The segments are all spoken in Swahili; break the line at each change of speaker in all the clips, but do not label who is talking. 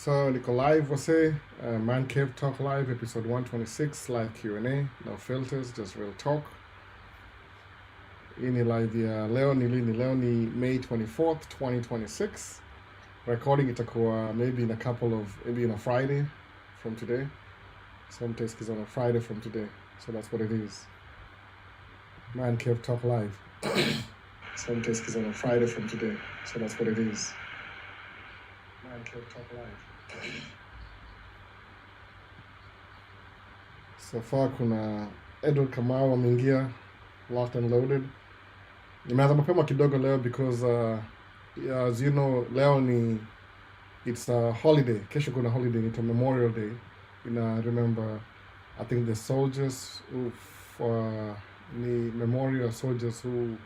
So niko live wase, Man Cave Talk Live, episode 126, live Q&A, no filters, just real talk. Hii ni live ya leo ni May 24th, 2026. Recording itakuwa maybe in a Friday from today. Some task is on a Friday from today, so that's what it is. Man Cave Talk Live. Some task is on a Friday from today, so that's what it is. Man Cave Talk Live. So far kuna Edward Kamau ameingia, locked and loaded. Nimeanza mapema kidogo leo because as you know, leo it's a holiday. Kesho kuna holiday, it's a Memorial Day. Remember, I think the soldiers memorial soldiers who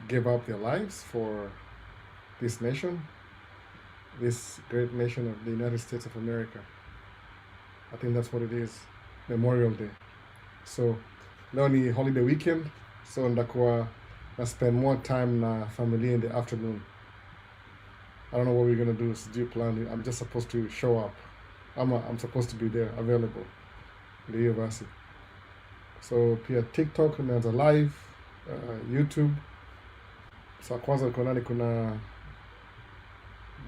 gave up their lives for this nation, this great nation of the United States of America. I think that's what it is, Memorial Day. So leo ni holiday weekend, so ndakuwa na spend more time na familia in the afternoon. I don't know what we're gonna do. Do you plan? I'm just supposed to show up. I'm supposed to be there, available. Ndio basi. So pia TikTok imeanza live, YouTube. So kwanza kuna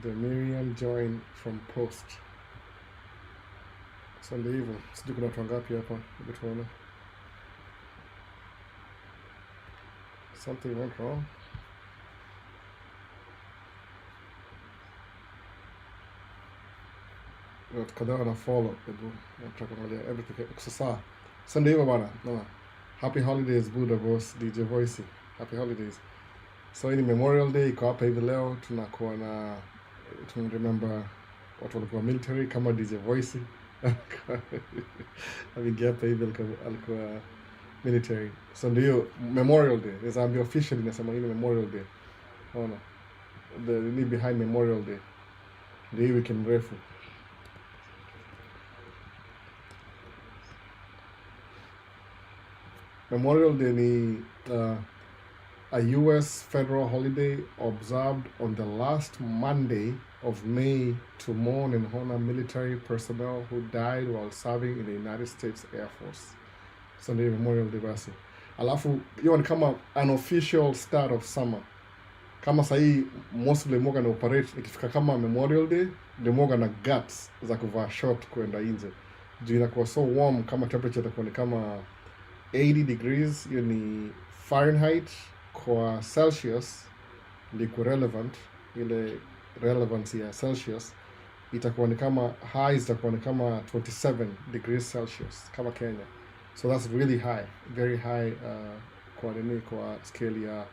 the Miriam join from post. So ndio hivyo. Sijui kuna watu wangapi hapa. Hebu tuone. Something went wrong. Kadhaa wana follow. Nataka kuangalia everything. Sasa ndio hivyo bana. No. Happy holidays Buddha boss DJ Voice. Happy holidays. So ni Memorial Day iko hapa hivi leo, tunakuwa na remember watu walikuwa military kama DJ Voice. Aliingia hapa hivi alikuwa military. So ndio Memorial Day. There's an officially nasema ni Memorial Day. Ona. The behind Memorial Day. Ndio weekend mrefu. Memorial Day ni a US federal holiday observed on the last Monday of May to mourn and honor military personnel who died while serving in the United States Air Force. So ndio Memorial Day basi. Alafu hiyo ni kama an official start of summer. Kama sahii mostly moga na operate ikifika kama Memorial Day, ndio moga na guts za kuvaa short kwenda nje. Juu inakuwa so warm, kama temperature itakuwa ni kama 80 degrees, hiyo ni Fahrenheit. Kwa Celsius liko relevant, ile relevance ya Celsius itakuwa ni kama highs itakuwa ni kama 27 degrees Celsius kama Kenya. So that's really high, very high kwa scale ya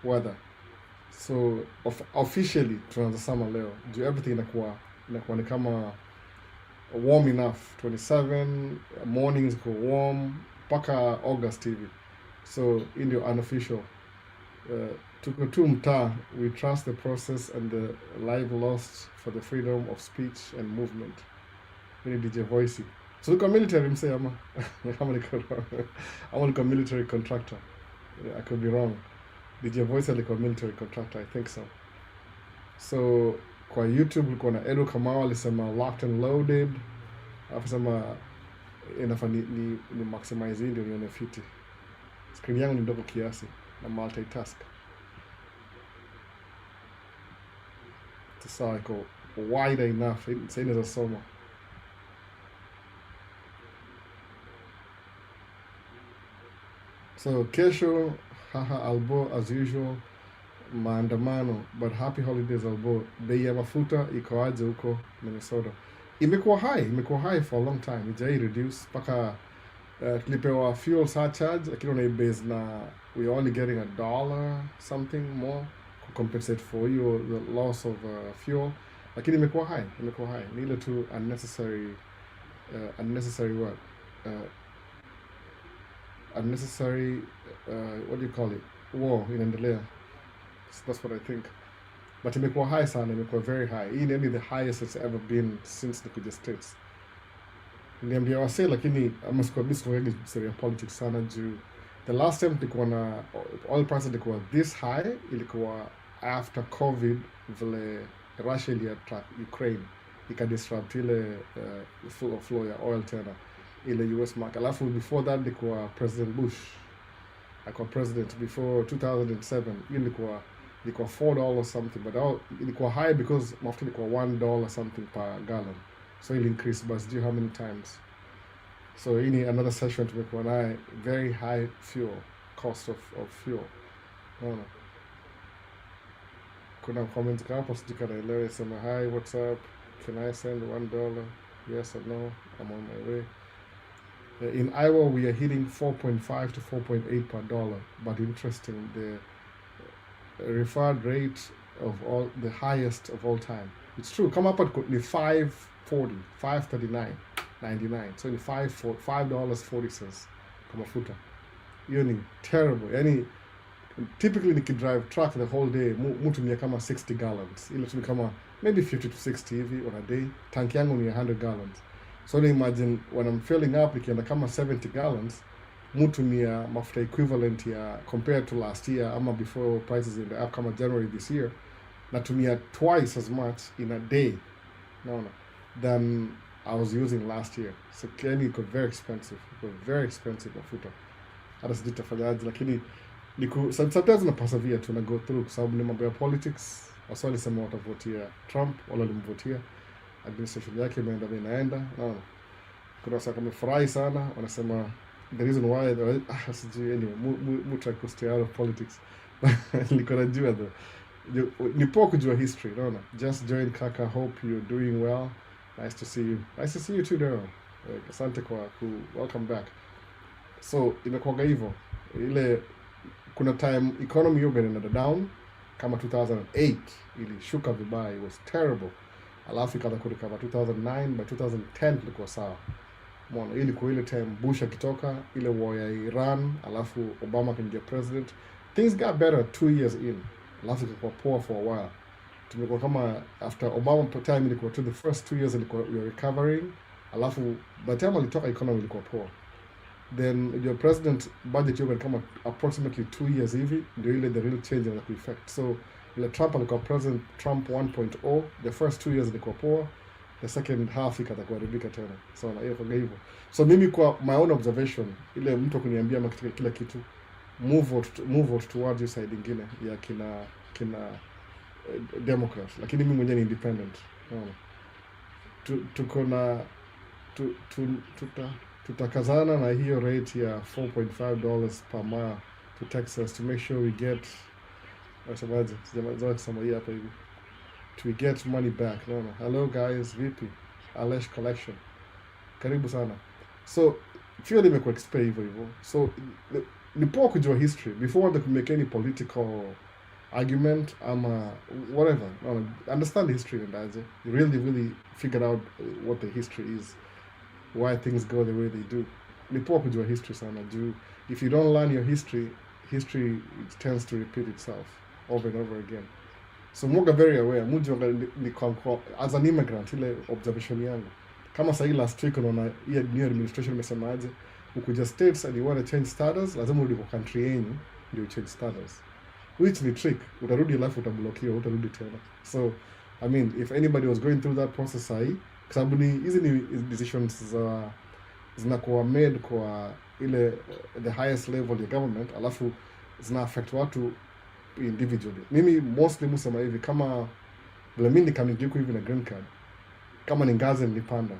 weather. So officially tunaanza summer leo. Do everything inakuwa ni kama warm enough, 27 mornings go warm mpaka August hivi. So in the unofficial tuko tu mtaa, we trust the process and the life lost for the freedom of speech and movement. Mini DJ Voice. So look, military mse ama I'm a military contractor. I could be wrong. DJ Voice alikuwa military contractor, I think so. So kwa YouTube ulikuwa na Edo Kamau alisema locked and loaded. Afasema inafaa ni maximize ndio nione fiti. Screen yangu ni ndogo kiasi na multitask. Sasa iko wide enough, sasa inaweza soma. So kesho Albo as usual maandamano, but happy holidays Albo. Bei ya mafuta iko aje huko Minnesota? Imekuwa high for a long time. Ijai reduce paka tulipewa fuel surcharge, lakini on base na we only getting $1 something more to compensate for the loss of fuel. Lakini imekuwa high. Ni ile tu unnecessary what? What do you call it? War inaendelea. So that's what I think. But imekuwa high sana, imekuwa very high. Hii ni the highest it's ever been since the States. Niambia wase, lakini amesikuwa ya politics sana juu. The last time tulikuwa na oil prices ilikuwa this high, ilikuwa after COVID vile Russia ili attack Ukraine. ikadisrupt ile flow ya oil tena ile US market. Alafu before that ilikuwa President Bush akawa president before 2007, hiyo ilikuwa $4 something, but ilikuwa high because mafuta ilikuwa $1 something per gallon, so it increased but do you how many times. So hii ni another session tumekuwa naye, very high fuel cost of fuel. Naona kuna comments hapo sijui kanaelewa, sema hi what's up, can I send $1, yes or no, I'm on my way. In Iowa we are hitting 4.5 to 4.8 per dollar, but interesting, the referred rate of all, the highest of all time. It's true, come up at the 5.40, 5.39.99, so ni $5.40 kwa mafuta. Hiyo ni terrible. Yani typically nikidrive truck the whole day mutumia kama 60 gallons, ile tu kama maybe 50 to 60 hivi on a day. Tank yangu ni 100 gallons, so imagine when I'm filling up ikienda kama 70 gallons mutumia mafuta equivalent ya compared to last year ama before prices in the up kama January this year, natumia twice as much in a day than I was using last year. So yani iko very expensive, mafuta. Hata sijui tafanyaje, lakini sometimes na persevere tu na go through, kwa sababu ni mambo ya politics. Wasa walisema watavotia Trump, wala walimvotia, administration yake inaenda. Kuna wasa wamefurahi sana, wanasema the reason why sijui anyway, try to stay out of politics. Niko najua ni poa kujua history, unaona. Just join kaka, hope you're doing well. Nice to see you too, Daryl. Asante kwa welcome back. So imekuwa hivyo, ile kuna time economy hiyo inaenda down kama 2008 ilishuka vibaya, it was terrible. Alafu ikaanza kurecover 2009, by 2010 ilikuwa sawa. Mbona ilikuwa ile time Bush akitoka, ile war ya Iran, alafu Obama akaingia president, things got better 2 years in. Alafu ilikuwa poor for a while. Tumekuwa kama after Obama time ilikuwa to the first 2 years ilikuwa we were recovering, alafu by the time alitoka economy ilikuwa poor. Then your president budget yoga kama approximately 2 years hivi ndio ile the real change in the effect. So ile Trump alikuwa president, Trump 1.0, the first 2 years ilikuwa poor, the second half ikaanza rebika tena. So na hiyo kwa hivyo. So mimi kwa my own observation, ile mtu kuniambia katika kila kitu move out towards your side nyingine ya kina Democrats, lakini mimi mwenyewe ni independent. Tuko na tutakazana na hiyo rate ya $4.5 per mile to Texas to make sure we get we get money back. Hello guys, vipi? Alesh collection, karibu sana. So fuel imekuwa expensive hivyo, so ni poa kujua history before they make any political argument ama whatever. Understand the history and as you really figure out what the history is, why things go the way they do. Ni poa kujua history sana juu if you don't learn your history it tends to repeat itself over and over again. So mwoga very aware, ni as an immigrant, ile observation yangu kama sahi last week unaona hiyo new administration imesemaje, ukuja states and you want to change status lazima urudi kwa country yenu ndio change status, which ni trick. Utarudi life utablokiwa, utarudi tena. So I mean if anybody was going through that process sahi, kwa sababu hizi ni decisions zinakuwa made kwa ile the highest level ya government, alafu zina affect watu individually. Mimi mostly musema hivi, kama vile mimi nikamjiko hivi na green card, kama ni ngazi nilipanda,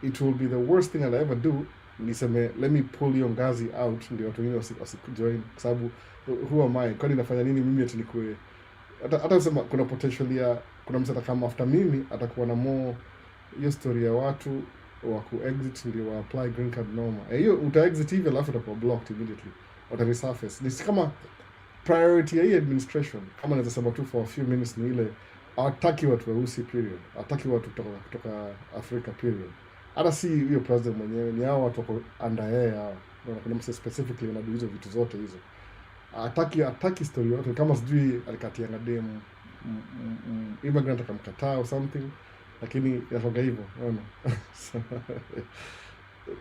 it will be the worst thing I'll ever do niseme let me pull hiyo ngazi out ndio watu wengine wasikujoin, kwa sababu who am I, kwani nafanya nini mimi ati nikue. Hata usema kuna potential ya kuna msata kama after mimi atakuwa na more hiyo story ya watu wa ku exit ndio wa apply green card normal. Hiyo uta exit hivi alafu utakuwa blocked immediately, uta resurface. Ni kama priority ya hii administration, kama naweza sema tu for a few minutes, ni ile ataki watu weusi period, ataki watu kutoka Afrika period. Hata si hiyo president mwenyewe, ni hao watu wako under yeye hao. Kuna mse specifically wanadu hizo vitu zote hizo. Ataki story yote, kama sijui alikatia na demu immigrant akamkataa or something, lakini yatoka hivyo, unaona.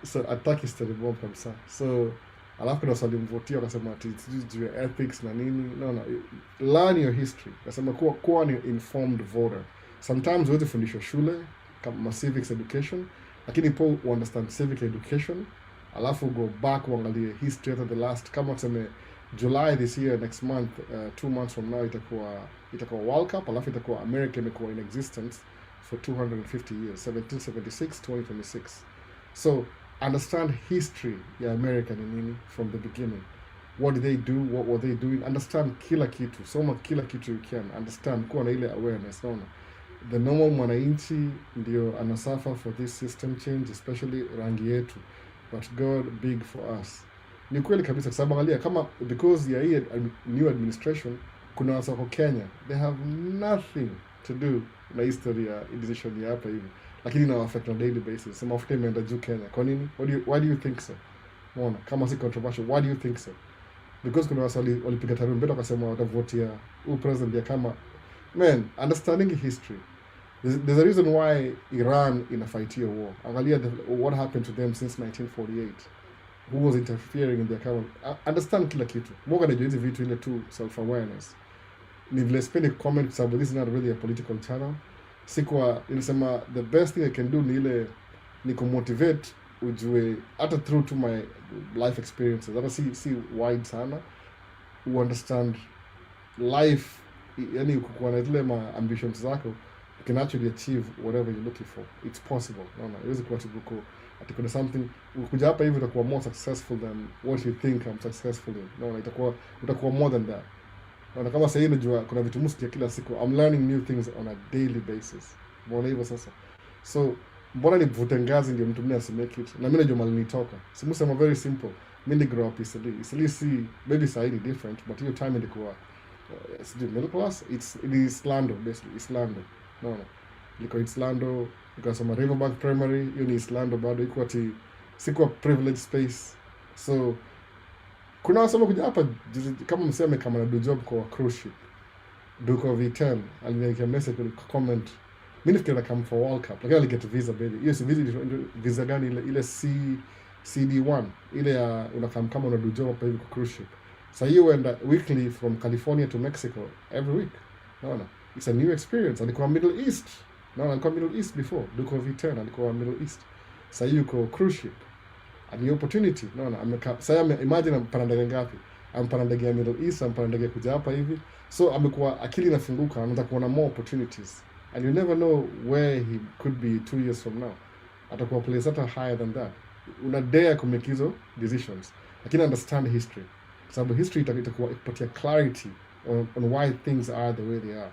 So ataki story bomb kabisa. So alafu kuna swali mvotia akasema ati juu ya ethics na nini. No, learn your history. Akasema kuwa ni informed voter. Sometimes huwezi fundishwa shule kama civics education, lakini po understand civic education, alafu go back uangalie history of the last, kama tuseme July this year, next month, 2 months from now itakuwa World Cup, alafu itakuwa America imekuwa in existence for 250 years, 1776 2026. So understand history ya America ni nini from the beginning. What did they do? What were they doing? Understand kila kitu, soma kila kitu you can understand, kuwa na ile awareness. Naona the normal mwananchi ndio anasuffer for this system change, especially rangi yetu, but God big for us. Ni kweli kabisa, kwa sababu angalia kama because ya hii new administration, kuna wasako Kenya, they have nothing to do na history ya decision ya hapa hivi, lakini na affect on a daily basis. Sema mafuta imeenda juu Kenya. Kwa nini? Why do you think so? Unaona, kama si controversial, why do you think so? Because kuna wasali walipiga tarumbeta wakasema watavotia president ya kama, man, understanding history. There's a reason why Iran inafightia war. Angalia what happened to them since 1948. Who was interfering in their cover. Understand kila kitu. Moga najua hizi vitu ile tu self-awareness. Ni vile spendi comment sababu this is not really a political channel. Nilisema the best thing I can do ni ile ni kumotivate ujue hata through to my life experiences. Hata si wide sana. You understand life, yani kukuwa na zile ambitions zako, you can actually achieve whatever you're looking for. It's possible. Naona iwezi kuwa tubuko ati kuna something ukuja hapa hivi utakuwa more successful than what you think I'm successful in. Naona utakuwa more than that. Naona kama sasa hivi najua kuna vitu msikia kila siku, I'm learning new things on a daily basis. Mbona hivyo sasa? So mbona nivute ngazi ndio mtu mwingine asimake it? Na mimi najua mali nitoka. Simusema very simple. Mimi grow up Isili si maybe slightly different, but hiyo time ilikuwa middle class. It is Islando basically, Islando. Naona ilikuwa Islando, nikasoma Riverbank Primary, hiyo ni Islando bado, iko ati sikuwa privileged space. So kuna wasema kuja hapa kama mseme kama na do job kwa cruise ship Duko V10 aliniandikia message kwenye comment, mimi nifikira come for World Cup, lakini aliget visa baby. Hiyo si visa gani ile CD1 ile ya unakam kama una do job hapa hivi kwa cruise ship. So you went weekly from California to Mexico every week. Naona it's a new experience. Alikuwa Middle East. No, alikuwa Middle East before. Duko V10 alikuwa Middle East. Sasa yuko cruise ship. A new opportunity. Naona sasa imagine ampanda ndege ngapi? Ampanda ndege ya Middle East, ampanda ndege kuja hapa hivi. So amekuwa akili inafunguka, anaanza kuona more opportunities. And you never know where he could be 2 years from now. Atakuwa place hata higher than that. Una dare kumake hizo decisions. Lakini understand history. Sababu history itakuwa ipatia clarity on why things are the way they are.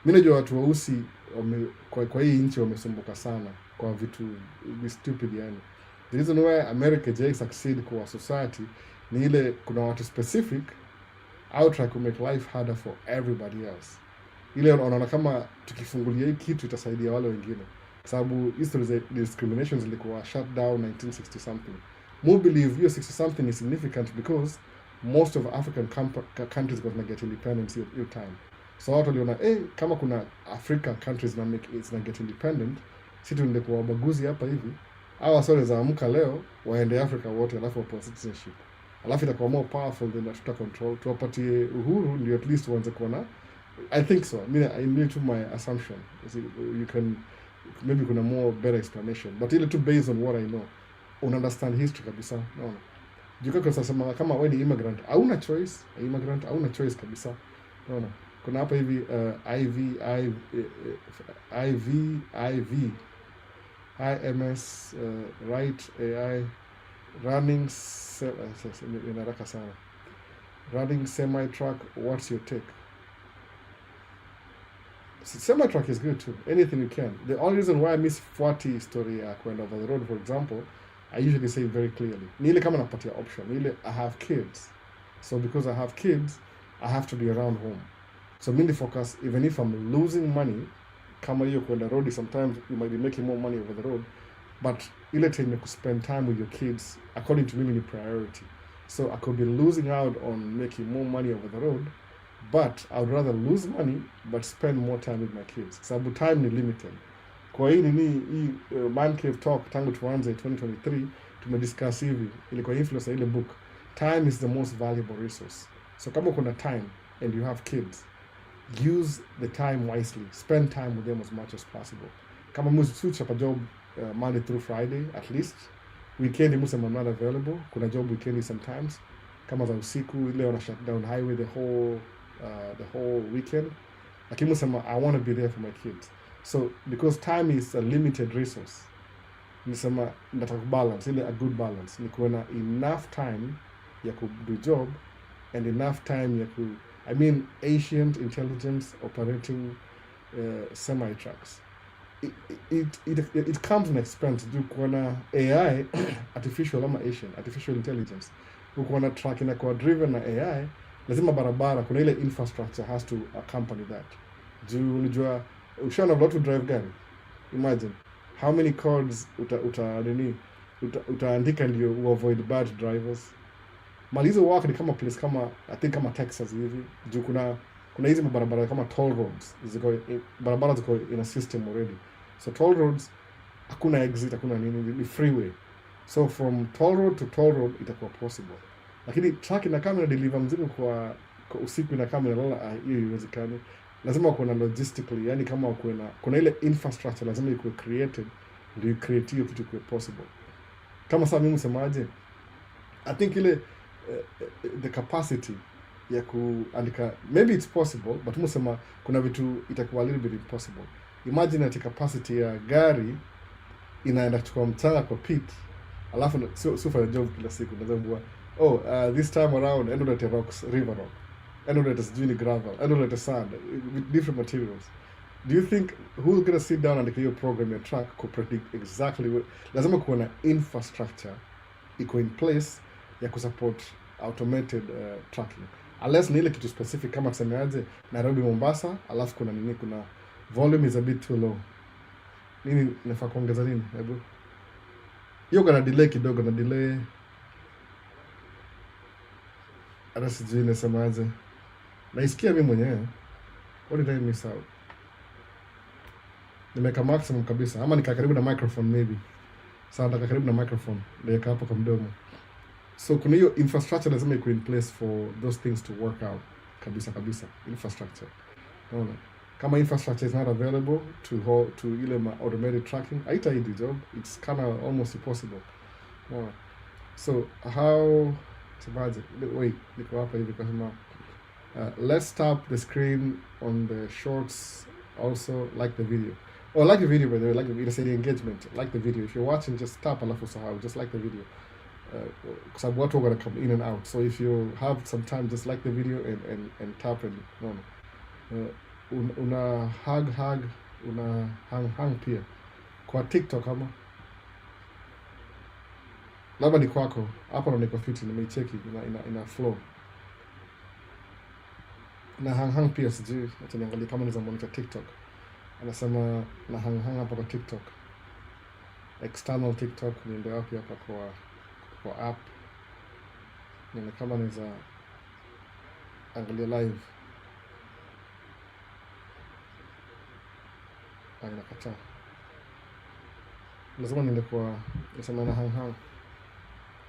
Mimi najua watu weusi kwa hii nchi wamesumbuka sana kwa vitu stupid yani. The reason why America jai succeed kwa society ni ile kuna watu specific out try to make life harder for everybody else. Ile unaona kama tukifungulia hii kitu itasaidia wale wengine. Sababu history discriminations zilikuwa shut down 1960 something. More believe hiyo 60 something is significant because most of African countries got to get independence your time. So watu waliona kama kuna Africa countries na get independent, si tuende kwa wabaguzi hapa hivi, hawa sore za amka leo waende Africa wote alafu wapewe citizenship. Alafu itakuwa more powerful than tuta control, tuwapatie uhuru ndio at least waanze kuona. I think so. I need to my assumption. You can maybe kuna more better explanation, but ile too based on what I know. Understand history kabisa. No. Jukako sasa kama wewe ni immigrant, hauna choice. Immigrant hauna choice kabisa. Unaona? Kuna hapa hivi IMS right AI running inaraka sana. Running semi truck, what's your take? Semi truck is good too. Anything you can. The only reason why I miss 40 story kwenda over the road, for example, I usually say very clearly. Nile kama napatia option. Nile I have kids. So because I have kids, I have to be around home. So mainly focus, even if I'm losing money, kama hiyo kwenda road, sometimes you might be making more money over the road, but ile time to spend time with your kids, according to me, is priority. So I could be losing out on making more money over the road, but I would rather lose money, but spend more time with my kids. Sababu time ni limited. Kwa hii Man Cave Talk, tangu tuanze 2023, tumediscuss hivi, ilikuwa influence ile book. Time is the most valuable resource. So kama kuna time, and you have kids, use the time wisely. Spend time with them as much as possible. kama musi switch up a job Monday through Friday at least. Weekend musi I'm not available. Kuna job weekend sometimes. Kama za usiku ile wana shut down highway the whole weekend. Lakini musi I want to be there for my kids. So because time is a limited resource, nisema nataka balance, ile a good balance. Ni kuwa na enough time ya ku do job and enough time ya ku, I mean ancient intelligence operating semi-trucks. It comes in expense. Do kuwa na AI artificial intelligence. Kuwa na truck inakuwa driven na AI, lazima barabara kuna ile infrastructure has to accompany that. Juu unajua ushaona watu drive gari. Imagine how many codes utaandika ndio avoid bad drivers. Malizo wako ni kama place kama I think kama Texas hivi. Juu kuna hizi barabara kama toll roads. Barabara ziko in a system already. So toll roads hakuna exit, hakuna nini, ni freeway. So from toll road to toll road itakuwa possible. Lakini truck inakaa na deliver mzigo kwa usiku inakaa na lala, hiyo haiwezekani. Lazima kuna logistically, yani kama kuna ile infrastructure lazima ikuwe created ndio create hiyo kitu kuwe possible. Kama sasa mimi msemaje, I think ile the capacity ya kuandika, maybe it's possible, but msema kuna vitu itakuwa a little bit impossible. Imagine the capacity ya gari inaenda kuchukua mchanga kwa pit, alafu sio for job kila siku nazambua this time around endo the rocks, river rock, endo the sijui gravel, endo the sand with different materials. Do you think who's going to sit down and create a program and track could predict exactly what? Lazima kuwa na infrastructure iko in place ya kusupport automated tracking, unless ni ile kitu specific kama tusemeaje Nairobi Mombasa, alafu kuna volume is a bit too low. Nini nafaa kuongeza nini? Hebu hiyo kana delay kidogo, na delay hata sijui nasemaje, naisikia mimi mwenyewe. What did I miss out? Nimeka maximum kabisa, ama nika karibu na microphone maybe. Sasa nataka karibu na microphone ndio hapo kwa mdomo. So kuna hiyo infrastructure lazima iko in place for those things to work out kabisa infrastructure. Unaona? Kama infrastructure is not available to ile automated tracking, haitaidi job. It's kind of almost impossible. So how wait, niko hapa hivi kasema let's stop the screen on the shorts, also like the video. Or like the video, by the way, like the video, say the engagement, like the video. If you're watching, just tap alafu sahau, just like the video. Because I'm going to come in and out. So if you have some time, just like the video and tap and una hang pia kwa TikTok ama labda ni kwako hapa, na niko fiti, nimeicheki ina flow na hang pia. Sijui acha niangalie kama niza monitor TikTok. Anasema na hang hapa kwa TikTok, external TikTok, niende wapi hapa kwa app, ni kama niza angalia live. Nakataa, lazima niende kwa nasema na hang.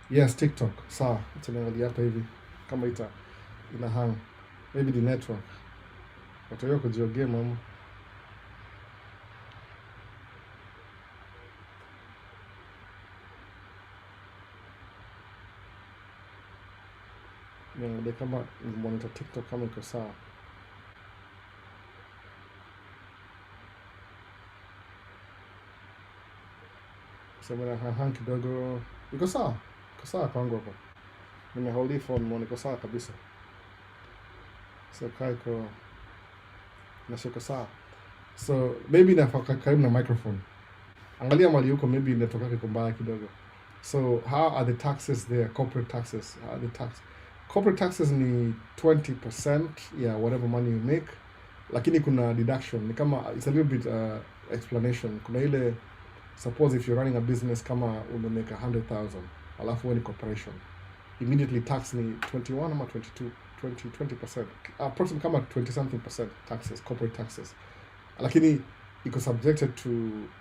Yes, TikTok. Sawa, tunaangalia hapa hivi kama ina hang, maybe the network watu yako kujioge mama. Niangalia kama monitor TikTok kama iko sawa. Sema na hang kidogo, iko sawa kwangu hapa. Nimehold phone iko sawa kabisa. So kaiko na shiko sawa. So maybe nafaka karibu na microphone. Angalia mali huko, maybe inatoka kiko mbaya kidogo. So how are the taxes there? Corporate taxes. How are the corporate taxes ni 20% whatever money you make. Lakini kuna deduction. Ni kama it's a little bit explanation. Kuna ile, suppose if you're running a business kama umemeka 100,000, alafu wewe ni corporation, immediately tax ni 21 ama 20%, approximately kama 20 something percent taxes, corporate taxes. Lakini iko subjected to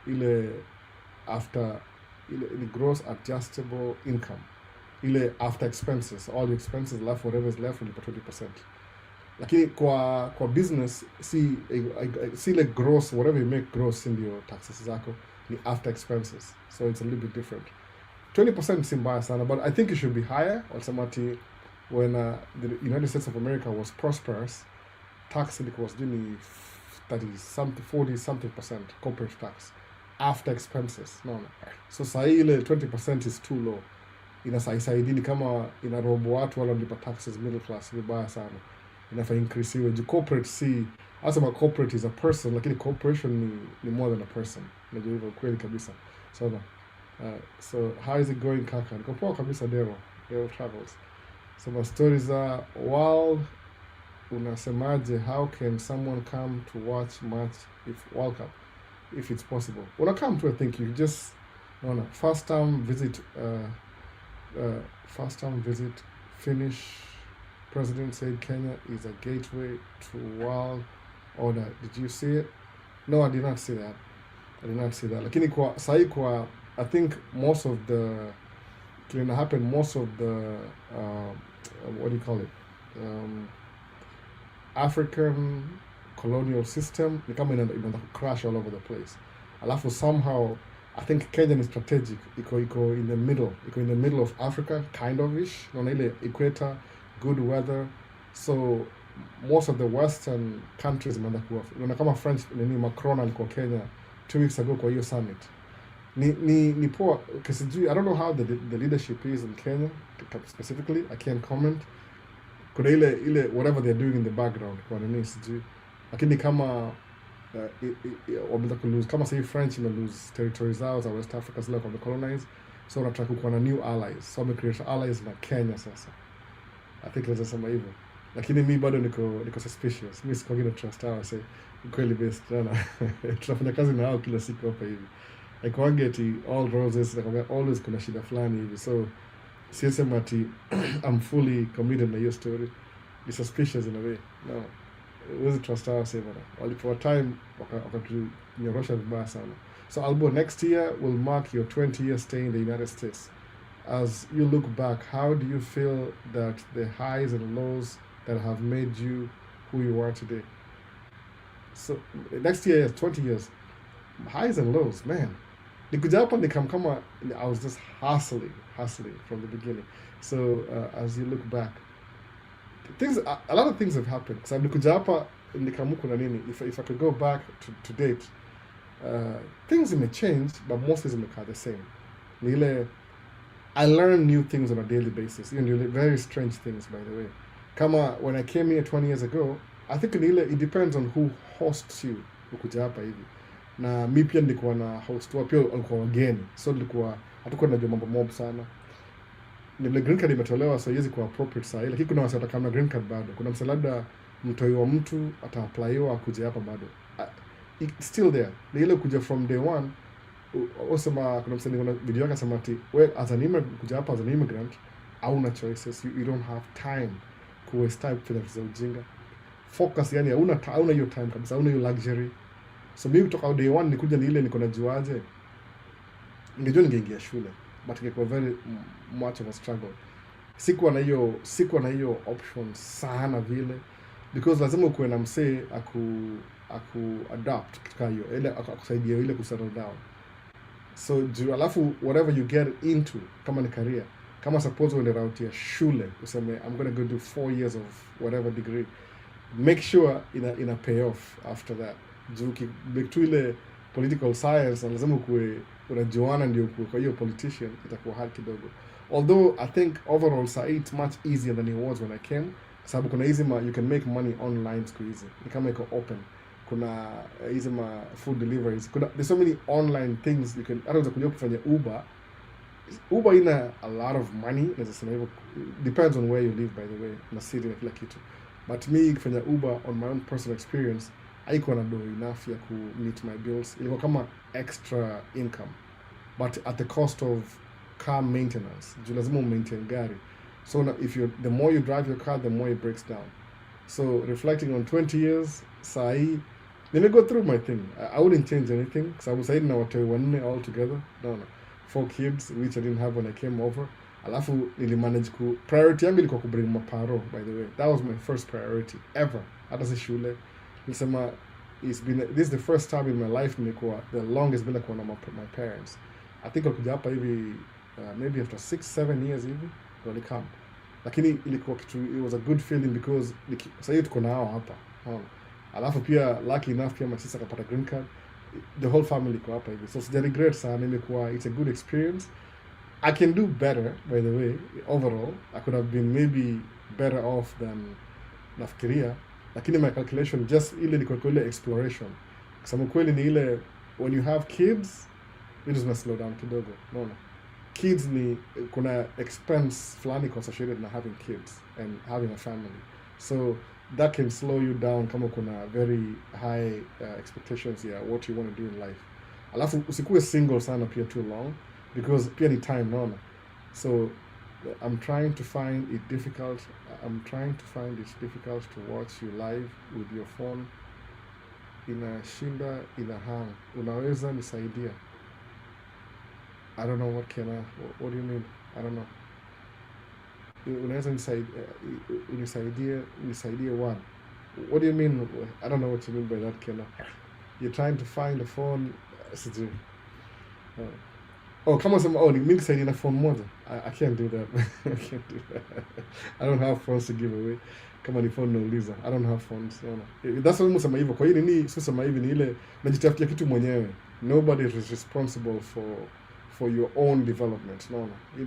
ile after ile gross adjustable income, ile after expenses, all the expenses left, whatever is left, ni 20%. lakini kwa business si like gross, whatever you make gross ndio taxes zako ni after expenses, so it's a little bit different. 20% si mbaya sana, but I think it should be higher. Walisema ati when the United States of America was prosperous, tax was doing 30 something 40 something percent corporate tax after expenses. No. So sahi ile 20% is too low. Inasaisaidini kama inarobo watu wala mlipa taxes middle class vibaya sana. Inafaa increase iwe. Corporate si, asema corporate is a person, lakini corporation ni more than a person. Najua hivyo kweli kabisa. So how is it going kaka? Niko poa kabisa Dero Travels. So my stories are wild. Unasemaje, how can someone come to watch match if World Cup, if it's possible? When I come to, I think you just first time visit Finnish president said Kenya is a gateway to world order. Did you see it? No, I did not see that. Lakini kwa I think most of the what do you call it? African colonial system ni kama inaenda crash all over the place. Alafu somehow I think Kenya is strategic. Iko in the middle of Africa kind of ish. Naona ile equator, good weather. So most of the western countries imeenda kuwa. Naona kama French Macron alikuwa Kenya 2 weeks ago kwa hiyo summit. Ni poor because I don't know how the leadership is in Kenya specifically. I can't comment. Kuna ile whatever they're doing in the background kwa nini sijui, lakini kama wameza kulose kama say French lose territories zao za West Africa zile kwa colonize, so wanataka kuwa na new allies, so wame create allies na Kenya sasa. I think let's sema hivyo, lakini mi bado niko suspicious. Mi siko gonna trust hao say kweli best sana. Tunafanya kazi na hao kila siku hapa hivi, like wangeti all roses like always kuna shida fulani hivi, so siyasema ati I'm fully committed na hiyo story. Be suspicious in a way. No, huwezi trust hao say bana, walipewa time wakatunyorosha vibaya sana. So Albo, next year will mark your 20-year stay in the United States. As you look back, how do you feel that the highs and lows that have made you who you are today? So next year is 20 years. Highs and lows, man. Nikuja hapa kama I was just hustling from the beginning. So as you look back, a lot of things have happened. So nikuja hapa nikamuku na nini. If I could go back to date, things may change, but most things may be the same. I learn new things on a daily basis, even very strange things, by the way. Kama when I came here 20 years ago, I think it depends on who hosts you. Ukuja hapa hivi. Na mi pia nilikuwa na host wa pia alikuwa wageni, so hatukuwa najua mambo mob sana. Nile green card imetolewa, so hizi kwa appropriate saa, lakini kuna watu watakama green card bado. Kuna msalada mtoi wa mtu ata-applyiwa kuja hapa bado. It's still there. Ni ile kuja from day one. Osema kuna msanii kuna video yake sema ati as an immigrant kuja hapa as an immigrant hauna choices, you don't have time ku waste time for the ujinga. Focus, yani hauna hiyo time kabisa, hauna hiyo luxury. So mimi kutoka day one nikuja ni ile niko najuaje, ningejua ningeingia shule, but ingekuwa very much of a struggle. Sikuwa na hiyo option sana vile, because lazima ukuwe na msee aku adapt katika hiyo ile akusaidia ile ku settle down. So alafu whatever you get into kama ni career, kama suppose uende route ya shule useme I'm going to go do 4 years of whatever degree, make sure ina pay off after that. Juu ile political science lazima kuwe unajuana ndio kwa hiyo politician, itakuwa hard kidogo. Although I think overall it's much easier than it was when I came, sababu kuna hizi you can make money online siku hizi, ni kama iko open. Kuna hizi food deliveries, there's so many online things you can, hata unaweza kuja kufanya Uber ina a lot of money, nasema hivyo, depends on where you live by the way, na city na kila kitu. But me kufanya Uber on my own personal experience, haikuwa na dough enough ya ku meet my bills. Ilikuwa kama extra income, but at the cost of car maintenance. Juu lazima maintain gari. So the more you drive your car, the more it breaks down. So reflecting on 20 years, sahi, let me go through my thing. I wouldn't change anything, because I was saying now watoi wanne all together. No. 4 kids, which I didn't have when I came over. alafu nilimanage priority yangu ilikuwa kubring maparo. By the way, that was my first priority ever. Hata si shule nilisema this is the first time in my life nimekuwa the longest bila kuona my parents. I think walikuja hapa hivi maybe after 6-7 years hivi walikam, lakini ilikuwa kitu, it was a good feeling because sasa hivi tuko nao hapa. Alafu pia lucky enough pia my sister akapata green card, the whole family iko hapa hivi, so sija regret sana. Imekuwa it's a good experience. I can do better, by the way. Overall I could have been maybe better off than nafikiria, lakini my calculation just ile ni kwa ile exploration. Kusema kweli ni ile when you have kids it is slow down kidogo. No, kids ni kuna expense fulani associated na having kids and having a family, so that can slow you down kama kuna very high expectations what you want to do in life. Alafu usikuwe single sana pia too long because pia ni time, naona. So I'm trying to find it difficult to watch you live with your phone. Inashinda ina hang. Unaweza nisaidia? I don't know what do you mean? I don't know. Unaweza nisaidie one. What do you mean? I don't know what you mean by that, Kena. You're trying to find a phone. Kama sema ni mimi nisaidie na phone moja. I can't do that. I can't do that. I don't have phones to give away. Kama ni phone nauliza. I don't have phones. That's why msema hivyo. Kwa hiyo nini sema hivi ni ile najitafutia kitu mwenyewe. Nobody is responsible for your own development.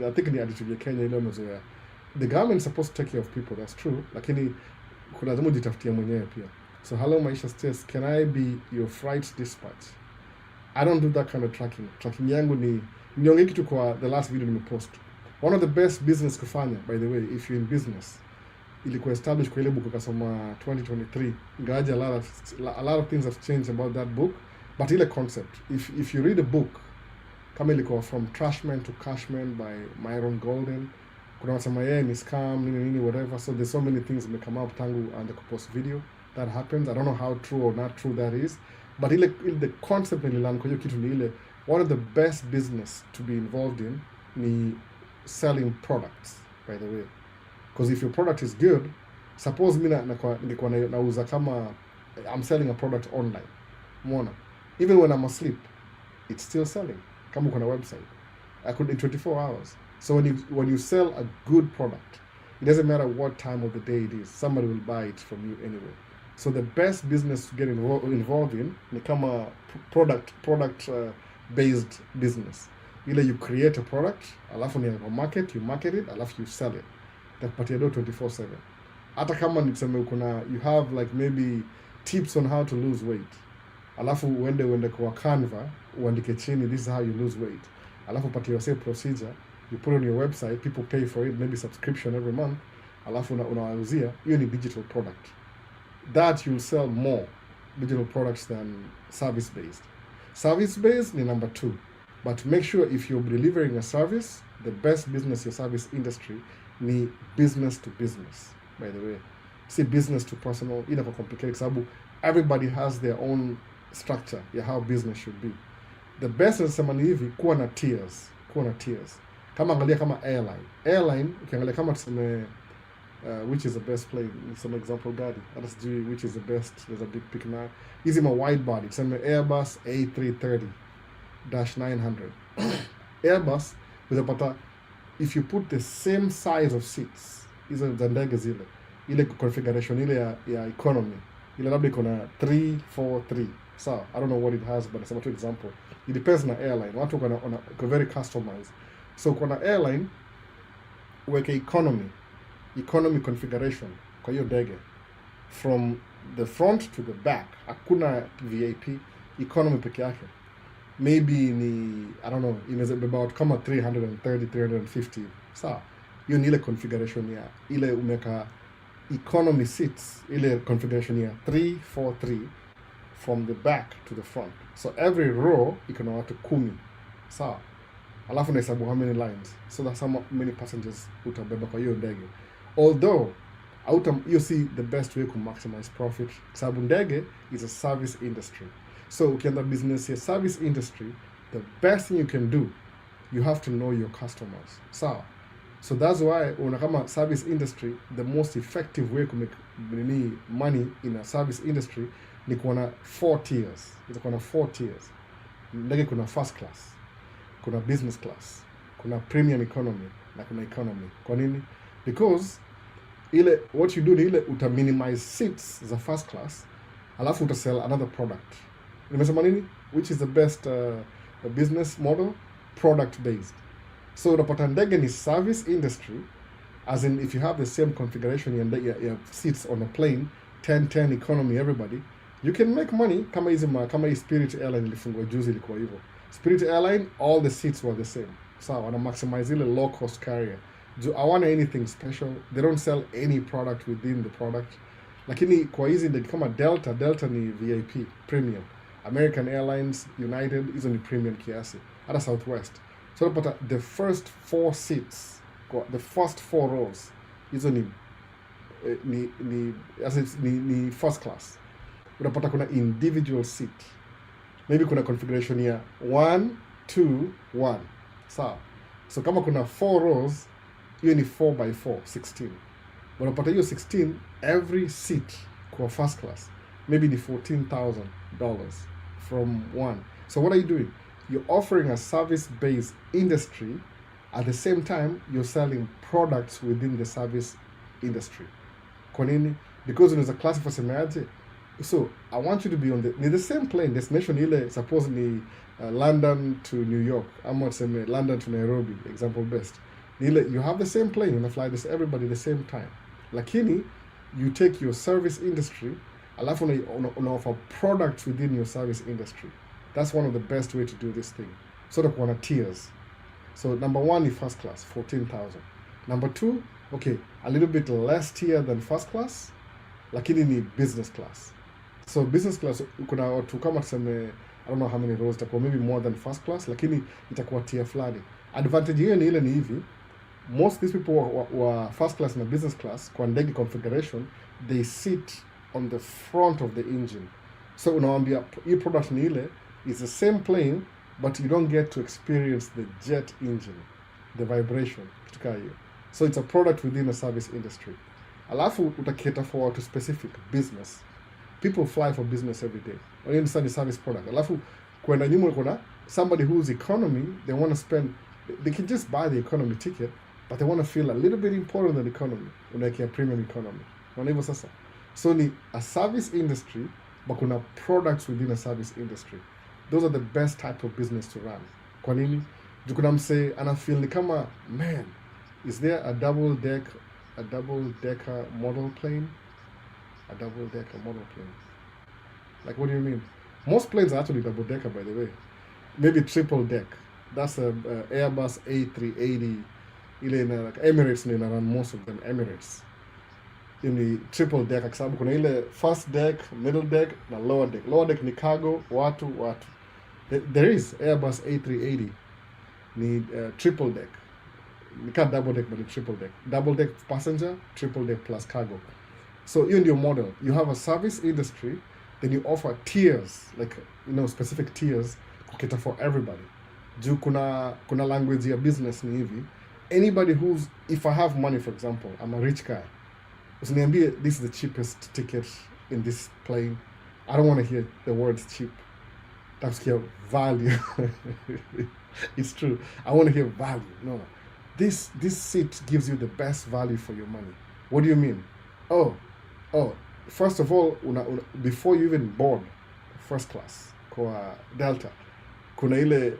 I think ni attitude ya Kenya ile mzoea. The government is supposed to take care of people, that's true, lakini kuna lazima ujitafutia mwenyewe pia. So hello Maisha says, can I be your freight dispatch? I don't do that kind of tracking. Tracking yangu ni niongee kitu kwa the last video nimepost. One of the best business kufanya, by the way, if you're in business, ilikuwa established kwa ile book kasoma 2023. Ngaja a lot of things have changed about that book, but ile concept, if you read a book kama ilikuwa From Trashman to Cashman by Myron Golden, kuna wasema ni scam nini whatever, so there's so many things may come up tangu and the post video that happens. I don't know how true or not true that is, but ile the concept nililearn kwa hiyo kitu ni ile one of the best business to be involved in ni selling products, by the way, because if your product is good, suppose mimi nilikuwa nauza kama I'm selling a product online, umeona, even when I'm asleep it's still selling. Kama kuna website I could in 24 hours. So when you sell a good product, it doesn't matter what time of the day it is, somebody will buy it from you anyway. So the best business to get involved in ni kama product based business. Ile you create a product, alafu ni market, you market it, alafu you sell it. Itakupatia do 24/7. Hata kama niseme you have like maybe tips on how to lose weight. Alafu uende kwa Canva, uandike chini this is how you lose weight. Alafu patia yourself procedure, you put on your website, people pay for it, maybe subscription every month. Alafu unawauzia, hiyo ni digital product. That you'll sell more digital products than service based. Service based ni number 2. But make sure if you're delivering a service, the best business your service industry ni business to business, by the way. See, business to personal, inakuwa complicated sababu everybody has their own structure how business should be. The best nasema ni hivi, kuwa na tiers. Kama angalia kama airline ukiangalia kama tuseme which is the best plane, some example gari, hata sijui which is the best, there's a big pick now. Hizi ma wide body tuseme Airbus A330-900 Airbus utapata if you put the same size of seats, hizo za ndege zile, ile configuration ile ya economy, ile labda iko na 343. So I don't know what it has, but some example, it depends on the airline. Watu on a very customized. So kuna airline weke economy configuration kwa hiyo ndege, from the front to the back hakuna VIP, economy peke yake. Maybe ni I don't know, it is about kama 330-350. So hiyo ni ile configuration ya ile umeka economy seats, ile configuration ya 343 from the back to the front. So every row iko na watu 10. Sawa. Alafu na hesabu how many lines. So that's how many passengers utabeba kwa hiyo ndege. Although you see the best way to maximize profit, sababu ndege is a service industry. So ukianza business ya service industry, the best thing you can do, you have to know your customers. Sawa. So that's why kama service industry, the most effective way to make money in a service industry ni kuwa na 4 tiers. Itakuwa na 4 tiers. Ndege kuna first class, kuna business class, kuna premium economy na kuna economy. Kwa nini? Because what you do ni uta minimize seats za first class, alafu uta sell another product. Nimesema nini? Which is the best business model? Product based. So unapata ndege ni service industry, as in if you have the same configuration ya seats on a plane, 10 economy everybody, you can make money. Kama hii Spirit Airline ilifungwa juzi ilikuwa hivyo. Spirit Airline, all the seats were the same. So wana maximize ile low cost carrier. I want anything special. They don't sell any product within the product. Lakini kwa hizi ndege kama Delta ni VIP, premium. American Airlines, United, hizo ni premium kiasi. Hata Southwest. So unapata the first 4 seats, the first 4 rows, hizo ni first class. Unapata kuna individual seat. Maybe kuna configuration ya 1, 2, 1. Sawa. So kama kuna 4 rows, hiyo ni 4x4, 16. Unapata hiyo 16, every seat kwa first class, maybe ni $14,000 from one. So what are you doing? You're offering a service-based industry. At the same time, you're selling products within the service industry. Kwa nini? Because unaweza classify semeaje. So I want you to be on the same plane. Destination ile suppose ni London to New York. I'm not saying London to Nairobi. Example best. You have the same plane. You fly everybody the same time. Lakini you take your service industry, alafu una offer products within your service industry. That's one of the best way to do this thing. Sort of on tiers. So number 1 is first class, 14,000. Number 2, okay, a little bit less tier than first class, lakini ni business class. So business class, kuna watu kama tuseme, I don't know how many rows, itakuwa maybe more than first class, lakini itakuwa tier fulani. Advantage hiyo ni ile ni hivi, most of these people were first class na business class, kwa ndege configuration, they sit on the front of the engine. So unawambia, hii product ni ile, it's the same plane, but you don't get to experience the jet engine, the vibration, kitu hiyo. So it's a product within a service industry. Alafu utaketa for to specific business. People fly for business every day. When you understand the service product. Alafu kwenda nyuma kuna somebody who's economy, they want to spend, they can just buy the economy ticket, but they want to feel a little bit important than economy. Unakia premium economy. Wana hivyo sasa. So ni a service industry, but kuna products within a service industry. Those are the best type of business to run. Kwa nini? Jukuna mse anafeel ni kama, man, is there a double decker model plane? A double decker model plane. Like, what do you mean? Most planes are actually double decker, by the way. Maybe triple deck. That's a Airbus A380. Like Emirates ni run most of them Emirates. In the triple deck, kwa sababu kuna ile first deck, middle deck na lower deck. Lower deck ni cargo, watu. There is Airbus A380 ni triple deck. You can't double deck, but it's triple deck. Double deck passenger, triple deck plus cargo. So in your model, you have a service industry, then you offer tiers, like specific tiers, kukita for everybody. Juu kuna language ya business ni hivi. Anybody who's, if I have money, for example, I'm a rich guy. Usiniambie this is the cheapest ticket in this plane. I don't want to hear the words cheap. Takusikia value. It's true. I want to hear value. No. This seat gives you the best value for your money. What do you mean? Oh, first of all, before you even board first class kwa Delta, kuna ile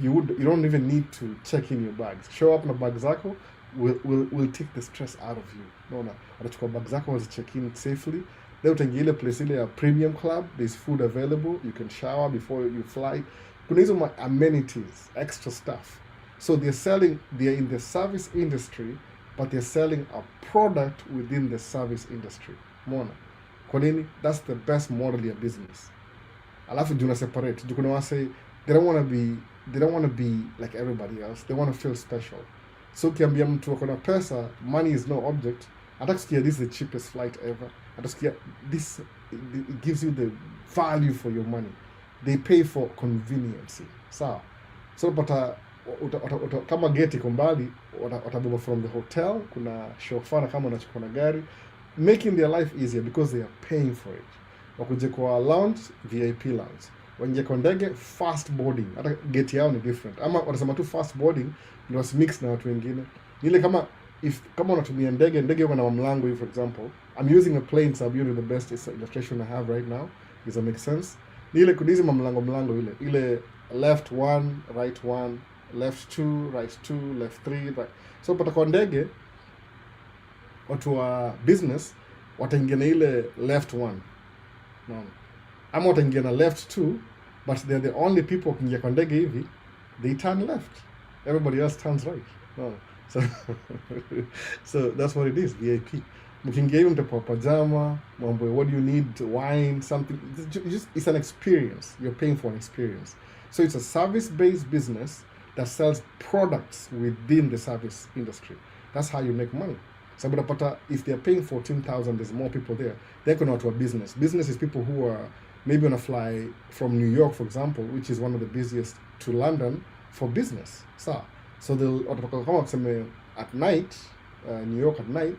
you don't even need to check in your bags. Show up na bag zako, we'll take the stress out of you. No, watachukua bag zako check in safely. Then utaingia ile place ile ya premium club, there's food available, you can shower before you fly. Kuna hizo amenities, extra stuff. So they're in the service industry, but they're selling a product within the service industry. Mona. Kwa nini? That's the best model of business. Alafu juna separate. Jukuna wase, they don't want to be like everybody else. They want to feel special. So kiambia mtu akona pesa, money is no object. Atakusikia this is the cheapest flight ever. Atakusikia this, it gives you the value for your money. They pay for convenience. So but kama gate iko mbali, watabeba from the hotel, kuna chauffeur kama unachukua na gari, making their life easier because they are paying for it. Wakuje kwa lounge, VIP lounge, waingie kwa ndege, fast boarding, hata gate yao ni different, ama wanasema tu fast boarding ndio wasimix na watu wengine. Ile kama unatumia ndege uko na mlango hivi, for example, I'm using a plane so I'm the best illustration I have right now. Does that make sense? Ile kudizi mlango ile left 1, right 1, left 2, right 2, left 3, right. So pata kwa ndege watu wa business wataingia na ile left 1. No. Ama wataingia na left 2, but they're the only people wakiingia kwa ndege hivi, they turn left. Everybody else turns right. No. So that's what it is, VIP. Mkiingia hivi mtapewa pajama, mambo, what do you need, wine, something. It's an experience. You're paying for an experience. So it's a service-based business that sells products within the service industry. That's how you make money. So if they're paying 14,000, there's more people there. They're going to a business. Business is people who are maybe on a fly from New York, for example, which is one of the busiest, to London for business. So they'll come up at night, New York at night,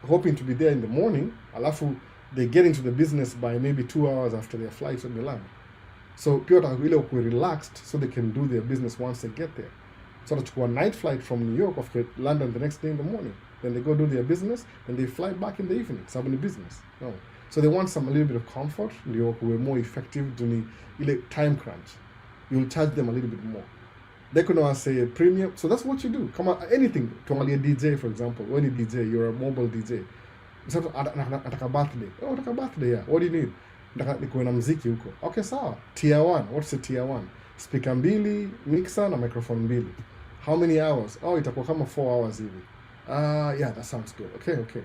hoping to be there in the morning. Alafu they get into the business by maybe 2 hours after their flight to Milan. So people are really relaxed so they can do their business once they get there. So they take a night flight from New York off to London the next day in the morning. Then they go do their business, and they fly back in the evening. So the business. No. So they want a little bit of comfort. New York were more effective doing time crunch. You'll charge them a little bit more. They could now say premium. So that's what you do. Come on, anything. Tomali a DJ, for example. When you DJ, you're a mobile DJ. Ataka birthday. Oh, ataka birthday, yeah. What do you need? Nikuwe na mziki huko. Okay, sawa. Tier 1. What's the tier 1? Speaker 2, mixer na microphone 2. How many hours? Oh, itakuwa kama 4 hours hivi. Yeah, that sounds good. Okay.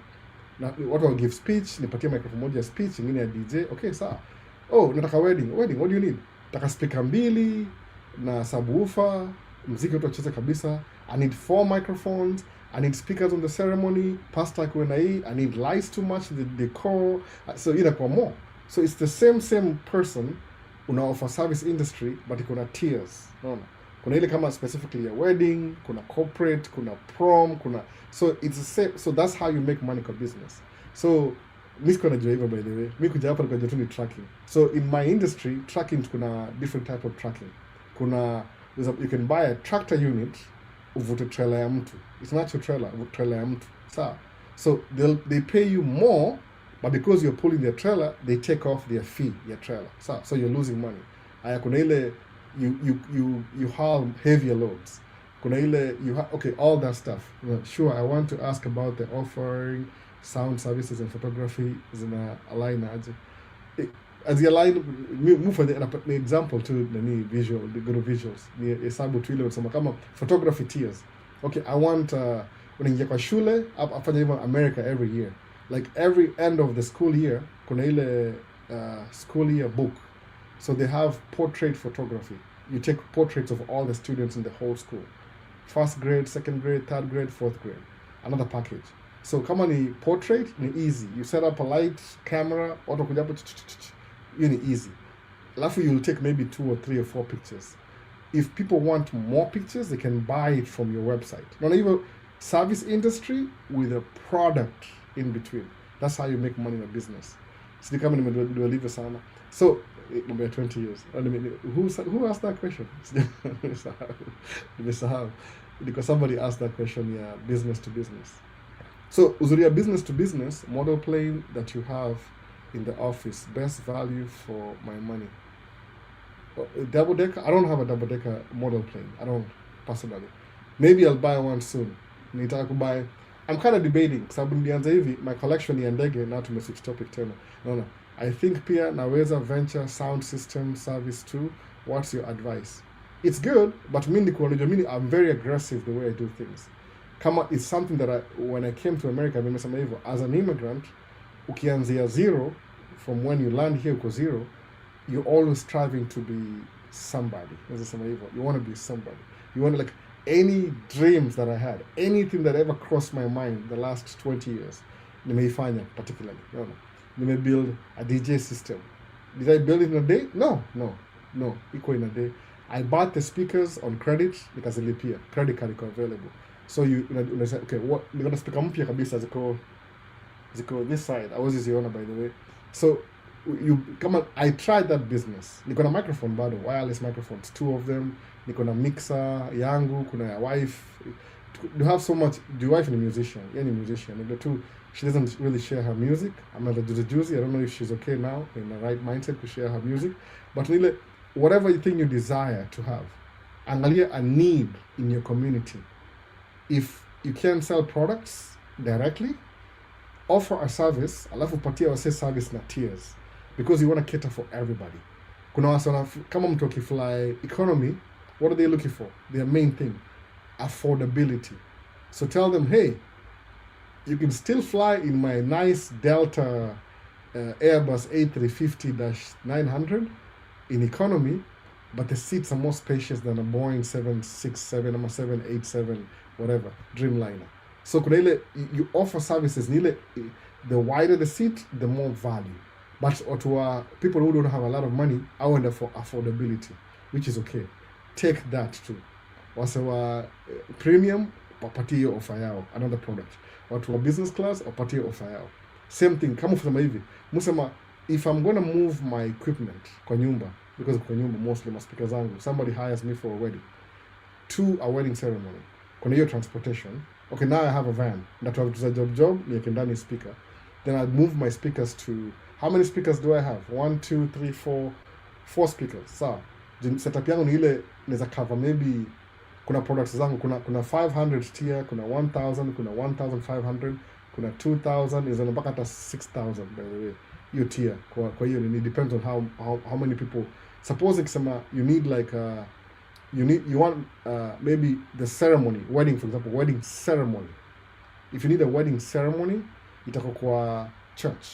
Now, what I'll give speech, nipatie microphone moja speech, ingine ya DJ. Okay, sawa. Oh, nataka wedding. What do you need? Nataka speaker 2 na subwoofer, mziki wote ucheze kabisa. I need 4 microphones. I need speakers on the ceremony. Pastor kuwe na hii. I need lights to match the decor. So inakuwa more. So it's the same person una offer service industry, but iko na tiers. Unaona? Kuna ile kama specifically a wedding, kuna corporate, kuna prom, so it's the same. So that's how you make money for business. So mimi siko najua hivyo, by the way. Mimi kuja hapa nikajua tu ni tracking. So in my industry, tracking kuna different type of tracking. You can buy a tractor unit, uvute trailer ya mtu. It's not your trailer ya mtu. So they pay you more, but because you're pulling their trailer, they take off their fee, your trailer. So you're losing money. Aya kuna ile you haul heavier loads. Kuna ile okay, all that stuff. Sure, I want to ask about the offering, sound services and photography zina align aje. As you align, move for the example to the visual, the good visuals. Ni hesabu tu ile unasema kama photography tiers. Okay, I want unaingia kwa shule, afanya hivyo America every year. Like every end of the school year, kuna ile school year book. So they have portrait photography. You take portraits of all the students in the whole school. First grade, second grade, third grade, fourth grade. Another package. So kama ni portrait, ni easy. You set up a light, camera, auto kuja hapo, ni easy. Alafu you'll take maybe 2 or 3 or 4 pictures. If people want more pictures, they can buy it from your website. Not even service industry with a product in between. That's how you make money in a business. So kama nimedeliver sana. So number 20 years. Who asked that question? Because somebody asked that question, yeah, business to business. So uzuria business to business, model plane that you have in the office, best value for my money. Double decker, I don't have a double decker model plane. I don't personally. Maybe I'll buy one soon. Nitaka kubuy. I'm kind of debating. Sababu nilianza hivi, my collection ni ya ndege, now to switch topic tena. No. I think pia naweza venture sound system service too. What's your advice? It's good, but I'm very aggressive the way I do things. Kama it's something that when I came to America, nimesema hivyo, as an immigrant, ukianzia zero, from when you land here uko zero, you're always striving to be somebody. You want to be somebody. You want to, like, any dreams that I had, anything that ever crossed my mind the last 20 years, nimeifanya particularly. Nime build a DJ system. Did I build it in a day? No. Iko in a day. I bought the speakers on credit, nikazilipia, credit card iko available. So unasema okay, what niko na speaker mpya kabisa ziko this side. I was ziona by the way. So I tried that business. Niko na microphone bado, wireless microphones, 2 of them. Niko na mixer yangu, kuna ya wife. You have so much. The wife is a musician. Yeah, a musician. And the two, she doesn't really share her music. I'm not a juicy. I don't know if she's okay now in the right mindset to share her music. But really, whatever you think you desire to have, angalia a need in your community. If you can sell products directly, offer a service, alafu patia wase service na tiers, because you want to cater for everybody. Kuna wasa kama mtu akifly economy, what are they looking for? Their main thing, affordability. So tell them, hey, you can still fly in my nice Delta Airbus A350-900 in economy, but the seats are more spacious than a Boeing 767 or 787, whatever, Dreamliner. So you offer services, the wider the seat, the more value. But to people who don't have a lot of money, I wonder for affordability, which is okay. Take that too. Wasewa premium, papatie offer yao, another product. Watu wa business class, papatie offer yao. Same thing, kama kusema hivi, musema, if I'm gonna move my equipment kwa nyumba, because kwa nyumba mostly maspika zangu, somebody hires me for a wedding, to a wedding ceremony, kuna hiyo transportation, okay, now I have a van, natoa job, niweke ndani speaker, then I move my speakers to, how many speakers do I have? 1, 2, 3, 4 speakers. So, setup yangu ni ile neza cover maybe, kuna products zangu, kuna 500 tier, kuna 1000, kuna 1500, kuna 2000, is mpaka hata 6000 by the way. Your tier, kwa hiyo it depends on how many people. Suppose ikisema you need like you want maybe the ceremony, wedding for example, wedding ceremony. If you need a wedding ceremony, itako kwa church,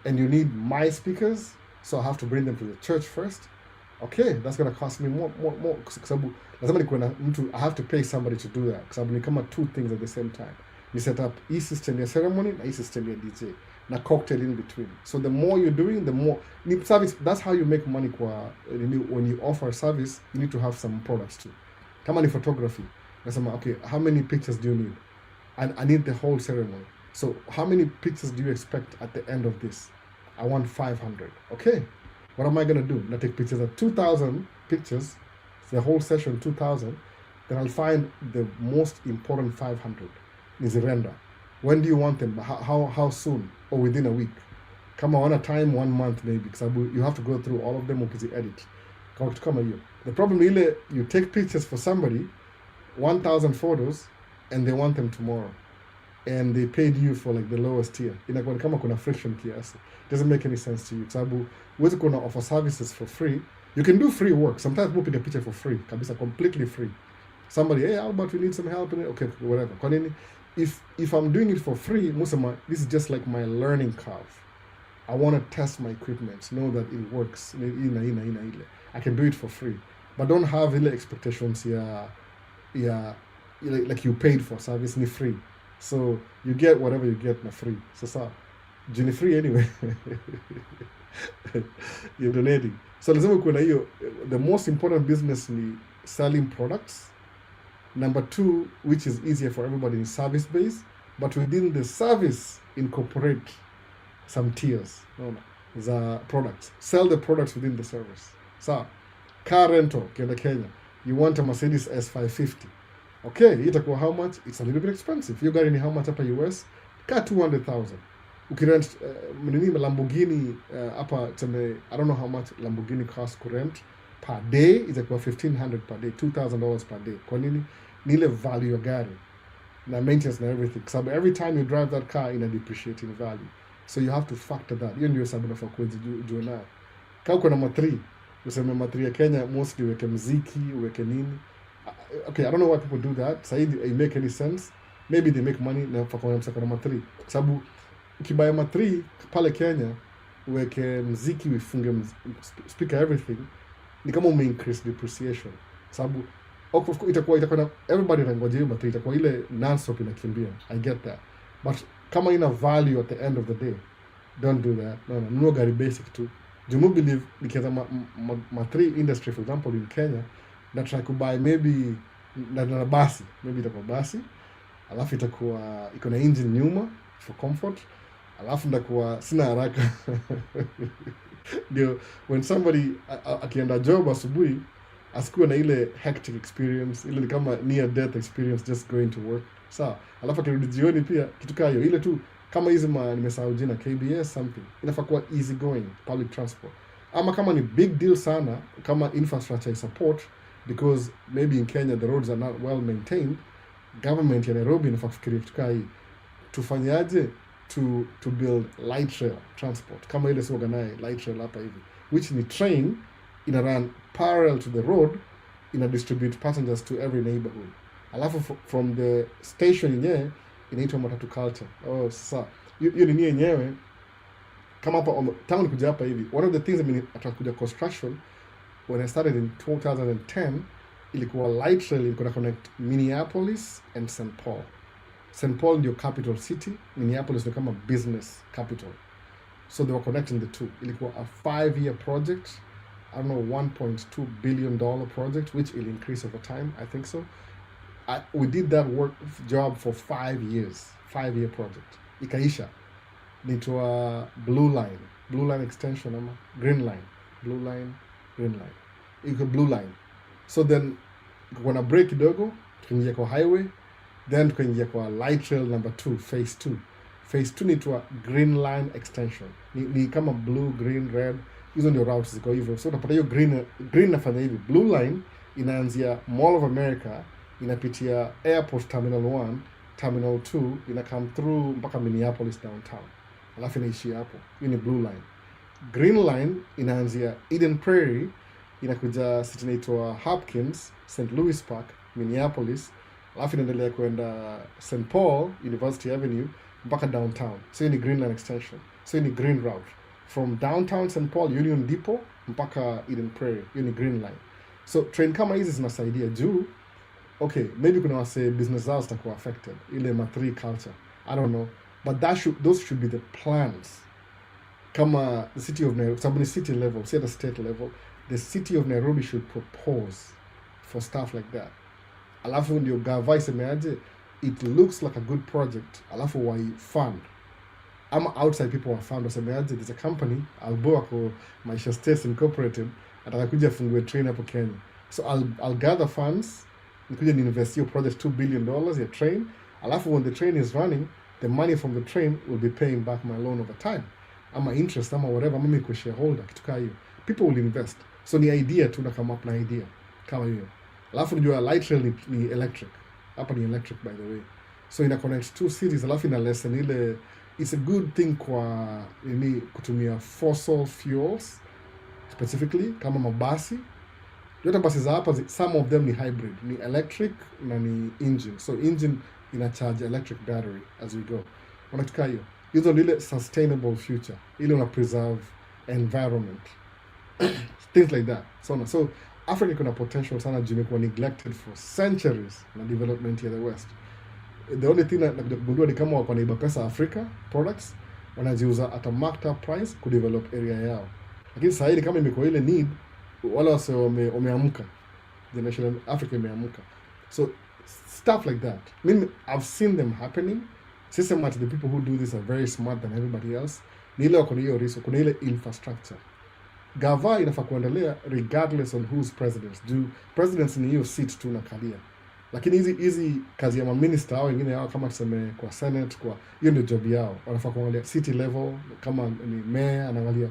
and you need my speakers, so I have to bring them to the church first. Okay, that's gonna cost me more. Sababu lazima nikuwe na mtu, I have to pay somebody to do that. Sababu ni kama 2 things at the same time. You set up system ya ceremony na system ya DJ na cocktail in between. So the more you're doing, the more service. That's how you make money. When you offer service, you need to have some products too. Kama ni photography, nasema okay, how many pictures do you need? And I need the whole ceremony. So how many pictures do you expect at the end of this? I want 500. Okay, what am I gonna do? I take pictures of 2,000 pictures, the whole session 2,000. Then I'll find the most important 500. Is a render. When do you want them? How soon? Or within a week? Come on a time, 1 month maybe, because you have to go through all of them because you edit. The problem is you take pictures for somebody, 1,000 photos, and they want them tomorrow, and they paid you for like the lowest tier. Inakuwa kama kuna friction kiasi. Doesn't make any sense to you. Sababu huwezi kuna offer services for free. You can do free work. Sometimes people pick a picture for free, kabisa, completely free. Somebody, hey Albert, we need some help in it. Okay, whatever. Kwa nini? If I'm doing it for free, musema, this is just like my learning curve. I want to test my equipment, know that it works. I can do it for free, but don't have any expectations. Like you paid for service, ni free. So you get whatever you get, na free. So jini free anyway. You're donating. So lazima kuna hiyo. The most important business ni selling products. Number 2, which is easier for everybody, is service based, but within the service incorporate some tiers. The products. Sell the products within the service. So, car rental, Kenya, you want a Mercedes S550. Okay, itakuwa how much? It's a little bit expensive. You got any how much hapa US? Car 200,000. Ukirent Lamborghini hapa I don't know how much Lamborghini costs to rent per day. Itakuwa $1,500 per day, $2,000 per day. Kwa nini? Nile value ya gari na maintenance na everything. So every time you drive that car, in a depreciating value. So you have to factor that. Hiyo ndio sababu nafaa kujua nayo. Kama uko na matri, useme matri ya Kenya mostly uweke muziki, uweke nini. Okay, I don't know why people do that. Saidi it make any sense. Maybe they make money na kwa msaka na matri. Sababu ukibaya matri pale Kenya, uweke muziki, ufunge speaker, everything, ni kama increase depreciation. Sababu itakuwa everybody anangoja hiyo matri, itakuwa ile non-stop inakimbia. I get that. But kama ina value at the end of the day, don't do that. No, gari basic too. Do you believe because my three industry, for example, in Kenya, that try to buy maybe na basi, maybe itakuwa basi, alafu itakuwa iko na engine nyuma for comfort, alafu ndakuwa sina haraka ndio when somebody akienda job asubuhi asikuwe na ile hectic experience, ile ni kama near death experience just going to work. Sawa, alafu akirudi jioni pia kitu kama hiyo, ile tu kama hizi nimesahau jina, KBS something, inafaa kuwa easy going public transport. Ama kama ni big deal sana kama infrastructure support, because maybe in Kenya the roads are not well maintained, government ya Nairobi inafaa kufikiria kitu kama hii, tufanyaje to build light rail transport kama ile slogan naye light rail hapa hivi, which ni train ina run parallel to the road, ina distribute passengers to every neighborhood, alafu from the station yenyewe inaitwa matatu culture. Oh, sasa hiyo ni yenyewe kama hapa tangu nikuja hapa hivi, one of the things I mean atakuja construction when I started in 2010 ilikuwa light rail ilikuwa connect Minneapolis and St. Paul. St. Paul ndio capital city, Minneapolis ndio kama business capital. So they were connecting the two. Ilikuwa a 5-year project, I don't know, $1.2 billion project, which will increase over time, I think so. We did that job for 5 years, 5-year project. Ikaisha. Nitwa blue line extension ama green line, green line. Iko blue line. So then kuna break kidogo, tukaingia kwa highway, then tukaingia kwa light rail number 2, phase 2. Phase 2 nitwa green line extension. Ni kama blue, green, red. Hizo ndio routes ziko hivyo. So utapata hiyo green nafanya hivi. Blue line inaanzia Mall of America, inapitia Airport Terminal 1, Terminal 2, ina come through mpaka Minneapolis downtown. Alafu inaishia hapo. Hiyo ni blue line. Green line inaanzia Eden Prairie, inakuja city inaitwa Hopkins, St. Louis Park, Minneapolis. Alafu inaendelea kwenda St. Paul, University Avenue, mpaka downtown. So hiyo ni green line extension. So hiyo ni green route. From downtown St. Paul, Union Depot, mpaka Eden Prairie. Hiyo ni green line. So train kama hizi zinasaidia juu, okay, maybe kuna wase business zao zitakuwa affected, ile ma3 culture, I don't know, but those should be the plans. Kama the city of Nairobi, sababu ni city level, si at the state level, the city of Nairobi should propose for stuff like that. Alafu ndio gava isemeaje, it looks like a good project, alafu wai fund. Ama outside people wa fund, wasemeaje, there's a company, Alboa ko Maisha States Incorporated, atakakuja fungue train hapo Kenya. So I'll gather funds, nikuja ni-invest your project $2 billion ya train, alafu when the train is running, the money from the train will be paying back my loan over time. Ama interest, ama whatever, mimi kwa shareholder, kitu kama hiyo. People will invest. So ni idea tu na come up na idea kama hiyo. Alafu nijua light rail ni electric. Hapa ni electric by the way. So ina connect two cities, alafu ina lessen ile, it's a good thing kwa kutumia fossil fuels, specifically kama mabasi. Yote basi za hapa, some of them ni hybrid, ni electric na ni engine. So engine ina charge electric battery as we go. Unataka hiyo. Hizo ile sustainable future. Ile una preserve environment. Things like that. So Africa kuna potential sana juu imekuwa neglected for centuries na development ya the West. The only thing that kugundua ni kama wako naiba pesa Africa products, wanajiuza at a marked up price kudevelop area yao. Lakini sasa hivi kama imekuwa ile need, wala wase wameamka, generation Africa imeamka. So stuff like that, I've seen them happening. Sisi much the people who do this are very smart than everybody else. Ni ile wako hiyo resource, kuna ile infrastructure. Gava inafaa kuendelea regardless on who's president. Do presidents ni hiyo seat tu nakalia. Lakini hizi kazi ya minister au wengine hao kama tuseme kwa senate, kwa hiyo ndio job yao. Wanafaa kuangalia city level, kama ni mayor anaangalia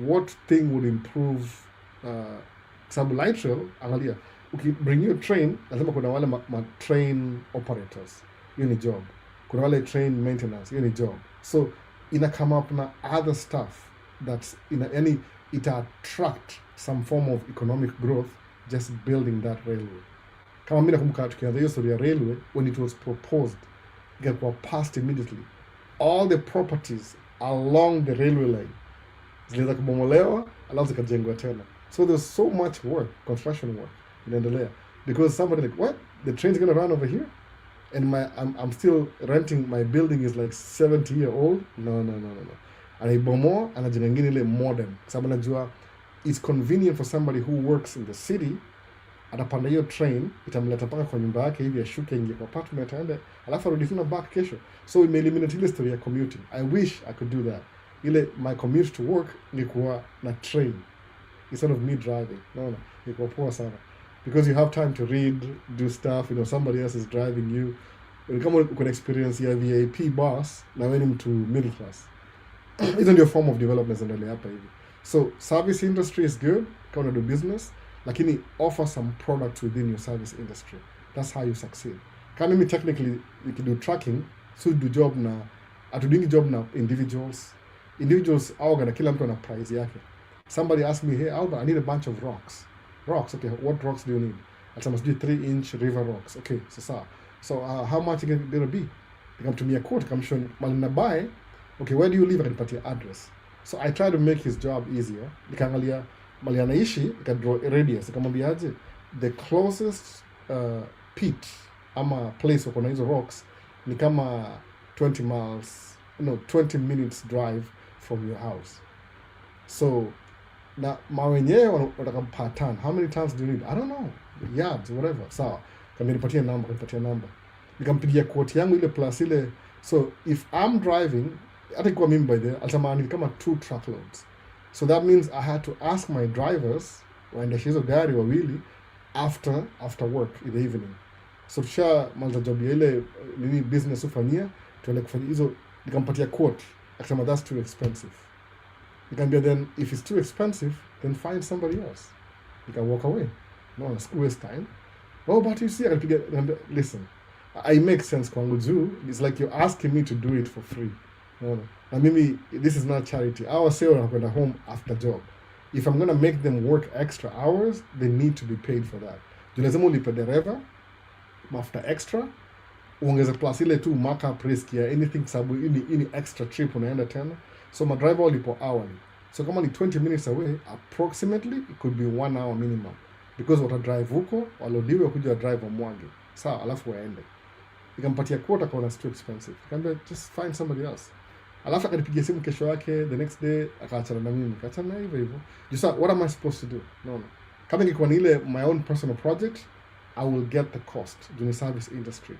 what thing would improve sababu light rail, angalia bring your train, lazima kuna wale train operators, hiyo ni job. Kuna wale train maintenance, hiyo ni job. So ina come up na other stuff that's yani it attract some form of economic growth just building that railway. Kama mimi nakumbuka tukianza hiyo story ya railway, when it was proposed, it got passed immediately. All the properties along the railway line ziliweza kubomolewa, alafu zikajengwa tena. So there's so much work, construction work inaendelea, because somebody like, what, the train's gonna run over here and I'm still renting, my building is like 70 years old. No. anaibomoa anajenga ingine ile modern, kwa sababu anajua it's convenient for somebody who works in the city. Atapanda hiyo train, itamleta mpaka kwa nyumba yake hivi, ashuke ingie kwa apartment aende, alafu arudi tena back kesho. So ime eliminate ile story ya commuting. I wish I could do that. Ile my commute to work ni kuwa na train instead of me driving. No, iko poa sana, because you have time to read, do stuff, you know, somebody else is driving you. Kama uko na experience ya VIP bus na wewe ni mtu middle class, hizo ndio form of development zinaendelea hapa hivi. So service industry is good kama do business, lakini offer some products within your service industry. That's how you succeed. Kama mimi technically do tracking, so do job na atudingi job na individuals au gana, kila mtu ana price yake. Somebody asked me, hey Alba, I need a bunch of rocks. Okay, what rocks do you need? I must do 3-inch river rocks. Okay, so how much is it gonna be? Nikamtumia quote, nikamshow mali na buy. Okay, where do you live? Akanipatia address. So I try to make his job easier. Nikaangalia mali anaishi, nikadraw a radius. Nikamwambia aje, the closest pit ama place wako na hizo rocks ni kama 20 minutes drive from your house. So na mawenyewe wanataka per ton. How many tons do you need? I don't know. Yards, whatever. Sawa. Kanipatia number. Nikampigia quote yangu ile plus ile. So if I'm driving, hata kwa mimi by there, alisema ni kama 2 truckloads. So that means I had to ask my drivers waendeshe hizo gari wawili after work in the evening. So tusha maliza job ya ile nini business ufanyia, tuende kufanya hizo. Nikampatia quote. Akasema that's too expensive. Nikamwambia then if it's too expensive, then find somebody else. You can walk away. No, it's waste time. Oh, but you see, listen, I make sense kwangu juu. It's like you're asking me to do it for free. No. Na mimi, this is not charity. Our sale wanakwenda home after job. If I'm gonna make them work extra hours, they need to be paid for that. Juu lazima ulipe dereva after extra, uongeze plus ile tu markup risk ya anything, sababu ini extra trip unaenda tena. So my driver walipo hourly. So kama ni 20 minutes away, approximately it could be 1 hour minimum. Because wata drive huko, walodiwe kuja drive mwage. Sawa, alafu waende. Nikampatia quota kwa it's too expensive. Nikamwambia just find somebody else. Alafu akanipigia simu kesho yake, the next day akaachana na mimi. Akaachana na hivyo. Just what am I supposed to do? No. Kama ingekuwa ni ile my own personal project, I will get the cost in the service industry.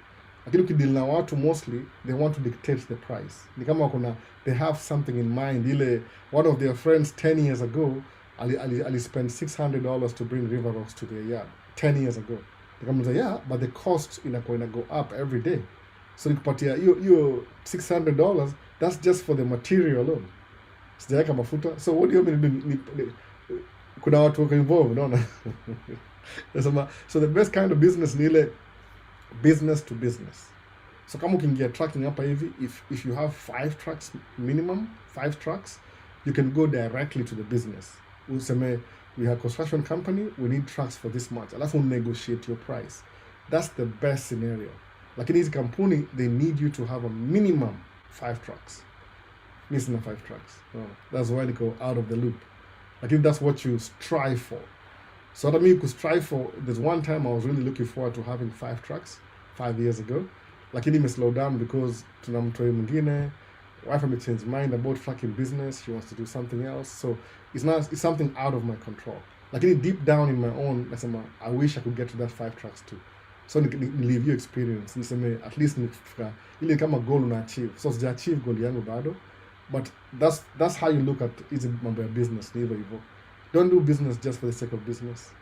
Lakini ukideal na watu mostly they want to dictate the price. Ni kama they have something in mind. Ile one of their friends 10 years ago ali spend $600 to bring river rocks to their yard 10 years ago. Nikamwambia yeah, but the cost inakuwa go up every day. So nikupatia hiyo $600, that's just for the material alone. Sijaweka mafuta. So what do you mean do? Kuna watu wako involved, unaona? So the best kind of business ni ile business to business. So kama ukiingia tracking hapa hivi, if you have 5 trucks minimum, 5 trucks, you can go directly to the business. Useme we have construction company, we need trucks for this much. Alafu negotiate your price. That's the best scenario. Lakini hizi kampuni, they need you to have a minimum 5 trucks. Missing 5 trucks. No, that's why they go out of the loop. Lakini that's what you strive for. So what I mean, you could strive for, there's one time I was really looking forward to having 5 trucks 5 years ago. Lakini me slow down because tuna mtoi mwingine, wife may change mind about trucking business, she wants to do something else. So it's something out of my control. Lakini deep down in my own, nasema I wish I could get to that 5 trucks too. So ni live your experience. Niseme at least nikifika ile kama goal una achieve. So sija achieve goal yangu bado, but that's how you look at hizi mambo ya business, ni hivyo. Don't do business just for the sake of business.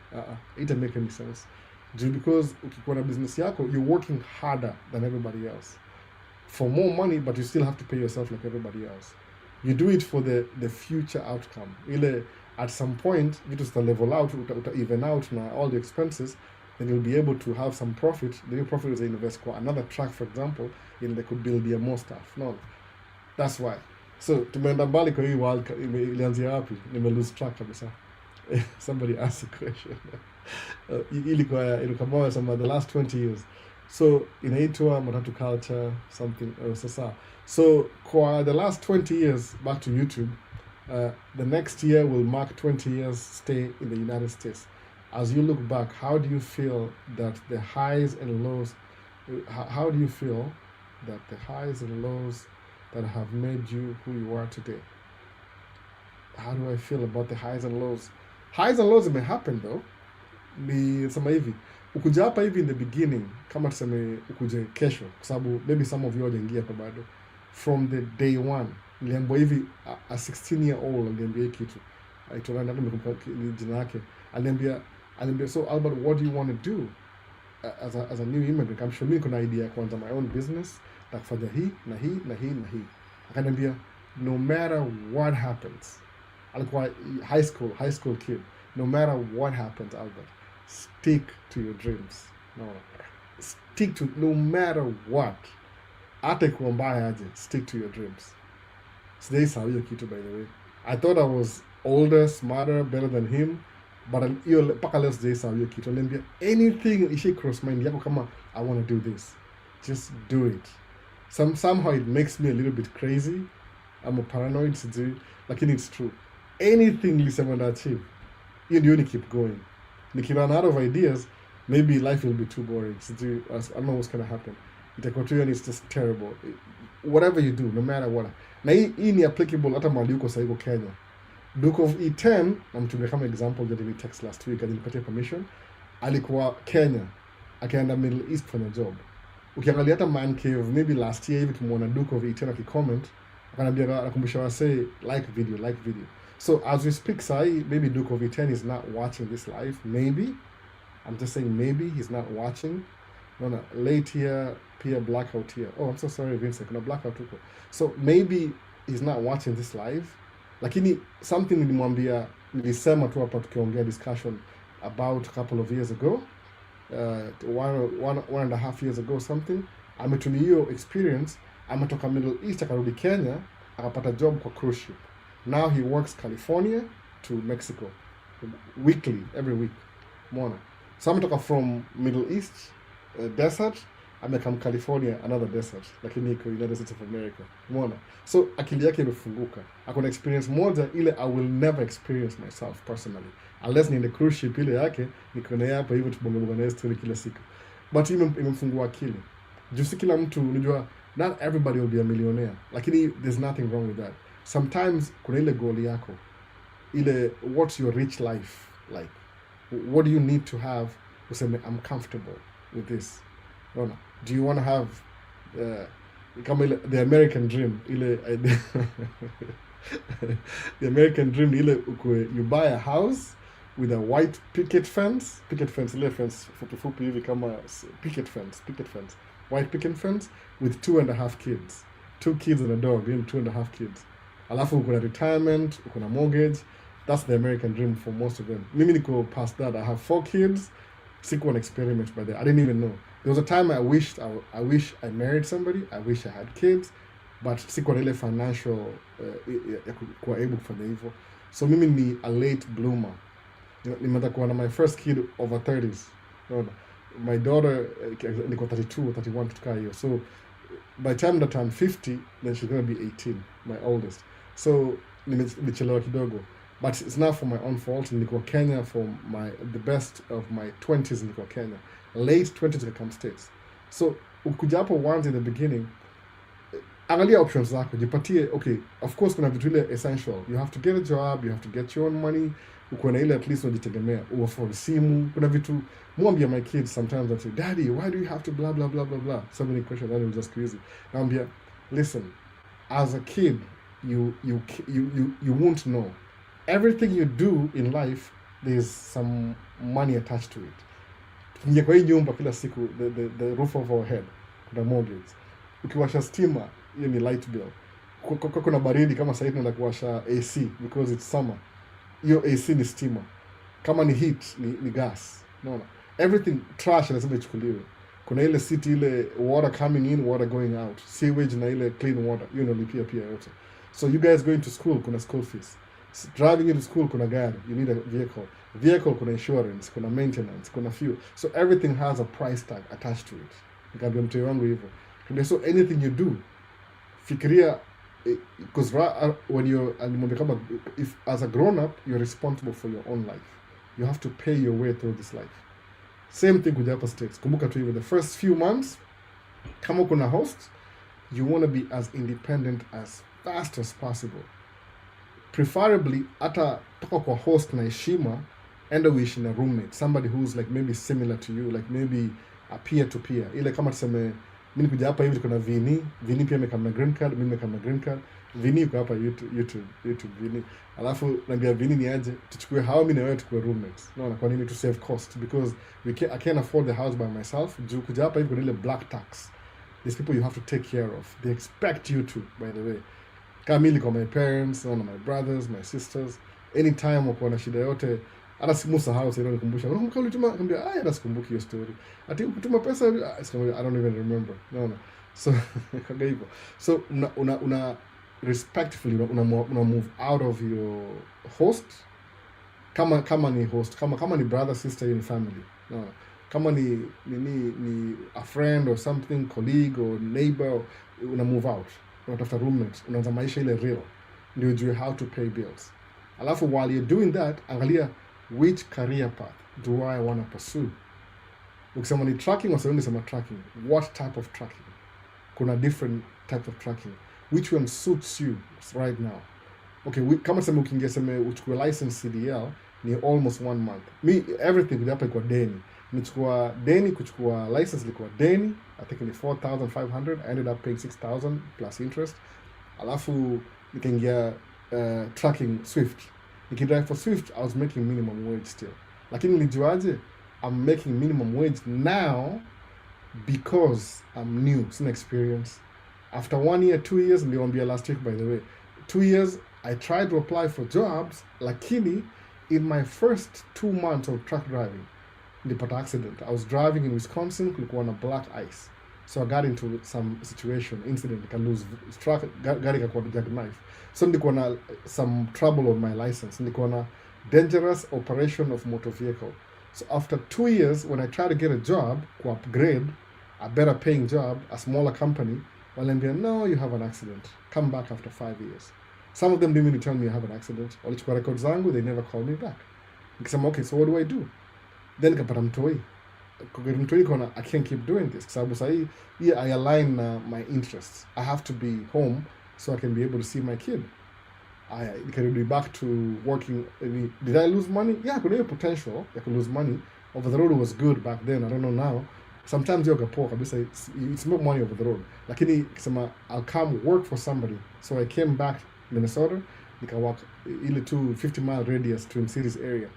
It doesn't make any sense. Just because ukikuwa na business yako, you're working harder than everybody else for more money, but you still have to pay yourself like everybody else. You do it for the future outcome. Ile at some point, vitu zita level out, uta even out na all the expenses, then you'll be able to have some profit. The new profit is invest kwa another truck, for example, and they could build more stuff. No, that's why. So tumeenda mbali kwa hii world, ilianzia wapi? Lose track kabisa. Somebody asked a question. Ilikuwa some the last 20 years. So inaitwa matatu culture something sasa. So kwa the last 20 years back to YouTube, the next year will mark 20 years stay in the United States. As you look back, how do you feel that the highs and lows, how do you feel that the highs and lows that have made you who you are today, how do I feel about the highs and lows? Highs and lows may happen though. Ni sema hivi, ukuja hapa hivi in the beginning, kama tuseme ukuje kesho, kwa sababu maybe some of you hawajaingia hapa bado. From the day one, niliambiwa hivi, a 16-year-old aliniambia hii kitu. Aitwa nani, nimekumbuka jina yake. Aliniambia, so Albert, what do you want to do as a new immigrant? I'm sure mimi kuna idea ya kuanza my own business, na kufanya hii na hii na hii na hii. Akaniambia, no matter what happens, alikuwa high school kid, no matter what happens, Albert, stick to your dreams. Stick to, no matter what, hata ikuwa mbaya aje, stick to your dreams. Sijai sawa hiyo kitu, by the way. I thought I was older, smarter, better than him, but hiyo mpaka leo sijai sawa hiyo kitu. Aliniambia, anything ishi cross mind yako kama I want to do this, just do it. Somehow it makes me a little bit crazy. I'm a paranoid, sijui, lakini it's true. Anything nilisema na achieve, hiyo ndio ni keep going. Nikirun out of ideas, maybe life will be too boring. Sijui, I don't know what's gonna happen. Itakuwa tu, it's just terrible. Whatever you do, no matter what. Na hii ni applicable hata mahali uko sasa hivi Kenya. Duke of E10, namtumia kama example, jadi ni text last week, alinipatia permission. Alikuwa Kenya, akaenda Middle East kufanya job. Ukiangalia hata Man Cave, maybe last year hivi tumuona Duke of E10 akicomment, akanambia, anakumbusha wasee, like video. So as we speak, sai, maybe Duke of E10 is not watching this live. Maybe. I'm just saying maybe he's not watching. No, late here, Pia blackout here. Oh, I'm so sorry, Vincent. Kuna blackout huko. So maybe he's not watching this live. Lakini something nilisema tu hapa tukiongea discussion about a couple of years ago. One and a half years ago something. Ametumia hiyo experience, ametoka Middle East akarudi Kenya, akapata job kwa cruise ship. Now he works California to Mexico weekly, every week. Mwana. So ametoka from Middle East, desert, amekam California, another desert, lakini iko United States of America. Mwana. So akili yake imefunguka. Akona experience moja ile I will never experience myself personally. Unless ni in the cruise ship ile yake, niko na hapa hivyo tubonga na story kila siku. But imemfungua akili. Juu si kila mtu unajua, not everybody will be a millionaire. Lakini there's nothing wrong with that. Sometimes kuna ile goal yako. Ile, what's your rich life like? What do you need to have? Useme, I'm comfortable with this. No. Do you want to have the American dream? Ile the American dream ile you buy a house with a white picket fence, ile fence fupi hivi kama picket fence, white picket fence with 2.5 kids. 2 kids and a dog, 2.5 kids. Alafu uko na retirement, uko na mortgage. That's the American dream for most of them. Mimi niko past that. I have 4 kids. Siku an experiment by there. I didn't even know. There was a time I wish I married somebody. I wish I had kids. But siku ile financial kuwa able kufanya hivyo. So mimi ni a late bloomer. Nimeanza kuwa na my first kid over 30s. My daughter niko 32 or 31 tukaa hiyo. So by the time that I'm 50, then she's going to be 18, my oldest. So nimechelewa kidogo. But it's not for my own fault. Niko Kenya for the best of my 20s. Niko Kenya, late 20s nikakam States. So ukuja hapo once in the beginning, angalia options zako, jipatie. Okay, of course kuna vitu ile essential. You have to get a job, you have to get your own money. Uko na ile at least unajitegemea, uafford simu. Kuna vitu mwambia my kids sometimes that say, Daddy, why do you have to blah blah blah blah blah? So many questions, that was just crazy. Naambia, listen, as a kid, you won't know. Everything you do in life, there's some money attached to it. Tukiingia kwa hii nyumba kila siku, the roof of our head, kuna mortgage. Ukiwasha stima, hiyo ni light bill. Kuna baridi kama sasa hivi tunaenda kuwasha AC because it's summer. Hiyo AC ni stima. Kama ni heat, ni gas. No. Everything trash lazima ichukuliwe. Kuna ile city, ile water coming in, water going out. Sewage na ile clean water. You know, lipia pia yote. So you guys going to school, kuna school fees. Driving into school, kuna gari, you need a vehicle kuna insurance, kuna maintenance, kuna fuel. So everything has a price tag attached to it. Nikaambia mtu wangu hivyo. So anything you do, fikiria, because when if as a grown up, you're responsible for your own life. You have to pay your way through this life. Same thing with the upper States. Kumbuka tu hivyo, the first few months, kama kuna host, you want to be as independent as fast as possible. preferably hata toka kwa host na heshima, enda uishi na roommate, somebody who's like maybe similar to you, like maybe a peer to peer. Ile kama tuseme mimi nikuja hapa hivi kuna Vini pia amekama na green card, mimi nimekama na green card. Vini yuko hapa YouTube Vini. Alafu naambia Vini ni aje tuchukue hao mimi na wewe tukue roommates. Naona kwa nini to save cost, because I can't afford the house by myself. Juu kuja hapa hivi kuna ile black tax. These people you have to take care of. They expect you to, by the way. Kama mimi kwa my parents, naona my brothers, my sisters, anytime wako na shida yote, hata simu sahau sasa nikumbusha. Unakumbuka ulituma, nikamwambia hata sikumbuki hiyo story. Ati ukituma pesa, I don't even remember. Naona. So kama hivyo. So una respectfully una move out of your host, kama ni host, kama ni brother sister in family. No, kama ni a friend or something, colleague or neighbor, una move out, unatafuta roommate, unaanza maisha ile real, ndio ujue how to pay bills. Alafu while you're doing that, angalia which career path do I want to pursue. Ukisema ni tracking, wasema tracking, what type of tracking? Kuna different types of tracking. Which one suits you right now? Okay, kama sema ukiingia sema uchukue license CDL ni almost 1 month. Me everything kuja hapa kwa deni. Nichukua deni, kuchukua license ilikuwa deni, I think ni 4,500. I ended up paying 6,000 plus interest. Alafu nikaingia tracking Swift. Nikidrive for Swift, I was making minimum wage still. Lakini nilijuaje? I'm making minimum wage now because I'm new, sina experience. After 1 year, 2 years, niliwaambia last week by the way, 2 years, I tried to apply for jobs, lakini in my first 2 months of truck driving, nilipata accident. I was driving in Wisconsin, kulikuwa na black ice. So I got into some situation, incident, nika lose truck, gari kakuwa jackknife. So nilikuwa na some trouble on my license. Nilikuwa na dangerous operation of motor vehicle. So after 2 years, when I tried to get a job, to upgrade, a better paying job, a smaller company, walambia, no, you have an accident. Come back after 5 years. Some of them didn't even tell me I have an accident. Walichukua records zangu, they never called me back. Nikasema, okay, so what do I do? Then nikapata mtoi. Mtoi kona, I can't keep doing this. Sababu sahi, I align my interests. I have to be home so I can be able to see my kid. I can be back to working. Did I lose money? Yeah, kuna hiyo potential. I could lose money. Over the road was good back then. I don't know now. Sometimes yoga poor kabisa, it's more money over the road. Lakini kisema I'll come work for somebody. So I came back Minnesota, nika work ile 50-mile radius Twin Cities area,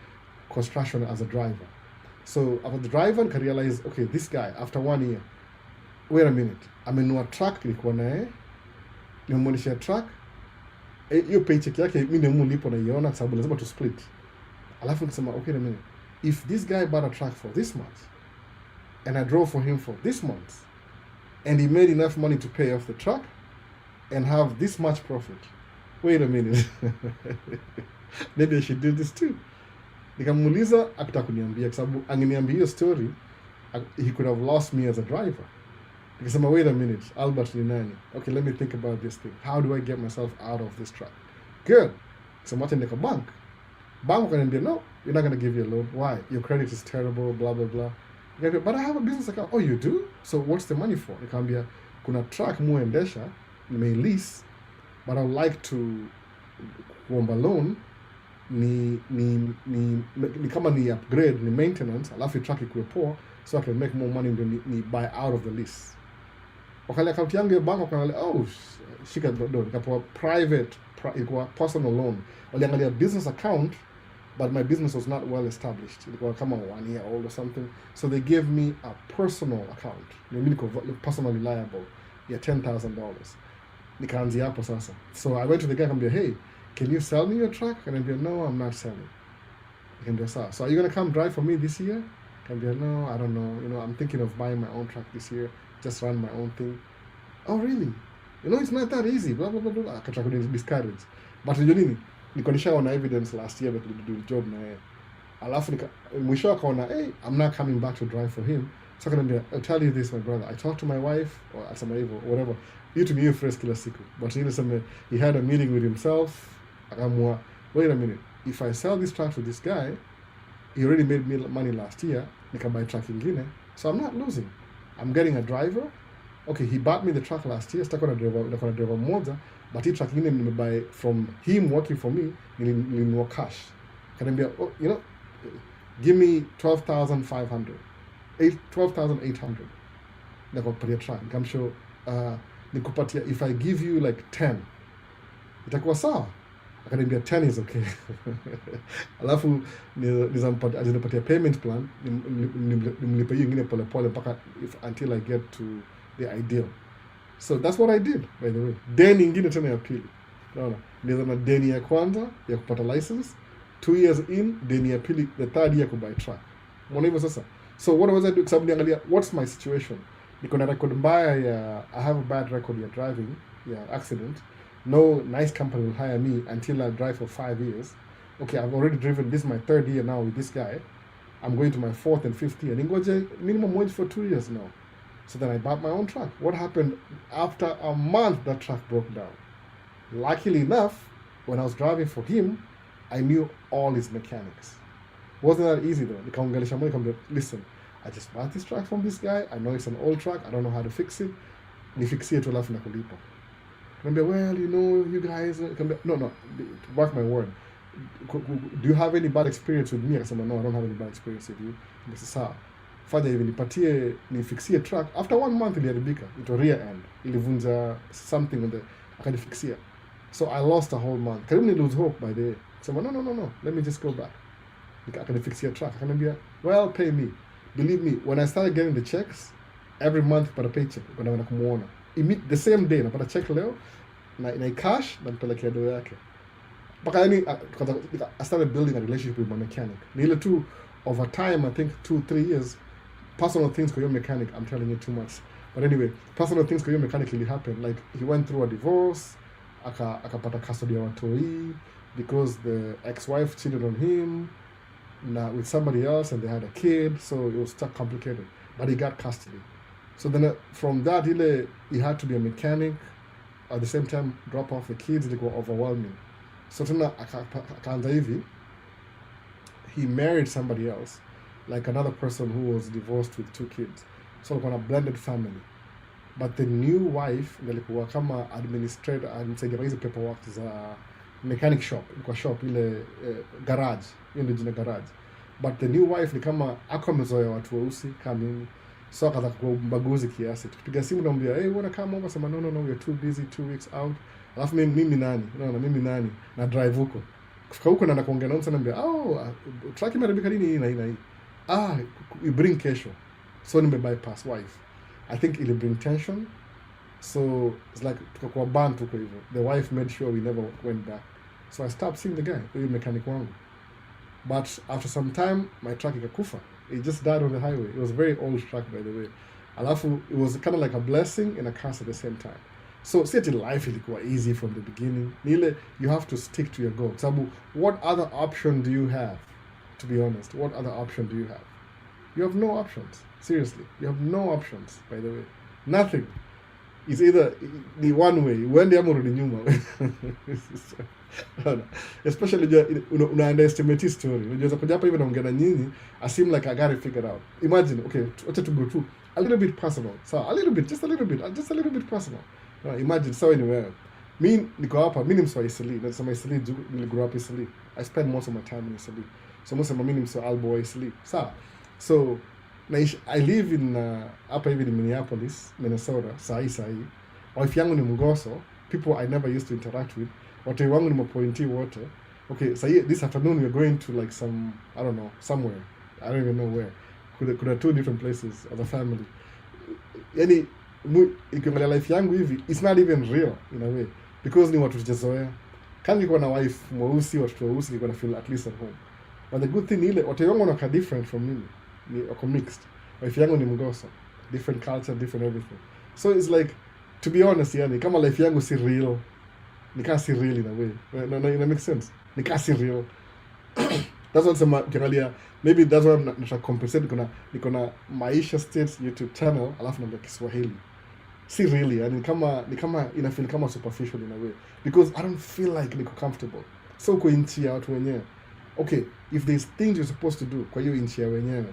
construction as a driver. So after the driver, I realized, okay, this guy after 1 year, wait a minute, amenunua truck, nilikuwa naye, nimemwonyesha truck, hiyo paycheck yake mimi ndio mlipo na iona sababu lazima tu split. Alafu nikasema, okay a minute, if this guy bought a truck for this month and I drove for him for this month and he made enough money to pay off the truck and have this much profit, wait a minute, maybe I should do this too. Nikamuuliza, akitaka kuniambia kwa sababu angeniambia hiyo story, he could have lost me as a driver. Nikasema, wait a minute, Albert ni nani? Okay, let me think about this thing. How do I get myself out of this trap? Good. So wacha nika bank. Bank wakaniambia, no, you're not going to give you a loan. Why? Your credit is terrible, blah, blah, blah. Nikamwambia, but I have a business account. Oh, you do? So what's the money for? Nikamwambia, kuna truck muendesha, nime lease, but I would like to kuomba loan, ni kama ni upgrade, ni maintenance, alafu truck ikuwe poor, so I can make more money than ni buy out of the lease. Wakali account yangu ya bank wakanalia, oh, shika do, nikapewa private, ilikuwa personal loan. Waliangalia business account, but my business was not well established. Ilikuwa kama 1 year old or something. So they gave me a personal account. Niko personally liable. Yeah, $10,000. Nikaanzia hapo sasa. So I went to the guy and said, hey, can you sell me your truck? And he'd be, no, I'm not selling. So are you going to come drive for me this year? And be, no, I don't know. You know, I'm thinking of buying my own truck this year. Just run my own thing. Oh, really? You know, it's not that easy. Blah, blah, blah, blah. Akataka discourage. But you nini? Niko nishaona evidence last year that we do the job na yeye. Alafu mwisho akaona, hey, I'm not coming back to drive for him. So akaniambia, I'll tell you this, my brother. I talked to my wife, or asema hivyo, whatever. You to me, you fresh kila siku. But he had a meeting with himself. Akamua, wait a minute. If I sell this truck to this guy, he already made me money last year. Nika buy truck ingine. So I'm not losing. I'm getting a driver. Okay, he bought me the truck last year. Sitako na driver mmoja, but hii track ingine nimebuy from him working for me, nilinunua cash. Akaniambia, oh, you know, give me 12,500, 12,800. Nikakupatia track. Nikamshow, nikupatia, if I give you like 10, itakuwa sawa? Akaniambia 10 is okay. Alafu nizampatia payment plan, nimlipe hiyo ingine pole pole mpaka until I get to the ideal. So that's what I did, by the way. Deni ingine tena ya pili. Naona, niza na deni ya kwanza ya kupata license, 2 years in, deni ya pili, the third year kubuy truck. Mbona hivyo sasa? So what was I doing? Kwa sababu niangalia, what's my situation? Niko na record mbaya ya, I have a bad record ya driving, ya accident. No nice company will hire me until I drive for 5 years. Okay, I've already driven, this is my 3rd year now with this guy. I'm going to my 4th and 5th year. Ningoje minimum wage for 2 years now. So then I bought my own truck. What happened? After a month, that truck broke down. Luckily enough, when I was driving for him, I knew all his mechanics. Wasn't that easy though? Nikaongelesha mwenye nikamwambia, listen, I just bought this truck from this guy. I know it's an old truck. I don't know how to fix it. Nifixie tu alafu nakulipa. Well, you know, you guys, no, mark my word. Do you have any bad experience with me? I said, no, I don't have any bad experience with you. This is how. Fanya hivi, nifixie truck. After 1 month, iliharibika. Ito rear end. Ilivunja something on the, akanifixia. So I lost a whole month. Karibu ni lose hope by the way. I said, no, let me just go back. Akanifixia truck. Akanambia, well, pay me. Believe me, when I started getting the checks, every month para paycheck, when I went kumuona. The same day, napata check leo, na cash, na mpelekea do yake. Baka yani, I started building a relationship with my mechanic. Ni ile tu, over time, I think 2-3 years, personal things for your mechanic, I'm telling you too much. But anyway, personal things for your mechanic really happened. Like, he went through a divorce, akapata custody ya watoi, because the ex-wife cheated on him, with somebody else, and they had a kid, so it was stuck complicated. But he got custody. So then from that, he had to be a mechanic, at the same time drop off the kids, they were overwhelming. So tena akaanza hivi, he married somebody else, like another person who was divorced with 2 kids. So on a blended family. But the new wife, nilikuwa kama administrator, msaidia hizo paperwork za mechanic shop, ilikuwa shop ile garage, hiyo ndio jina garage. But the new wife ni kama amezoea watu weusi kama mimi. So akaanza kwa mbaguzi kiasi. Tukipiga simu namwambia, hey, wanna come over? Sema, no, we're too busy, 2 weeks out. Alafu mimi nani? Mimi nani? Na drive huko. Kufika huko na kuongea na mtu anambia, truck imeharibika nini na hii. You bring kesho. So bypass wife. I think it'll bring tension. So it's like tukakuwa band tuko hivyo. The wife made sure we never went back. So I stopped seeing the guy, huyo mechanic wangu. But after some time, my truck ikakufa. It just died on the highway. It was a very old truck, by the way. Alafu, it was kind of like a blessing and a curse at the same time. So, see, life ilikuwa easy from the beginning. Nile, you have to stick to your goal. Sabu, what other option do you have? To be honest, what other option do you have? You have no options. Seriously, you have no options, by the way. Nothing. It's either the one way, uende ama urudi nyuma. Especially una underestimate story. Unajua kuja hapa hivi naongea na nyinyi, I seem like I got it figured out. Imagine, okay, wacha to go through a little bit personal. So a little bit personal. Imagine, so anyway, mi niko hapa, mi ni mswa Isili, nasema Isili, niligrow up Isili. I spend most of my time in Isili. So most of my mswa Albo Isili. So I live in hapa hivi in Minneapolis, Minnesota, sahi. Wife yangu ni Mugoso, people I never used to interact with. Watu wangu ni mapointi wote. Okay, so this afternoon we're going to like some, I don't know, somewhere. I don't even know where. Could have 2 different places as a family. Yani, ikiangalia life yangu hivi, it's not even real in a way. Because ni watu tujazoea. Kama niko na wife mweusi, watu weusi, niko na feel at least at home. But the good thing ile, watu wangu wanakaa different from mimi. Ni wako mixed. Wife yangu ni Mugoso. Different culture, different everything. So it's like, to be honest, yani, kama life yangu si real, nikaa si real in a way. No, it makes sense. Nikaa si real. That's what sema ukiangalia, maybe that's why I'm not compensate. Niko na Maisha States YouTube channel, alafu naambia Kiswahili. Si really, yani ni kama ina feel kama superficial in a way, because I don't feel like niko comfortable. So uko inchi ya watu wenyewe. Okay, if there's things you're supposed to do kwa hiyo inchi ya wenyewe,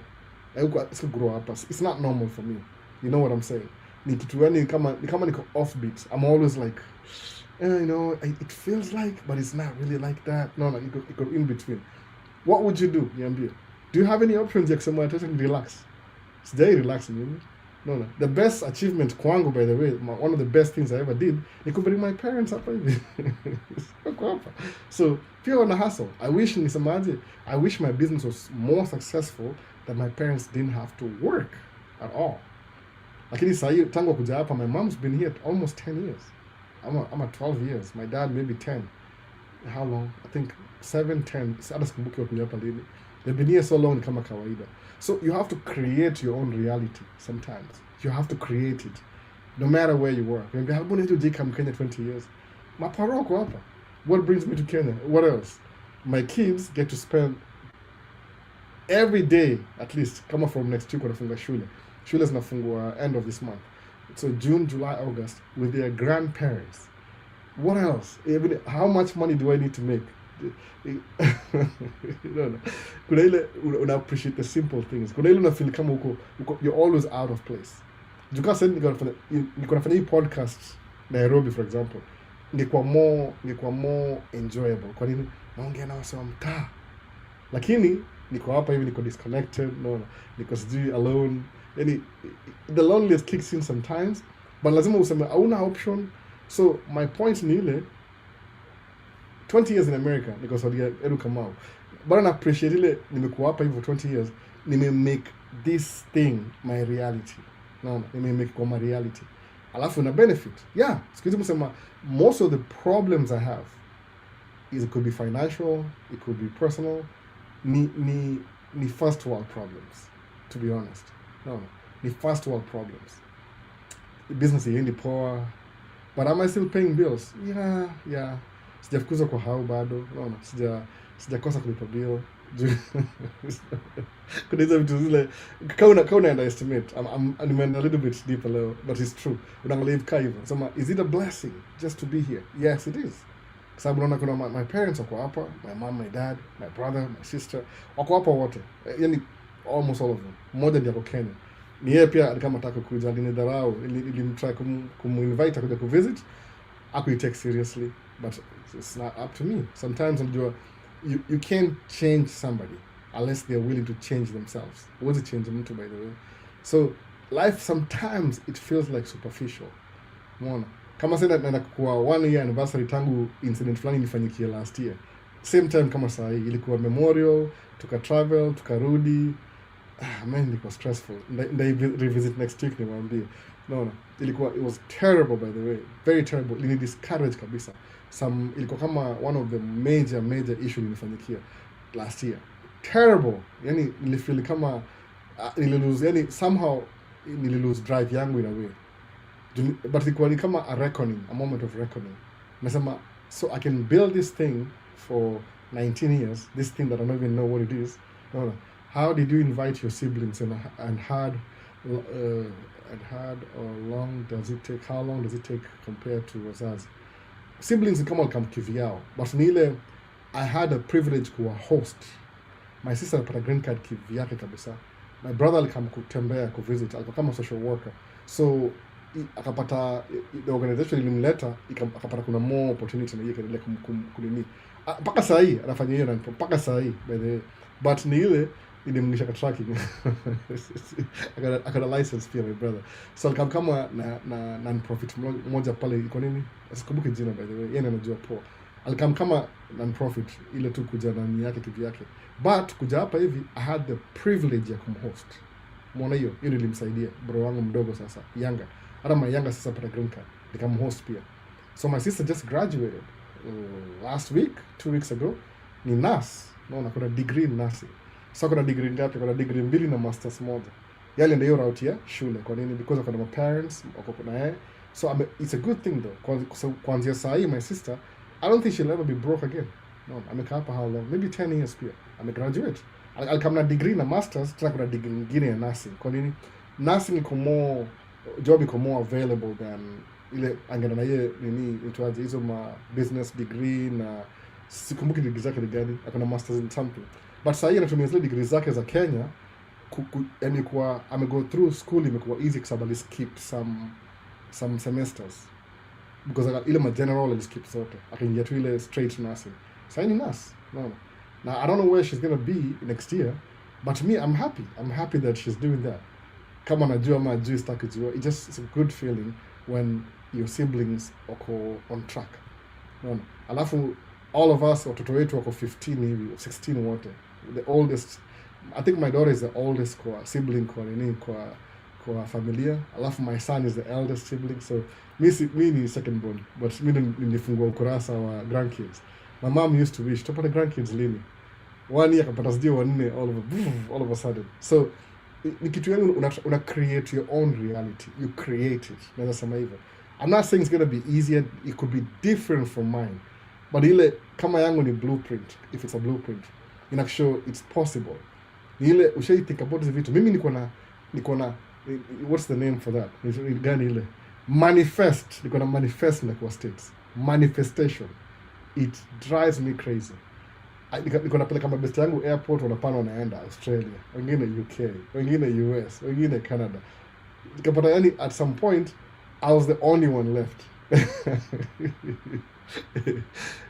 it's grow up. It's not normal for me. You know what I'm saying? Ni kitu yani ni kama niko offbeat. I'm always like, it feels like, but it's not really like that. No, it go in between. What would you do? Niambie. Do you have any options ya kusema hata relax? Sijai relax mimi. No. The best achievement kwangu, by the way, one of the best things I ever did, ni kubring my parents hapa hivi. So, pia wana hustle. I wish my business was more successful that my parents didn't have to work at all. Lakini sahi tangu kuja hapa, my mom's been here almost 10 years. I'm at 12 years. My dad maybe 10. How long? I think 7, 10. Hata sikumbuki wakuja hapa lini. They've been here so long ni kama kawaida. So you have to create your own reality sometimes. You have to create it. No matter where you work. Maybe how many did you come Kenya 20 years? Maparoko hapa. What brings me to Kenya? What else? My kids get to spend every day, at least, kama from next week wanafunga shule. Shule zinafungwa end of this month. So June, July, August with their grandparents. What else? Even how much money do I need to make? No. Kuna ile una appreciate the simple things. Kuna ile una feel kama you're always out of place. Juka sasa niko nafanya hii podcast Nairobi, for example. Ningekuwa more enjoyable. Kwa nini? Naongea na watu wa mtaa. Lakini niko hapa hivi, niko disconnected, niko sijui alone. Yani the loneliness kicks in sometimes, but lazima useme hauna option. So my point ni ile 20 years in America niko Saudi Edu Kamau, but I appreciate ile nimekuwa hapa hivi for 20 years, make this thing my reality. Make kwa my reality. Alafu na benefit. Yeah, sikizi msema most of the problems I have it could be financial, it could be personal, ni first world problems, to be honest. Ni first world problems. The business iendi poa, but am I still paying bills? Yeah. Sijafukuza kwa hao bado. Sijakosa kulipa bill. Kuna hizo vitu zile kauna underestimate. I'm a little bit deeper leo, but it's true. Unaangalia hivi hivyo. Sema, is it a blessing just to be here? Yes, it is. Sababu naona kuna my parents wako hapa, my mom, my dad, my brother, my sister, wako hapa wote. Yani almost all of them. Mmoja ndiye ako Kenya. Ni yeye pia alikama nataka kuja, alinidharau, nilimtry kuminvite kuja kuvisit. Take seriously, but it's not up to me. Sometimes you can't change somebody unless they're willing to change themselves. Huwezi change mtu, by the way. So life sometimes it feels like superficial. Umeona? Kama sasa naenda kwa 1 year anniversary tangu incident fulani ilifanyikia last year. Same time kama saa hii ilikuwa memorial, tuka tukarudi. Man, it was stressful. They revisit next week niwaambie. It was terrible, by the way. Very terrible. Ilini discourage kabisa. Ilikuwa kama one of the major issue ilinifanyikia last year. Terrible. Yani nilifeel kama nililose, somehow nililose drive yangu in a way. But ilikuwa ni kama a moment of reckoning. Nasema, so I can build this thing for 19 years, this thing that I don't even know what it is. How did you invite your siblings and how long does it take? How long does it take compared to wazazi? Siblings kama come kivyao, but nile I had a privilege kuwa host. My sister alipata green card kivyake kabisa. My brother alikam kutembea kuvisit, alikuwa kama social worker. So akapata the organization ilimleta, akapata kuna more opportunity na yeye kaendelea kunini. Paka saa hii anafanya hiyo, paka saa hii by the way. But ni ile ilimnisha ka tracking. I got a license pia, my brother. So kama na non-profit moja pale iko nini? Sikumbuki jina, by the way. Yeye anajua poa. Kama non-profit ile tu kuja ndani yake kivyake. But kuja hapa hivi I had the privilege ya kumhost. Muona hiyo nilimsaidia bro wangu mdogo sasa, younger. Hata my younger sister pata green card. Nikamhost pia. So my sister just graduated last week, 2 weeks ago. Ni nurse. Kuna degree in nursing. So kuna degree ngapi? Kuna degree 2 na masters moja. Yale ndio route ya shule. Kwa nini? Because of my parents wako na yeye. So it's a good thing though. Kuanzia saa hii my sister, I don't think she'll ever be broke again. Amekaa hapa how long? Maybe 10 years pia. Graduate. Alikamna degree na masters, tena kuna degree nyingine ya nursing. Kwa nini? Nursing iko more available than ile angena na yeye itwaje hizo business degree na sikumbuki degree zake ni gani. Akona masters in something. But saa hii anatumia zile degree zake za Kenya, yani ame go through school imekuwa easy kwa sababu skip some semesters. because ile ma general skip zote akaingia tu ile straight nursing. Sasa ni nurse. No. Now I don't know where she's going to be next year, but me I'm happy that she's doing that. Kama najua ama ajui sitaki jua, it's a good feeling when your siblings wako on track. No. Alafu all of us watoto wetu wako 15 hivi 16 wote. The oldest, I think my daughter is the oldest kwa sibling kwa familia. Alafu my son is the eldest sibling, so mi ni second born, but mi nilifungua ukurasa wa grandkids. My mom used to wish tupate grandkids lini. 1 year akapata sijui 4 all of a sudden. So ni kitu yangu una create your own reality. You create it. Naweza sema hivyo. I'm not saying it's going to be easier. It could be different from mine. But ile kama yangu ni blueprint, if it's a blueprint, ina show it's possible. Ile think about hizi vitu. Mimi niko na what's the name for that? Ni gani ile? Manifest. Niko na manifest na kwa states. Manifestation. It drives me crazy. Niko napeleka mabesti yangu airport, wanapana wanaenda Australia, wengine UK, wengine US, wengine Canada. Nikapata yani at some point I was the only one left.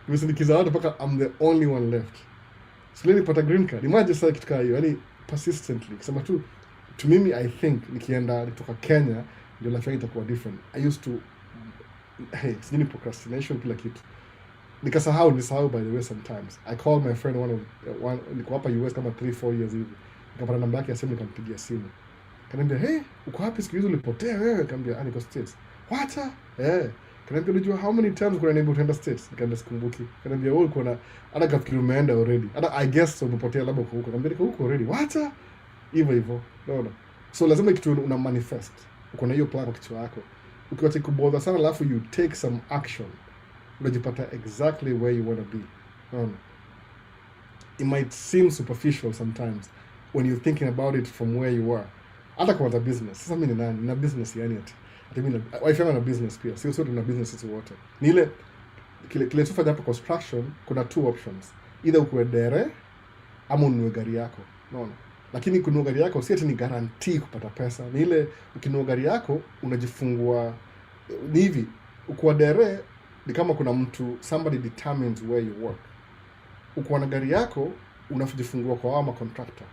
Nimesindikiza watu mpaka I'm the only one left. So nilipata green card. Imagine sasa kitu kama hiyo, yani persistently. Kusema tu to mimi I think nikienda nitoka Kenya ndio life yangu itakuwa different. I used to sijini procrastination kila kitu. Nisahau by the way sometimes. I called my friend niko hapa US kama 3-4 years hivi. Nikapata namba yake ya simu, nikampigia simu. Kaniambia, "Hey, uko wapi siku hizo ulipotea wewe?" Nikamwambia, "Niko States." "What?" Kaniambia, "Unajua how many times kuna neighbor utaenda States?" Nikamwambia, "Sikumbuki." Kaniambia, "Wewe uko na hata kafikiri umeenda already. Hata I guess so umepotea labda uko huko." Nikamwambia, "Niko huko already." "What?" Hivyo. No. So lazima kitu una manifest. Uko na hiyo plan kwa kichwa yako. Ukiwacha kubother sana alafu you take some action, unajipata exactly where you want to be. No. It might seem superficial sometimes when you're thinking about it from where you are. Hata kwa business. Sasa mimi ni nani? Nina business yani ati. Hata mimi wife yangu na business pia. Sio sote tuna business sisi wote. Ni ile kile tufanya hapa construction, kuna 2 options. Either ukue dere ama ununue gari yako. Unaona? Lakini kununua gari yako si ati ni guarantee kupata pesa. Ni ile ukinunua gari yako unajifungua ni hivi. Ukua dere ni kama kuna mtu, somebody determines where you work. Ukua na gari yako unajifungua kwa wama contractor.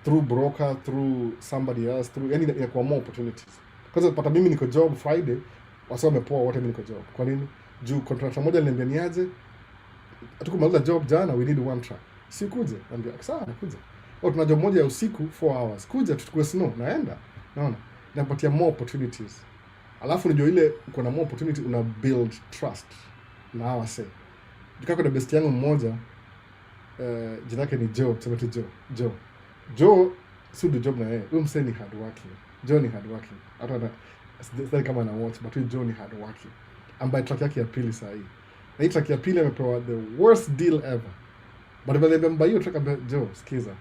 Through broker, through somebody else, yani inakuwa more opportunities. Kwa sababu pata mimi niko job Friday, wasa wamepoa wote mimi niko job. Kwa nini? Juu contractor moja aliniambia niaje, hatukumaliza job jana, we need 1 truck. Si kuje? Niambia, sawa nakuja. Au tuna job moja ya usiku 4 hours. Kuja tuchukue snow, naenda. Naona? Inapatia more opportunities. Alafu unajua ile uko na more opportunity, una build trust na hawa say. Jukako na best yangu mmoja, jina yake ni Joe, sema tu Joe si do job na yeye. Huyo msee ni hard working. Joe ni hard working. Hata sasa kama na watch, but Joe ni hard working. Ambaye track yake ya pili saa hii. Na hii track ya pili amepewa the worst deal ever. But vile nimemba hiyo track ambaye Joe, sikiza.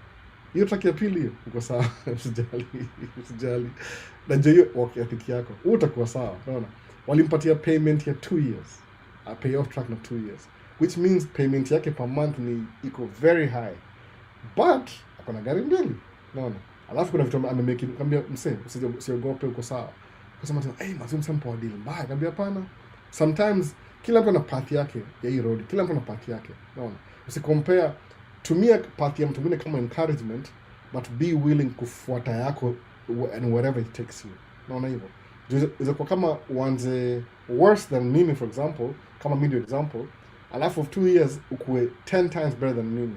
Hiyo track ya pili hiyo uko sawa, usijali. Na Joe hiyo work ethic yako, utakuwa sawa, unaona? Walimpatia payment ya 2 years. A pay off track na 2 years. Which means payment yake per month ni iko very high. But kuna gari mbili, unaona? Alafu kuna vitu amemake, nikamwambia msee usiogope, uko sawa. Akasema tena, mazuri msampo deal mbaya. Nikamwambia hapana. Sometimes kila mtu ana path yake ya hii road, kila mtu ana path yake, unaona? Usicompare, tumia path ya mtu mwingine kama encouragement, but be willing kufuata yako and wherever it takes you. Unaona hivyo? Kwa kama uanze worse than mimi, for example, kama mimi ndio example, alafu of 2 years ukue 10 times better than mimi.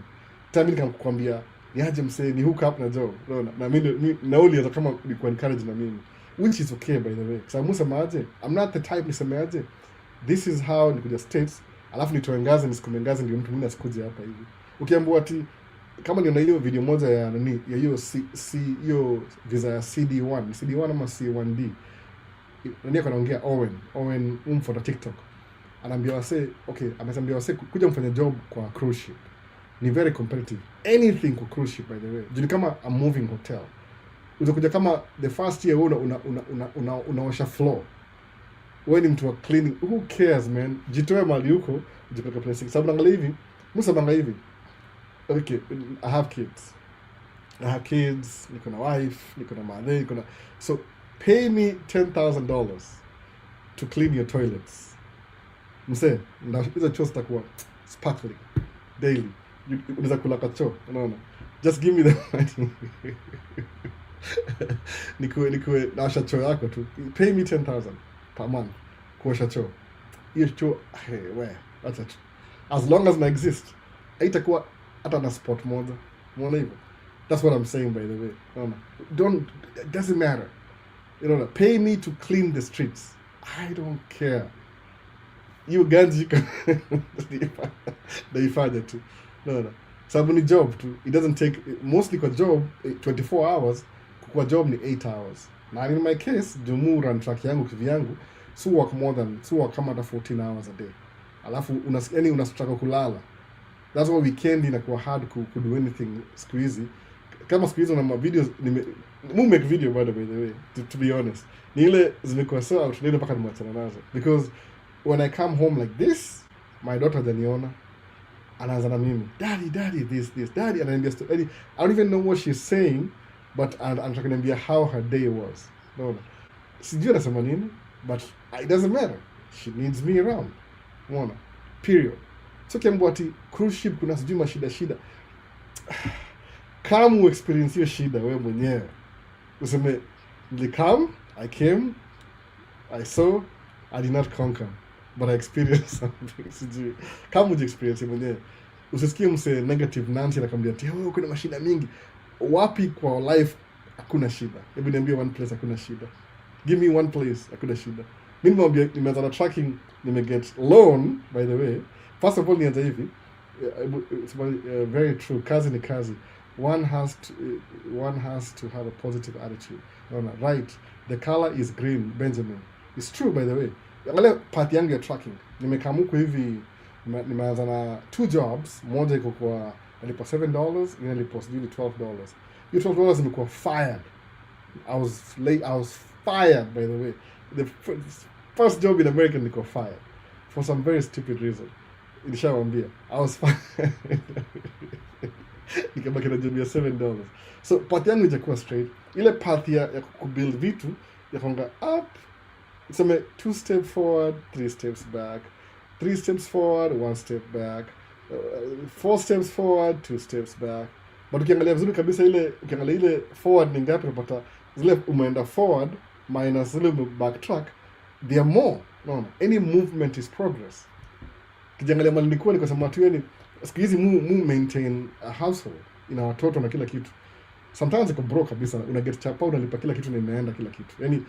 Tami nikakwambia niaje msee ni hook up na Joe. Unaona? Na mimi nauli hata kama ni ku encourage na mimi. Which is okay by the way. Kwa sababu msemaje? I'm not the type nisemaje. This is how nikuja States, alafu nitoengaze nisikumengaze ndio mtu mwingine asikuje hapa hivi. Ukiambiwa ati kama niona hiyo video moja ya nani ya hiyo visa ya CD1 ama C1D. Nani anaongea Owen for TikTok. Anaambia wase, okay, amesambia wase kuja mfanya job kwa cruise ship. Ni very competitive. Anything kwa cruise ship by the way. Juni kama a moving hotel. Utakuja kama the first year unaosha floor. Wewe ni mtu wa cleaning. Who cares man? Jitoe mali huko, jipeleke place. Sababu angalia hivi, msabanga hivi. Okay, I have kids, niko na wife, niko na mother, so pay me $10,000. to clean your toilets. Mse, hizo choo zitakuwa sparkling daily. Unaweza kula kachoo, unaona? Just give me the money. Nikuwe naosha choo yako tu. Pay me 10,000 per month kuosha choo. Hiyo choo, acha tu. As long as na exist, haitakuwa hata na spot moja. Unaona hivyo? That's what I'm saying, by the way. It doesn't matter. Pay me to clean the streets. I don't care. You guns, you can naifanya tu. Sababu ni job tu. It doesn't take, mostly kwa job 24 hours, kwa job ni 8 hours. Na in my case, jumu run track yangu kivyangu, so work kama hata 14 hours a day. Alafu unasutaka kulala. That's why weekend inakuwa hard to do anything siku hizi. Kama siku hizi una videos, make video by the way, to be honest. Ni ile zimekuwa so outdated mpaka nimewachana nazo. Because when I come home like this, my daughter hajaniona, anaanza na mimi, daddy, this, daddy, ananiambia story. I don't even know what she's saying, but anataka kuniambia how her day was. Unaona? Sijui anasema nini, but it doesn't matter. She needs me around. Unaona? Period. So kiambo ati cruise ship kuna sijui mashida. Come experience hiyo shida wewe mwenyewe. Useme, I came, I saw, I did not conquer, but I experienced something. Sijui. Come experience mwenyewe. Usisikie mse negative Nancy anakuambia ati kuna mashida mingi. Wapi kwa life hakuna shida? Hebu niambie one place hakuna shida. Give me one place hakuna shida. Mimi nimeanza na tracking, nimeget loan, by the way. First of all, nianza hivi. It's very true. Kazi ni kazi. One has to have a positive attitude. Right. The color is green, Benjamin. It's true, by the way. Angalia part yangu ya tracking. Nimekamuku hivi, nimeanza na 2 jobs. Moja iko kwa nilipo $7, ingine nilipo sijui $12. Hiyo $12 nimekuwa fired. I was fired, by the way. The first job in America nilikuwa fired for some very stupid reason. Nilishawambia. I was fired. Nikabaki na job ya $7. So path yangu ijakuwa straight. Ile path ya kubuild vitu ya konga up. Iseme 2 steps forward, 3 steps back. 3 steps forward, 1 step back. 4 steps forward, 2 steps back. But ukiangalia vizuri kabisa ukiangalia ile forward ni ngapi unapata zile umeenda forward minus zile backtrack, there are more. No. Any movement is progress. Kijangalia mali nilikuwa nikasema tu yani siku hizi mu maintain a household, ina watoto na kila kitu. Sometimes iko broke kabisa, una get chapa, unalipa kila kitu na inaenda kila kitu. Yaani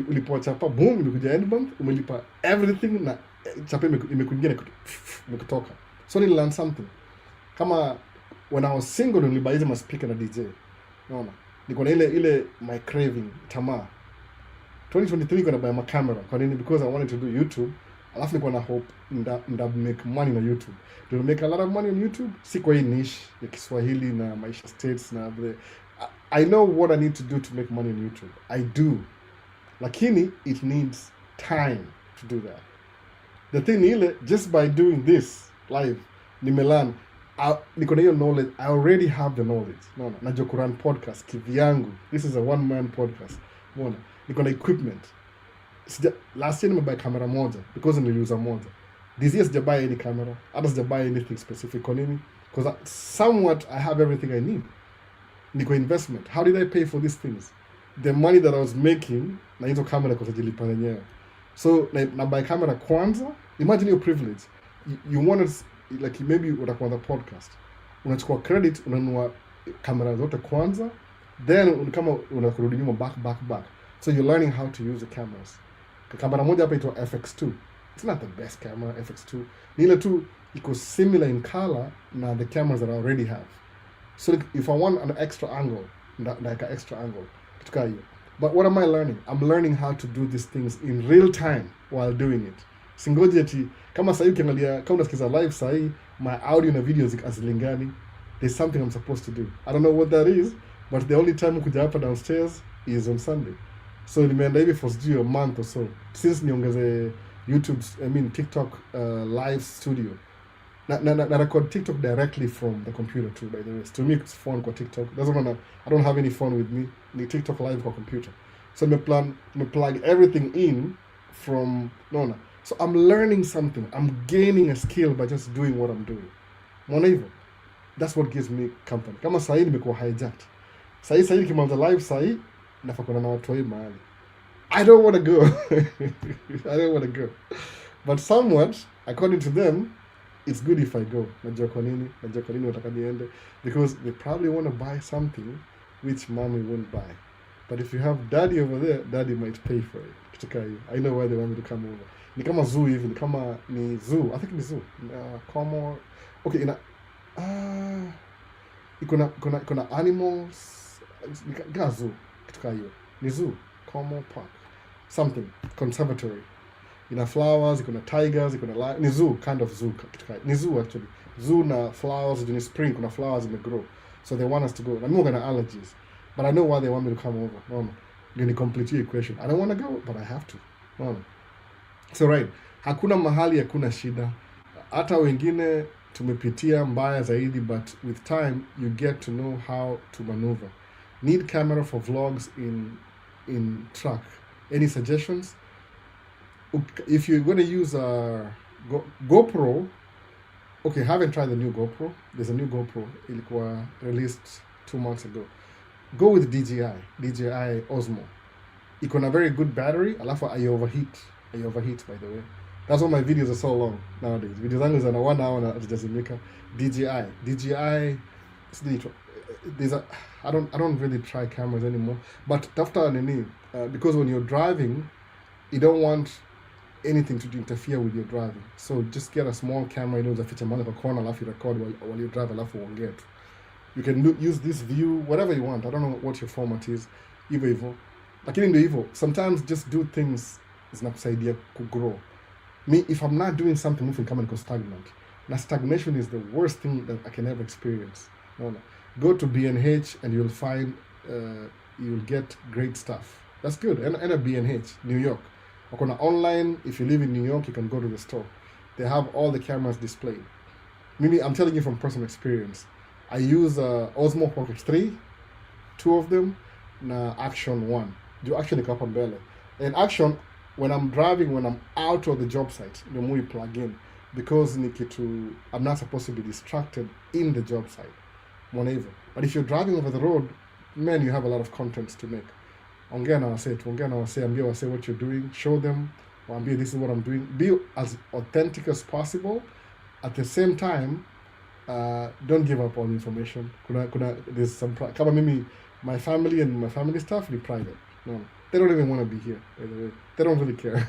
ulipoa chapa, boom, imekuja end month, umelipa everything na chapa imekuingia imekutoka. So ni learn something. Kama when I was single nilibuy hizo speaker na DJ. Unaona? Niko na ile my craving, tamaa. 2023 niko na buy my camera. Kwa nini? Because I wanted to do YouTube. Alafu niko na hope nda make money na YouTube. Do make a lot of money on YouTube? Si kwa hii niche ya Kiswahili na Maisha States na vile. I know what I need to do to make money on YouTube. I do. Lakini it needs time to do that. The thing ile, just by doing this live, nimelearn, niko na hiyo knowledge. I already have the knowledge. Unaona? Najua kurun podcast kivyangu. This is a one-man podcast. Unaona? Niko na equipment. Last year nimebuy camera moja because niliuza moja. This year sijabuy any camera. Hata sijabuy anything specific. Kwa nini? Because somewhat I have everything I need. Niko investment. How did I pay for these things? The money that I was making na hizo camera kwa sajilipa yenyewe. So na buy camera kwanza. Imagine your privilege. You want to, like maybe utakuwa the podcast. Unachukua credit, unanunua camera zote kwanza, then kama unakurudi nyuma back. So you're learning how to use the cameras. Kamera moja hapa inaitwa FX2. It's not the best camera, FX2. Ni ile tu iko similar in color na the cameras that I already have. So if I want an extra angle, like an extra angle, kituka hiyo. But what am I learning? I'm learning how to do these things in real time while doing it. Singoje ati kama sasa ukiangalia kama unasikiza live sasa my audio na videos azilingani. There's something I'm supposed to do. I don't know what that is, but the only time kuja hapa downstairs is on Sunday. So nimeenda hivi for a month or so since niongeze TikTok live studio. Na record TikTok directly from the computer too, by the way. To me it's fun kwa TikTok. Doesn't matter. I don't have any fun with me. Ni TikTok live kwa computer. So me plug everything in from no. So I'm learning something. I'm gaining a skill by just doing what I'm doing. Mwona hivyo? That's what gives me company. Kama sahii nimekuwa hijacked. Sahii nikimaliza live sahii nafaa kuna na watu wa hii mahali. I don't want to go. I don't want to go. But somewhat, according to them, it's good if I go. Najua kwa nini wataka niende. Because they probably want to buy something which mommy won't buy. But if you have daddy over there, daddy might pay for it. Kutoka hiyo. I know why they want me to come over. Ni kama zoo hivi, ni zoo. I think ni zoo. Como, okay, kuna animals. Ni zoo. Kutoka hiyo. Ni zoo. Como park. Something. Conservatory. Ina flowers, iko na tigers, iko na lion. Ni zoo, kind of zoo. Ni zoo actually. Zoo na flowers, in spring kuna flowers grow. So they want us to go. I'm not gonna allergies. But I know why they want me to come over. No. Ni complete equation. I don't want to go, but I have to. No. So right. Hakuna mahali hakuna shida. Hata wengine tumepitia mbaya zaidi, but with time you get to know how to maneuver. Need camera for vlogs in truck. Any suggestions? If you're going to use a GoPro, okay, haven't tried the new GoPro. There's a new GoPro. Ilikuwa released 2 months ago. Go with DJI Osmo. Iko na very good battery. Alafu I overheat, by the way. That's why my videos are so long nowadays. Videos zangu zina 1 hour na hazijazimika. DJI. I don't really try cameras anymore. But tafuta nini, because when you're driving, you don't want anything to interfere with your driving. So just get a small camera, za feature mahali kwa kona, alafu record while you drive, alafu uongee tu. You can use this view, whatever you want. I don't know what your format is. Hivyo. Lakini ndio hivyo. Sometimes just do things zinakusaidia kugrow. Me, if I'm not doing something, moving kama niko stagnant. Na stagnation is the worst thing that I can ever experience. No. Go to B&H and you'll find, you'll get great stuff. That's good. And a B&H, New York. Wakona online, if you live in New York, you can go to the store. They have all the cameras displayed. Mimi, I'm telling you from personal experience. I use Osmo Pocket 3, 2 of them, na Action 1. Do Action iko hapa mbele. And Action, when I'm driving, when I'm out of the job site, ndio mui plug in. Because I'm not supposed to be distracted in the job site. Whenever. But if you're driving over the road, man, you have a lot of contents to make. Ongea na wase, ambia wase what you're doing, show them, waambie this is what I'm doing. Be as authentic as possible. At the same time, don't give up all the information. There's some kama mimi, my family and my family stuff, be private. No, they don't even want to be here, by the way. They don't really care.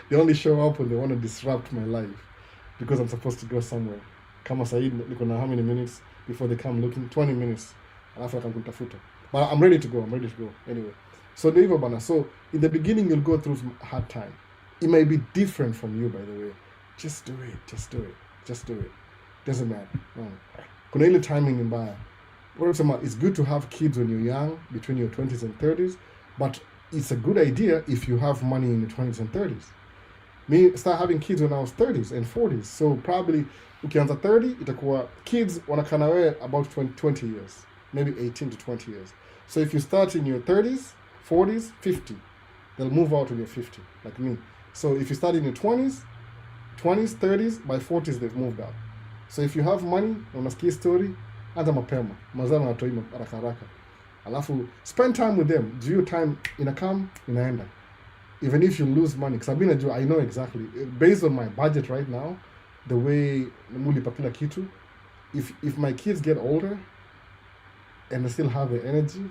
They only show up when they want to disrupt my life because I'm supposed to go somewhere. Kama Said, niko na how many minutes before they come looking? 20 minutes. Alafu akanitafuta. But I'm ready to go. Anyway. So ndio hivyo bana. So in the beginning you'll go through some hard time. It may be different from you, by the way. Just do it. Doesn't matter. Kuna ile timing mbaya. It's good to have kids when you're young, between your 20s and 30s, but it's a good idea if you have money in your 20s and 30s. Me start having kids when I was 30s and 40s. So probably ukianza 30, itakuwa kids wanakaa na wewe about 20 years. Maybe 18 to 20 years. So if you start in your 30s, 40s, 50, they'll move out when you're 50, like me. So if you start in your 20s, 30s, by 40s they've moved out. So if you have money, unasikia story, anza mapema, mazana watoi haraka. Alafu spend time with them. Do your time inaenda. Even if you lose money, because I know exactly, based on my budget right now, the way namulipa kila kitu, if my kids get older and they still have the energy,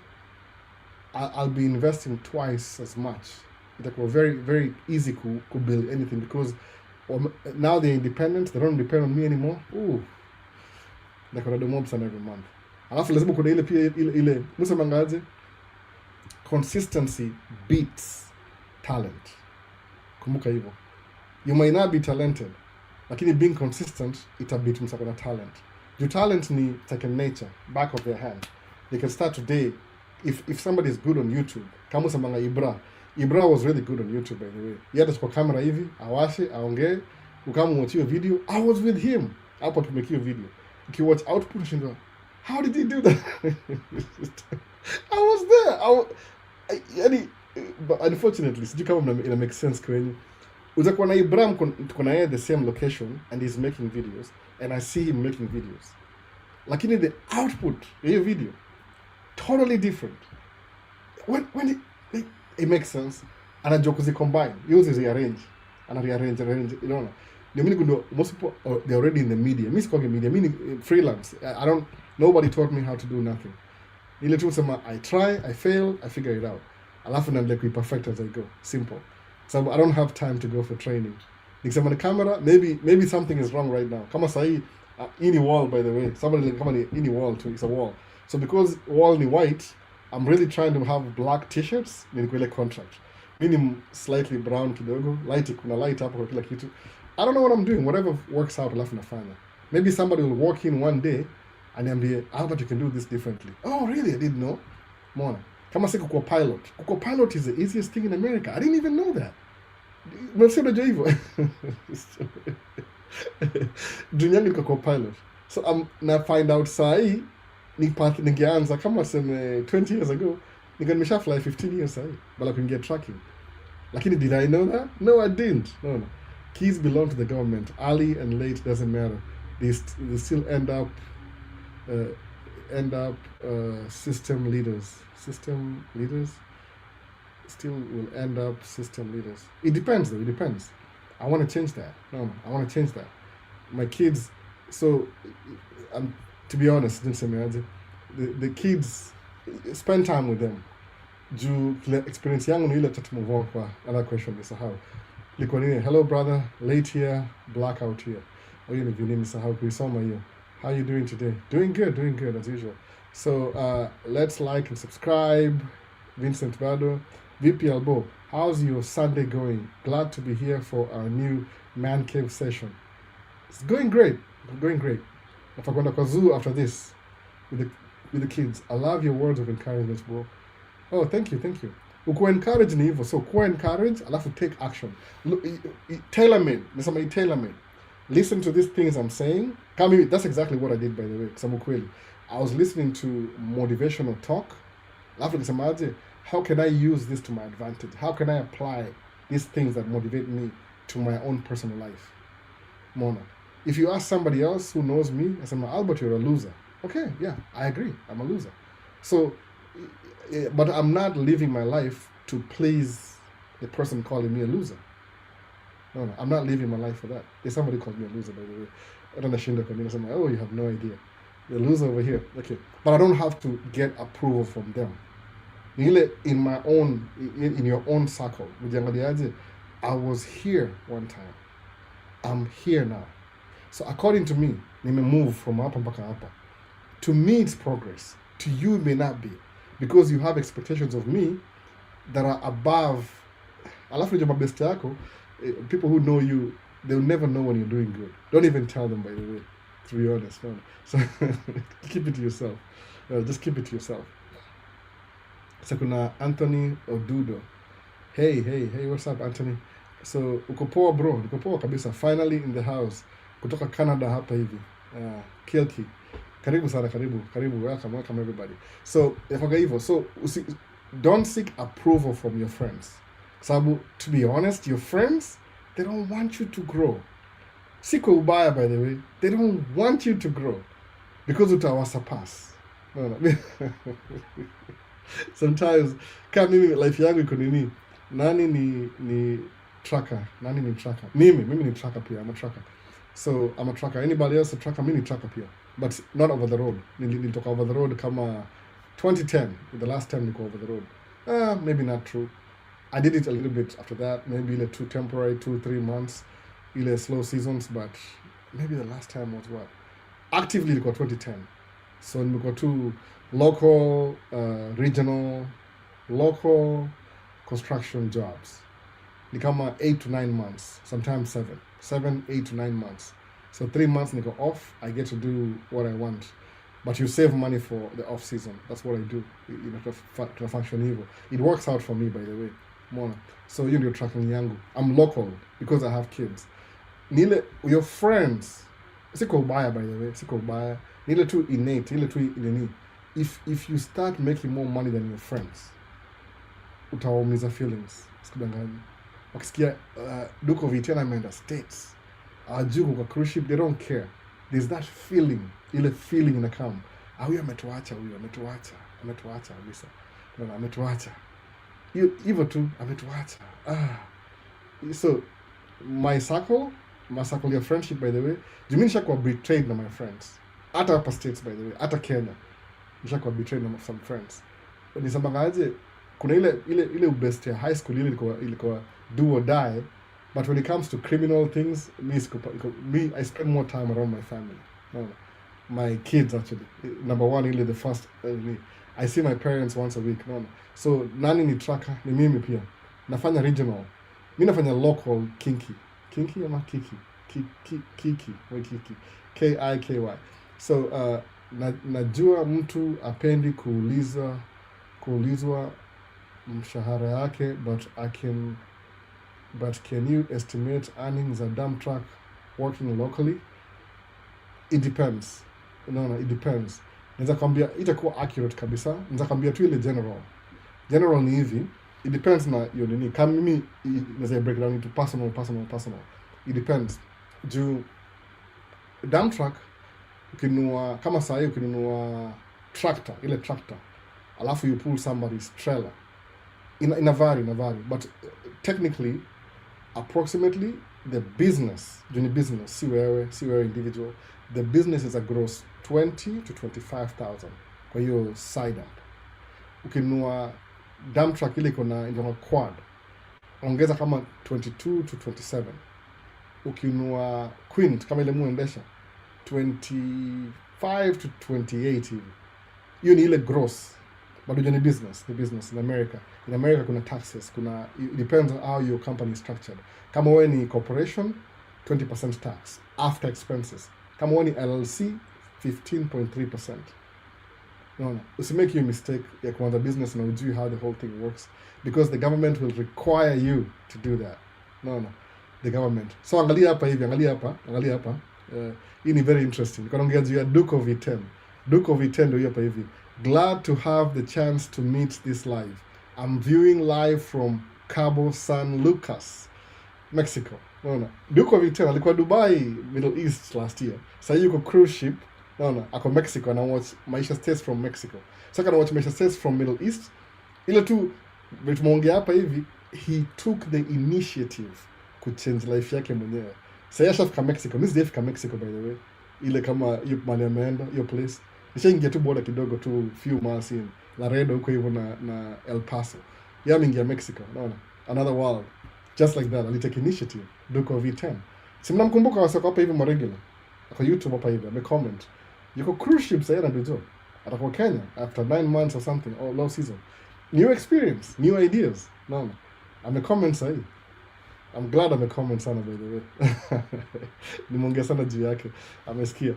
I'll be investing twice as much. It's very, very easy to build anything because now they're independent. They don't depend on me anymore. Ooh, they can do mobs every month. Alafu lazima kuna ile musemangaje, consistency beats talent. Kumbuka hivyo. You might not be talented, lakini being consistent itabeat msako na talent. Your talent ni second nature, back of their hand. They can start today. If somebody is good on YouTube, kama usemanga Ibra was really good on YouTube, by the way. Yeye kwa camera hivi, awashe, aongee, ukamwachie video. I was with him. Hapo tumekio video. Ukiwatch output shinda, how did he do that? I was there. But unfortunately, sijui kama ina make sense kwenyu. Utakuwa na Ibrahim tuko na yeye the same location and he's making videos and I see him making videos. Lakini the output ya hiyo video totally different. When it makes sense, anajua kuzicombine, use rearrange, rearrange, unaona. Ndio mimi ndio most people they're already in the media. Mimi sikoge media, mimi freelance. I don't, nobody taught me how to do nothing. Ile tu sema I try, I fail, I figure it out. Alafu naendelea kui perfect as I go. Simple. So I don't have time to go for training. Nikisema na camera, maybe something is wrong right now. Kama sahi any wall, by the way. Somebody kama ni any wall too, it's a wall. So because wall ni white, I'm really trying to have black t-shirts nilikuwa ile contract. Mimi slightly brown kidogo, light kuna light hapo kwa kila kitu. I don't know what I'm doing. Whatever works out alafu nafanya. Maybe somebody will walk in one day and niambie, Albert, you can do this differently. Oh, really? I didn't know. Mona. Kama si kukuwa pilot. Kukuwa pilot is the easiest thing in America. I didn't even know that. Unasema unajua hivyo? Duniani kukuwa pilot. So na find out sahi ningeanza kama seme 20 years ago, nimesha fly 15 years sahi bala kuingia tracking. Lakini did I know that? No, I didn't. No. Keys belong to the government. Early and late doesn't matter. They still end up system leaders. System leaders still will end up system leaders. It depends though. It depends. I want to change that. No, I want to change that. My kids. So, to be honest, the kids, spend time with them. Juu experience yangu ni ile tatu move on kwa another question nisahau. Liko nini? Hello brother, late here, blackout here. Hiyo ni vile nisahau kuisoma hiyo. How you doing today? Doing good as usual. So let's like and subscribe. Vincent Bado, VP Albo, how's your Sunday going? Glad to be here for our new man cave session. It's going great. If I'm gonna zoo after this with the kids. I love your words of encouragement, bro. Oh, thank you. Uko encourage ni hivyo. So kuwa encourage, alafu take action. Tailor-made. Nasema tailor-made. Listen to these things I'm saying. That's exactly what I did, by the way. Samukweli. I was listening to motivational talk. Alafu nisemaje, how can I use this to my advantage? How can I apply these things that motivate me to my own personal life? Mona. If you ask somebody else who knows me, I say, Albert, you're a loser. Okay, yeah, I agree. I'm a loser. So, but I'm not living my life to please the person calling me a loser. No, I'm not living my life for that. If somebody called me a loser, by the way, I don't know, oh, you have no idea. You're a loser over here. Okay. But I don't have to get approval from them. In my own, in your own circle, I was here one time. I'm here now. So according to me, nime move from hapa mpaka hapa. To me, it's progress. To you, it may not be. Because you have expectations of me that are above. Alafu ndio mabeste yako, people who know you, they'll never know when you're doing good. Don't even tell them, by the way, to be honest. Man. So keep it to yourself. Just keep it to yourself. So kuna Anthony Odudo. Hey, what's up, Anthony? So uko poa bro, uko poa kabisa. Finally in the house. Kutoka Canada hapa hivi. Kilki. Karibu sana, karibu. Welcome everybody. So, so don't seek approval from your friends. Sabu, to be honest, your friends, they don't want you to grow. Siko ubaya, by the way. They don't want you to grow. Because utawasurpass. No. Sometimes, kama mimi life yangu iko nini? Nani ni trucker? Mimi ni trucker pia. I'm a trucker. So, I'm a trucker. Anybody else a trucker? Mimi ni trucker pia. But not over the road. Nilitoka over the road kama 2010. The last time niko over the road. Maybe not true. I did it a little bit after that. Maybe 2-3 months. Slow seasons. But maybe the last time was what? Actively niko 2010. So niko to local, regional, local construction jobs. Nikama 8 to 9 months. Sometimes 7, 8 to 9 months. So 3 months niko off, I get to do what I want. But you save money for the off season. That's what I do. To function evil. It works out for me, by the way. Mona. So you're tracking yangu. I'm local because I have kids. Nile, your friends. Siko ubaya, by the way. Siko ubaya. Nile too innate. Nile too ineni. If you start making more money than your friends, utawaumiza feelings, sikudanganyi. Wakisikia Duke of Iten ameenda States, ajuku kwa cruise ship, they don't care. There's that feeling, ile feeling inakam. Huyu ametuacha kabisa. No, ametuacha. Hivyo tu, ametuacha. So, my circle ya friendship, by the way, juminisha kwa betrayed na my friends. Hata hapa States, by the way, hata Kenya. Nisha kwa betrayed na some friends. Nisamanga aje, kuna ile ubest ya high school ilikuwa do or die, but when it comes to criminal things, I spend more time around my family. No. My kids, actually. Number one, ile the first, I see my parents once a week. No. So, nani ni tracker, ni mimi pia. Nafanya regional. Mi nafanya local kinky. Kinky ama kiki? Kiki. K-I-K-Y. So, najua mtu apendi kuulizwa mshahara yake, but can you estimate earnings a dump truck working locally? It depends. No, it depends. Naweza kwambia itakuwa accurate kabisa. Naweza kwambia tu ile general ni hivi. It depends na hiyo nini. Kama mimi naweza break down into personal. It depends. Juu dump truck ukinunua kama saa hii ukinunua tractor, alafu you pull somebody's trailer, ina vary, but technically approximately the business, si wewe individual, the business is a gross 20 to 25,000 kwa hiyo side up. Ukinunua dump truck ile iko na quad, ongeza kama 22 to 27. Ukinunua quint kama ile muendesha 25 to 28 hivi. Hiyo ni ile gross. Bado ni business in America. In America kuna taxes, it depends on how your company is structured. Kama wewe ni corporation, 20% tax after expenses. Kama wewe ni LLC, 15.3%. No. Usimake your mistake ya kuanza business na ujui how the whole thing works, because the government will require you to do that. No. The government. So angalia hapa. Hii ni very interesting. Nikaongea juu ya Duke of Iten. Duke of Iten ndio hapa hivi. Glad to have the chance to meet this live. I'm viewing live from Cabo San Lucas, Mexico. Duke of Iten alikuwa Dubai, Middle East last year. Sasa yuko cruise ship. Ako Mexico and I watch Maisha stays from Mexico. Sasa kana watch Maisha stays from Middle East. Ile tu tumeongea hapa hivi, he took the initiative ku change life yake mwenyewe. Sasa yashafika Mexico. Mimi sijafika Mexico, by the way. Ile kama hiyo mali ameenda, hiyo place. Nishaingia tu border kidogo tu few miles in. Laredo huko hivyo na El Paso. Ameingia Mexico. Another world. Just like that. Alitake initiative. Duke of Iten. Si mnamkumbuka wasako hapa hivi regular. Kwa YouTube hapa hivi, amecomment. Yuko cruise ship sasa na ndio. Atakuwa Kenya after 9 months or something, or low season. New experience, new ideas. Amecomment sasa. I'm glad amecomment sana, by the way. Nimeongea sana juu yake. Amesikia.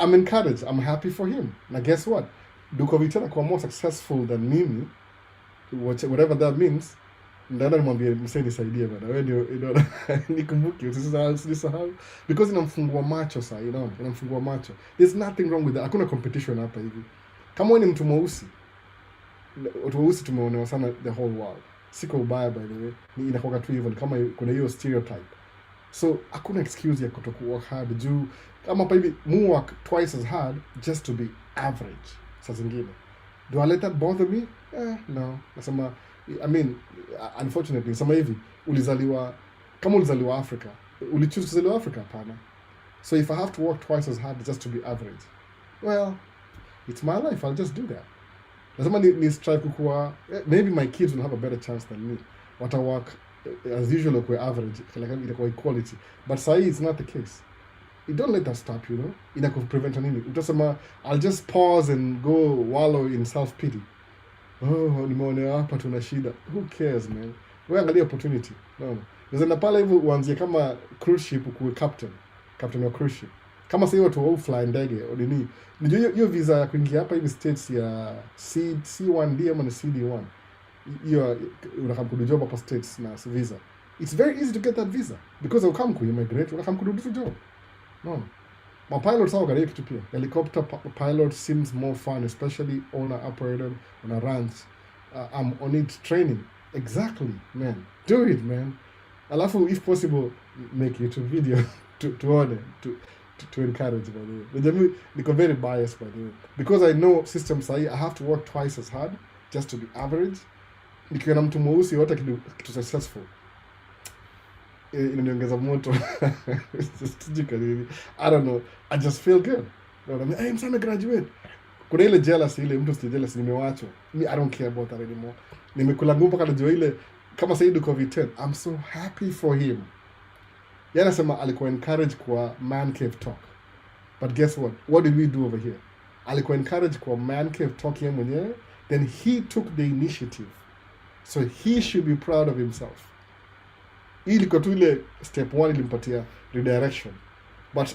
I'm encouraged. I'm happy for him. Now guess what? Duke of Iten akuwa more successful than mimi. Whatever that means. Ndaenda nimwambie msee nisaidie bana. Wewe ndio nikumbuke, usisahau. Because inamfungua macho sasa, inamfungua macho. There's nothing wrong with that. Hakuna competition hapa hivi. Kama wewe ni mtu mweusi, watu weusi tumeonewa sana the whole world. Siko ubaya, by the way. Ni inakuwa tu hivyo, kama kuna hiyo stereotype. So hakuna excuse ya kutokuwork hard juu kama hapa hivi work twice as hard just to be average. Saa zingine. Do I let that bother me? No. Nasema, I mean, unfortunately, sema hivi, kama ulizaliwa Africa, ulichoose kuzaliwa Africa, hapana. So if I have to work twice as hard just to be average, well, it's my life, I'll just do that. Nasema ni strive kukua, maybe my kids will have a better chance than me. Wata work as usual kwa average, itakuwa equality. But sahi, it's not the case. You don't let that stop you, Inakuprevent nini. Utasema, I'll just pause and go wallow in self-pity. Nimeonea hapa tuna shida. Who cares, man? Wewe angalia opportunity. Ndio pale hivyo uanzie kama cruise ship ukuwe captain wa cruise ship. Kama sasa watu wao fly ndege au nini. Ndio hiyo visa ya kuingia hapa hivi states ya C1D ama CD1. Hiyo unakamkudu job hapa states na visa. It's very easy to get that visa because ukam ku immigrate unakamkudu job. My pilots are gonna kitu pia. Helicopter pilot seems more fun, especially owner operated on a ranch. I'm on it training. Exactly, man. Do it, man. Alafu, if possible, make YouTube video to encourage, by the way. But then niko very biased, by the way. Because I know systems sahi, I have to work twice as hard just to be average. Nikiwa na mtu mweusi yote kitu successful. Inaniongeza moto. I don't know. I just feel good. You know what I mean? Hey, msame graduate. Kuna ile jealous, ile mtu si jealous, nimewachwa. Me, I don't care about that anymore. Nimekula ngumu mpaka najua ile kama Said COVID-10. I'm so happy for him. Yeye anasema alikuwa encourage kwa man cave talk. But guess what? What did we do over here? Alikuwa encourage kwa man cave talk yeye mwenyewe. Then he took the initiative. So he should be proud of himself. Hii ilikuwa tu ile step 1 ilimpatia redirection. But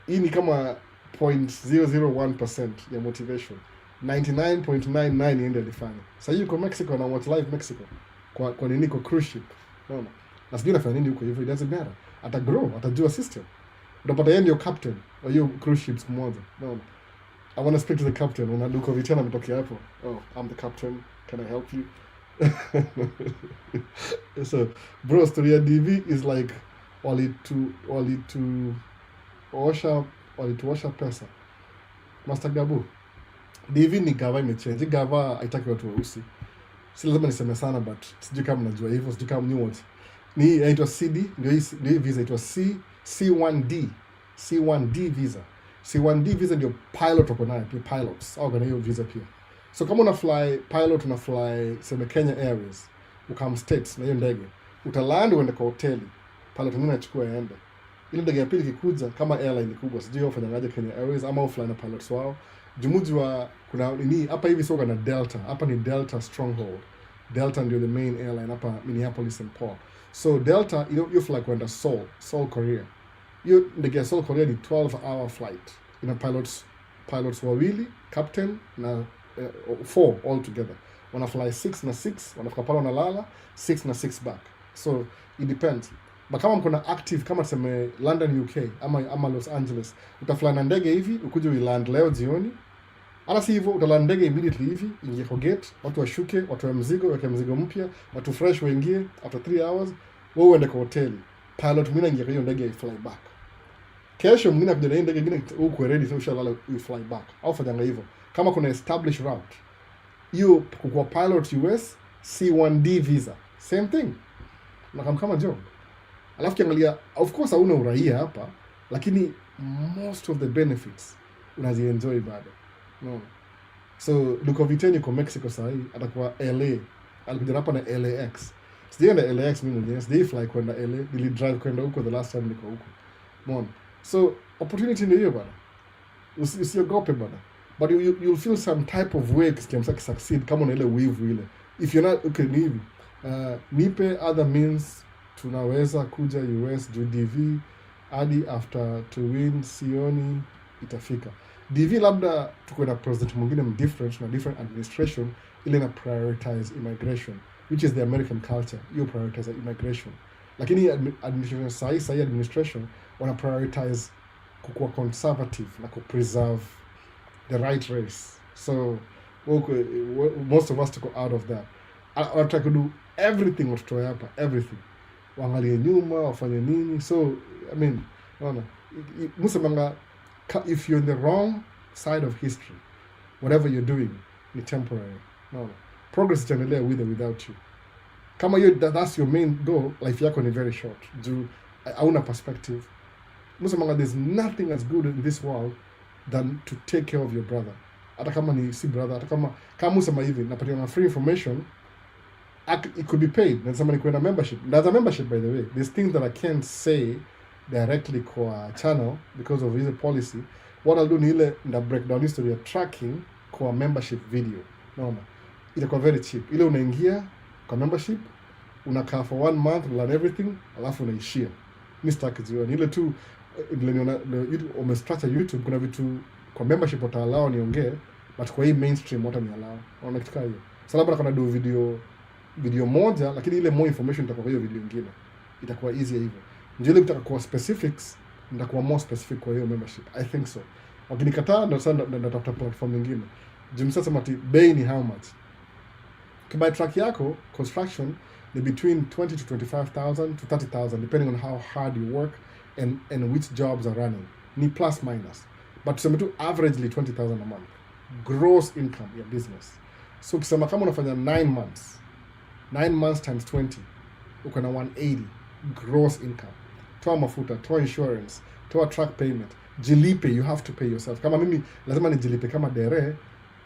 hii ni kama 0.001% ya motivation. 99.99 yende alifanya. Sasa yuko Mexico na watch live Mexico. Kwa nini kwa cruise ship. Unaona? Na sijui nafanya nini huko hivyo, it doesn't matter. Atagrow, atajua system. Utapata yeye ndio captain wa hiyo cruise ship siku moja. Unaona? I want to speak to the captain. Unaduka vitana mtokea hapo. Oh, I'm the captain. Can I help you? So, bro, story ya DV is like walituosha pesa. Master Gabu. DV ni gava imechange. Gava haitaki watu weusi. Si lazima niseme sana, but sijui kama mnajua hivyo, sijui kama mnyi wote. Ni inaitwa CD, ndio hii visa inaitwa C1D. C1D visa. C1D visa ndio pilot wako nayo, pia pilots au kana hiyo visa pia. So kama una fly pilot, una fly sema Kenya Airways, ukam states na hiyo ndege, utaland uende kwa hoteli, pilot mwingine achukue aende. Ile ndege ya pili kikuja kama airline kubwa, sijui wafanyangaje Kenya Airways ama fly na pilots wao. Jumuji wa kuna nini hapa hivi soka na Delta. Hapa ni Delta Stronghold. Delta ndio the main airline hapa Minneapolis and Paul. So Delta you fly kwenda Seoul, Korea. Hiyo ndege ya Seoul Korea ni 12-hour flight. Ina pilots wawili, captain na 4 all together. Wana fly 6 na 6, wanafika pale wanalala 6 na 6 back. So it depends. But kama mko na active kama tuseme London UK ama Los Angeles, utafly na ndege hivi, ukuje uland leo jioni. Ala si hivyo utaland ndege immediately hivi, ingie kwa gate, watu washuke, watu wa mzigo, weke mzigo mpya, watu fresh waingie after 3 hours, wewe uende kwa hoteli. Pilot mwingine ingie kwa hiyo ndege fly back. Kesho mwingine akuja na ndege nyingine uko ready, so ushalala fly back. Au fanyanga hivyo. Kama kuna established route, hiyo kwa pilot US C1D visa, same thing. Na kama job. Alafu kiangalia, of course hauna uraia hapa, lakini most of the benefits unazienjoy bado. No. So Luko Viteni kwa Mexico sahi atakuwa LA. Alikuja hapa na LAX. Sijaenda LAX mimi mwenyewe, sijai fly kwenda LA, nili drive kwenda huko the last time niko huko. Umeona? So opportunity ndio hiyo bana. Usiogope bana. But you'll feel some type of way kiamsaki succeed kama una ile wivu ile. If you're not okay hivi, nipe other means tunaweza kuja US do DV hadi after to win sioni itafika. DV labda tuko na president mwingine different na different administration ile na prioritize immigration, which is the American culture. You prioritize immigration. Lakini administration sahi administration wana prioritize kuwa conservative na ku preserve the right race. So most of us to go out of that. I try to do everything watutoe hapa, everything. Waangalie nyuma, wafanye nini. So I mean, musemanga, if you're in the wrong side of history, whatever you're doing ni temporary. Progress itaendelea with or without you. Kama that's your main goal, life yako ni very short. Hauna perspective. Musemanga, there's nothing as good in this world than to take care of your brother. Hata kama ni si brother, hata kama musema hivi, napatia na free information, it could be paid. Nasema ni kwenda membership. There's a membership, by the way. There's things that I can't say directly kwa channel because of his policy. What I'll do ni ile nda break down history ya tracking kwa membership video. Naona. Itakuwa very cheap. Ile unaingia kwa membership, unakaa for 1 month, learn everything, alafu unaishia. Mr. Kiziwa, ile tu umestructure YouTube, kuna vitu kwa membership wataalawa niongee, but kwa hii mainstream wata nialawa. Unaona kitu hiyo. Sasa labda kana do video moja, lakini ile more information itakuwa kwa hiyo video nyingine. Itakuwa easier hivyo. Ndio ile kutaka kwa specifics, nitakuwa more specific kwa hiyo membership. I think so. Wakinikataa ndio sasa natafuta platform nyingine. Jim sasa mati bei ni how much? Ukibuy truck yako construction ni between 20 to 25,000 to 30,000 depending on how hard you work and which jobs are running. Ni plus minus. But tuseme tu averagely 20,000 a month. Gross income ya business. So ukisema kama unafanya 9 months. 9 months times 20. Uko na 180 gross income. Toa mafuta, toa insurance, toa truck payment. Jilipe, you have to pay yourself. Kama mimi lazima nijilipe kama dere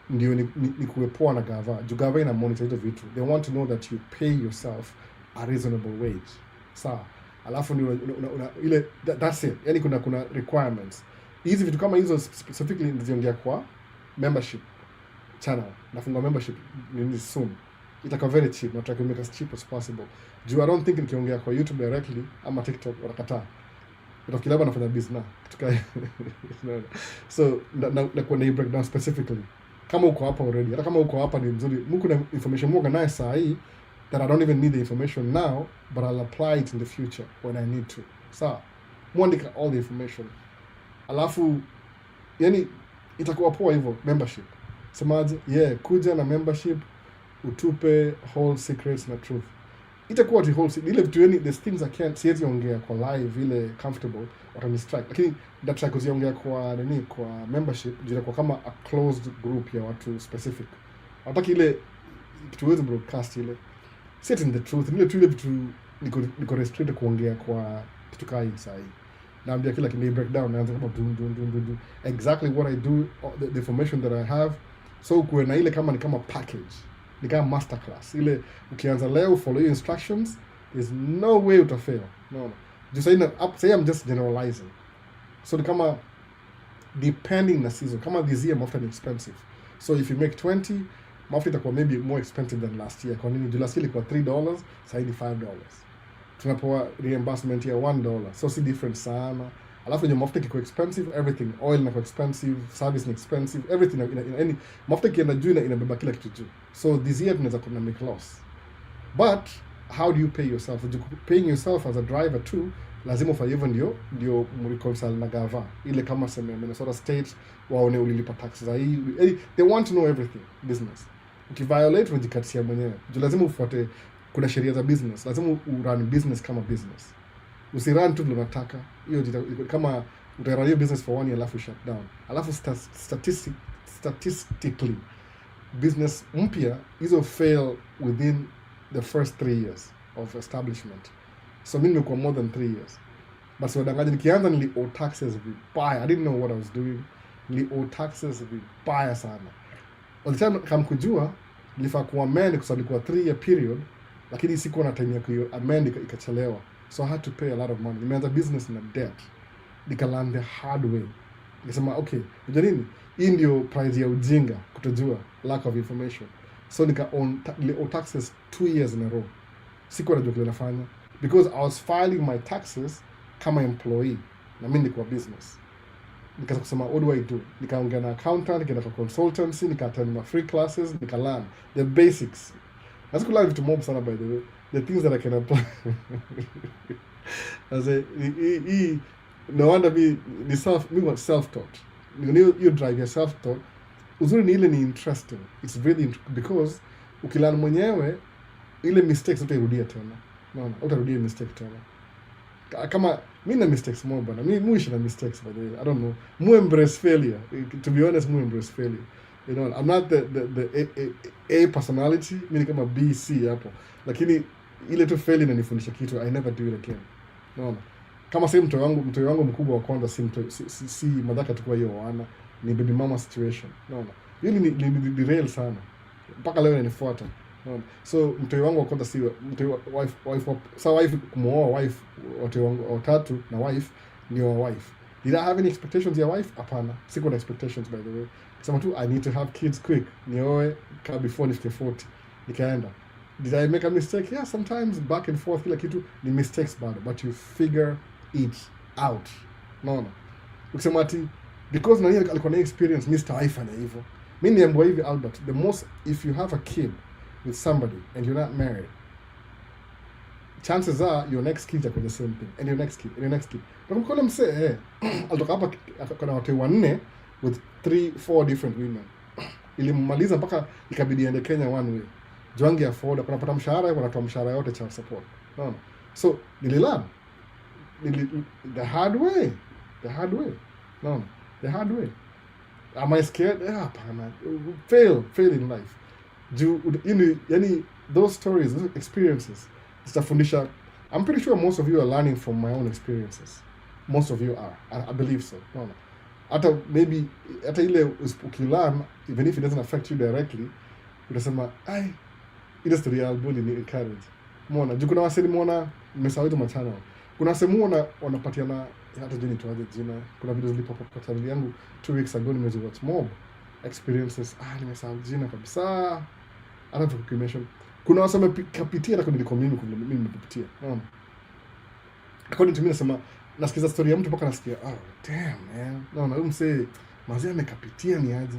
ndio ni kuwepoa na gava. Jugava ina monitor hizo vitu. They want to know that you pay yourself a reasonable wage. Sawa. Alafu ni ile that's it. Yani kuna requirements. Hizi vitu kama hizo specifically ndiziongea kwa membership channel. Nafunga membership ni soon. Itakuwa very cheap. Not try to make as cheap as possible. I don't think nikiongea kwa YouTube directly ama TikTok watakataa. Utafikiri labda nafanya business tukae. So na kwa breakdown specifically. Kama uko hapa already, hata kama uko hapa ni mzuri, mko na information more organized saa hii that I don't even need the information now, but I'll apply it in the future when I need to. Sawa. Muandika all the information. Alafu yani itakuwa poa hivyo membership. Semaje? Kuja na membership utupe whole secrets na truth. Itakuwa the whole ile vitu yani there's things I can't siwezi ongea kwa live ile comfortable watanistrike. Lakini ndataka kuziongea kwa kwa membership jira kwa kama a closed group ya watu specific. Hataki ile tuweze broadcast ile set in the truth ile tu ile vitu niko restricted kuongea kwa kitu kai sahi. Naambia kila kitu breakdown naanza kama do exactly what I do, the information that I have. So kuwe na ile kama ni kama package, ni kama masterclass ile ukianza leo follow your instructions, there's no way utafail. No. Just say I'm just generalizing. So ni kama depending na season, kama this year mafuta ni expensive. So if you make 20, mafuta itakuwa maybe more expensive than last year. Kwa nini? Last year ilikuwa $3, sasa ni $5. Tunapoa reimbursement ya $1. So si different sana. Alafu yenye mafuta kiko expensive, everything, oil na expensive, service ni expensive, everything in mafuta kienda juu inabeba kila kitu juu. So this year tunaweza kuna make loss. But how do you pay yourself? Paying yourself as a driver too, lazima ufanye hivyo ndio mreconcile na gava. Ile kama sema Minnesota State waone ulilipa taxes za hii. They want to know everything business. Ukiviolate unajikatia mwenyewe. Lazima ufuate kuna sheria za business. Lazima urun business kama business. Usirun tu unataka. Hiyo kama utarun your business for 1 year alafu shut down. Alafu statistically business mpya hizo fail within the first 3 years of establishment. So mimi nimekuwa more than 3 years. But so dangaje nikianza nili owe taxes vibaya. I didn't know what I was doing. Nili owe taxes vibaya sana. All the time kama kujua nilifaa kuamend kwa sababu ilikuwa 3 year period, lakini sikuwa na time ya kuamend ikachelewa. So I had to pay a lot of money. Nimeanza business na debt. Nikalearn the hard way. Nikasema okay, unajua nini? Hii ndio price ya ujinga, kutojua, lack of information. So nika owe taxes 2 years in a row. Sikuwa najua kile nafanya because I was filing my taxes kama employee na mimi nilikuwa business. Nikaanza kusema what do I do? Nikaongea na accountant, nikaenda kwa consultancy, nikaattend my free classes, nikalearn the basics. That's cool vitu mob sana by the way. The things that I can apply. As no wonder me self-taught. You drive your self-taught. Uzuri ni ile ni interesting. It's really because ukilearn mwenyewe ile mistakes utarudia tena. No, utarudia mistake tena. Kama mimi na mistakes more bana. Mimi muishi na mistakes by the way. I don't know. Mu embrace failure. To be honest, mu embrace failure. You know, I'm not the A personality. Mimi kama B, C hapo. Lakini ile tu fail inanifundisha kitu. I never do it again. No. Kama sasa mtoto wangu mkubwa wa kwanza si madhaka tukua hiyo wana ni baby mama situation. No. Hili ni derail sana. Mpaka leo inanifuata. No. So mtoto wangu wa kwanza si wife kumuoa wife watu wangu watatu na wife ni wa wife. Did I have any expectations ya wife? Hapana. Sikuwa na expectations by the way. Sema tu I need to have kids quick. Nioe before nifike 40. Nikaenda. Did I make a mistake? Yeah, sometimes back and forth kila kitu ni mistakes bado, but you figure it out. No. Ukisema ati because nani alikuwa na experience Mr. Wife na hivyo. Mimi niambiwa hivi Albert, the most if you have a kid with somebody and you're not married, chances are your next kid are the same thing and your next kid and your next kid. Nakumbuka msee alitoka hapa kuna watu 4 with 3-4 different women. Ilimaliza mpaka ikabidi aende Kenya one way. Juangi afford, kunapata mshahara, wanatoa mshahara yote child support. Unaona? So nililearn the hard way. No, the hard way. Am I scared? Yeah, hapana. Fail in life. Yani those stories, those experiences, zitafundisha. I'm pretty sure most of you are learning from my own experiences. Most of you are. I believe so. No. Maybe ile ukilearn, even if it doesn't affect you directly, utasema, it is the real bully ni encourage. Muona, kuna waseni muona, nimesahau ma channel. Kuna sehemu wanapatiana hata jini tuaje jina. Kuna video zilipo kwa channel yangu 2 weeks ago nimewatch mob experiences. Nimesahau jina kabisa. Hata documentation. Kuna watu wamepitia na kunili mimi nimepitia. Unaona? According to me nasema nasikiza story ya mtu mpaka nasikia, damn man. Unaona, huyu msee mazee amekapitia ni aje.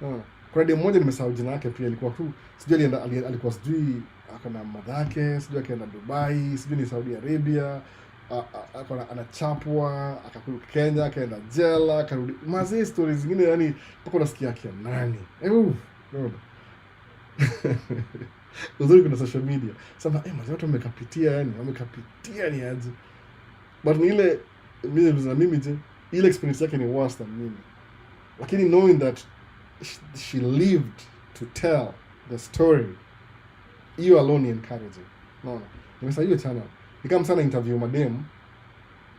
Unaona? Kuna demo moja nimesahau jina yake pia, ilikuwa tu sijui alikuwa sijui akana madhake, sijui akaenda Dubai, sijui ni Saudi Arabia, anachapwa, akakuja Kenya, akaenda jela, akarudi. Mazee stories zingine yani mpaka unasikia kia nani. Unaona? Uzuri kuna social media. Sasa mazee watu wamekapitia ni aje. But ni ile mimi je, ile experience yake ni worse than mimi. Lakini knowing that she lived to tell the story, you alone encouraging. No. Nimesahau hiyo channel. Nikam sana interview madem,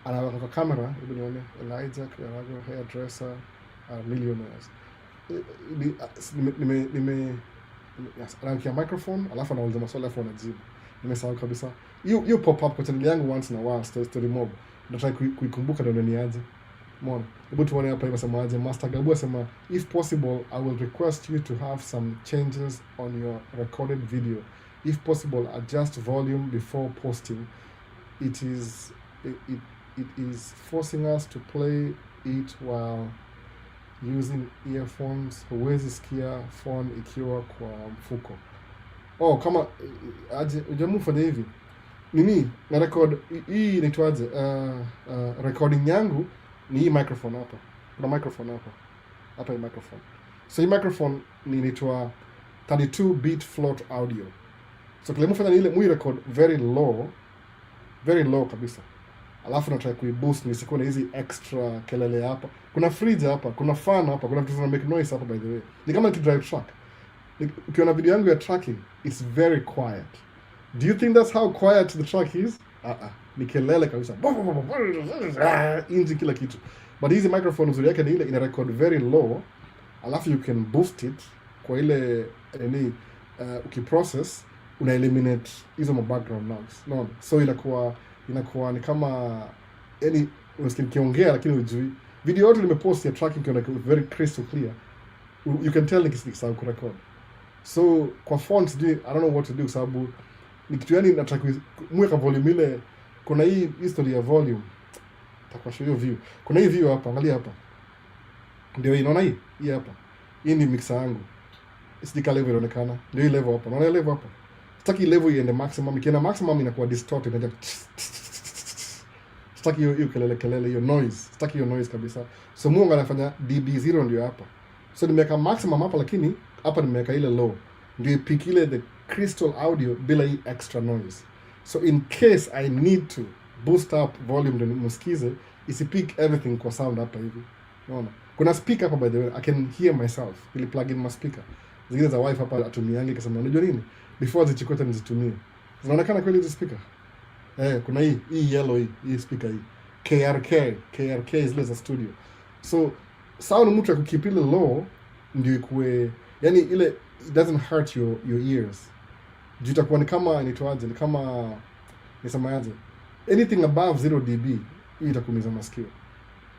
anaweka kwa camera, hebu nione, Elijah Karago, hairdresser, millionaires. Yes, anakia microphone, alafu anauliza maswali alafu anajibu. Nimesahau kabisa. You pop up kwa channel yangu once in a while, story mob. Nataka kuikumbuka ndio ni aje. Umeona? Hebu tuone hapa inasemaje. Master Gabu asema, if possible I will request you to have some changes on your recorded video. If possible, adjust volume before posting. It is forcing us to play it while using earphones. Huwezi sikia phone ikiwa kwa mfuko. Kama ujamu fanya hivi. Nini? Na record hii inaitwaje? Recording yangu ni hii microphone hapa. Kuna microphone hapa. Hapa hii microphone. So hii microphone ni inaitwa 32 bit float audio. So kile mfanya ile record very low kabisa. Alafu na try kuiboost nisikuwe na hizi extra kelele hapa. Kuna fridge hapa, kuna fan hapa, kuna vitu zina make noise hapa by the way. Ni kama drive truck. Ukiona video yangu ya tracking, it's very quiet. Do you think that's how quiet the truck is? Ni kelele kabisa. Inji kila kitu. But hizi microphone uzuri yake ni ile ina record very low. Alafu you can boost it kwa ile ukiprocess una eliminate hizo background noise. No. So inakuwa ni kama unasikia nikiongea lakini hujui. Video yote nimepost ya tracking kiona very crystal clear. You can tell nikisau kurecord. So kwa fonts I don't know what to do sababu nikitu yani nataka mweka volume ile. Kuna hii history ya volume. Takwasho hiyo view. Kuna hii view hapa, angalia hapa. Ndio inaona hii hapa. Hii ni mixer yangu. Isika level inaonekana. Ndio hii level hapa. Unaona level hapa. Sitaki level iende maximum. Ikienda maximum inakuwa distorted, inaja. Sitaki hiyo kelele hiyo noise. Sitaki hiyo noise kabisa. So Mungu anafanya dB0 ndio hapa. So nimeweka maximum hapa lakini hapa nimeweka ile low. Ndio ipik ile the crystal audio bila hii extra noise. So in case I need to boost up volume ndio msikize, isipik everything kwa sound hapa hivi. Unaona? Kuna speaker hapa by the way, I can hear myself. Ili plug in my speaker. Zingine za wifi hapa atumiangi kasema unajua nini? Before zichikote nizitumie. Zinaonekana kweli hizo speaker. Kuna hii yellow hii speaker hii. KRK zile za studio. So sound mtu akikeep ile low ndio ikuwe yani ile it doesn't hurt your ears. Juu itakuwa ni kama inaitwaje, ni kama nisemaje. Anything above 0 dB hii itakuumiza masikio.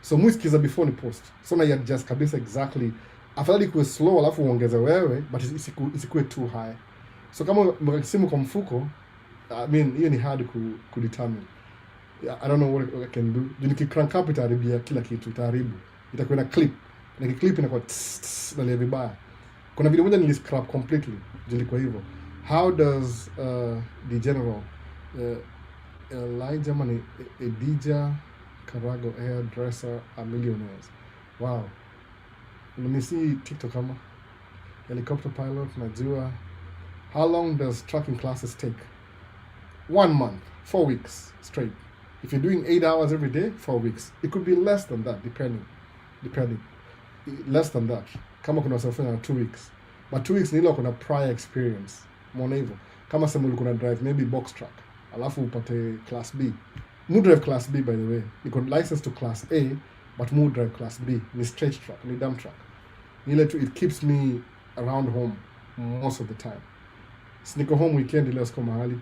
So muiskiza before ni post. So na adjust kabisa exactly. Afadhali kuwe slow alafu uongeze wewe but isikuwe too high. So kama mkisimu kwa mfuko, I mean hiyo ni hard ku determine. I don't know what I can do. Juu nikicrank up itaharibia kila kitu, itaharibu. Itakuwa na clip. Na clip inakuwa na vibaya. Kuna video moja niliscrap completely. Jilikuwa hivyo. How does the general Elijah Mani Edija Karago hairdresser a millionaires? Wow. Let me see TikTok kama helicopter pilot najua How long does trucking classes take? 1 month, 4 weeks straight. If you're doing 8 hours every day, 4 weeks. It could be less than that, depending. Less than that. Kama kuna wasafanya 2 weeks. But 2 weeks ni ile kuna prior experience. Mwona hivyo. Kama sema ulikuwa drive maybe box truck, alafu upate class B. Mu drive class B by the way. Niko license to class A, but mu drive class B. Ni straight truck, ni dump truck. Ile tu, it keeps me around home most of the time. Niko home weekend ile siko mahali.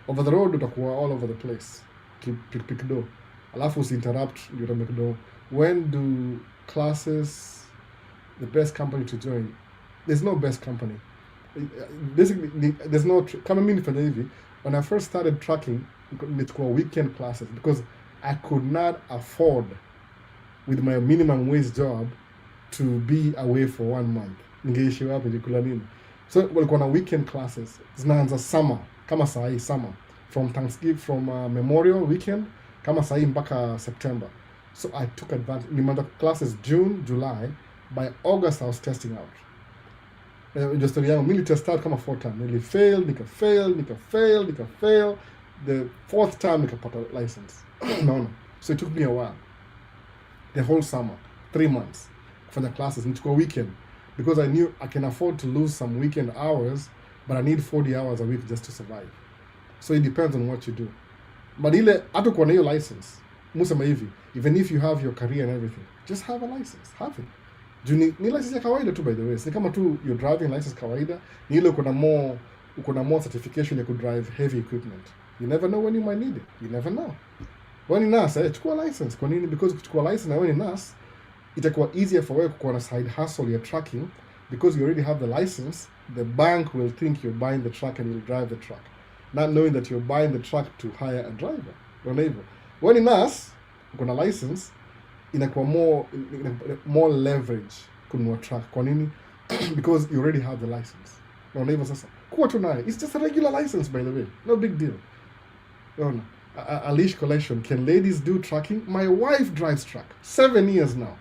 Over the road utakuwa all over the place. Pick do. Alafu usi-interrupt, you don't make do. When do classes, the best company to join? There's no best company. Basically, there's no, kama mimi nifanya hivi, when I first started tracking, nilikuwa weekend classes because I could not afford with my minimum wage job to be away for 1 month. Ningeishi wapi nikula nini? So walikuwa na weekend classes. Zinaanza summer, kama saa hii summer. From Thanksgiving, from Memorial weekend, kama saa hii mpaka September. So I took advantage. Nimeanza classes June, July. By August I was testing out. Ndio story yangu, mimi test out kama 4 times. Nilifail, nika-fail. The 4th time nikapata license. No. So it took me a while. The whole summer, 3 months for the classes. Nilichukua weekend because I knew I can afford to lose some weekend hours, but I need 40 hours a week just to survive. So it depends on what you do. But ile hata kwa hiyo license, musema hivi, even if you have your career and everything, just have a license, have it. Ni license ya kawaida tu by the way. Si kama tu your driving license kawaida, ni ile uko na more certification ya ku drive heavy equipment. You never know when you might need it. You never know. When ni nurse, chukua license. Kwa nini? Because kuchukua license na wewe ni nurse, itakuwa easier for wewe kuwa na side hustle ya trucking because you already have the license. The bank will think you're buying the truck and you'll drive the truck, not knowing that you're buying the truck to hire a driver. Unaona hivyo. When in us, kuna license, inakuwa more leverage kununua truck. Kwa nini? Because you already have the license. Unaona hivyo sasa. Kuwa tu nayo. It's just a regular license by the way. No big deal. Unaona. A leash collection. Can ladies do trucking? My wife drives truck. 7 years now.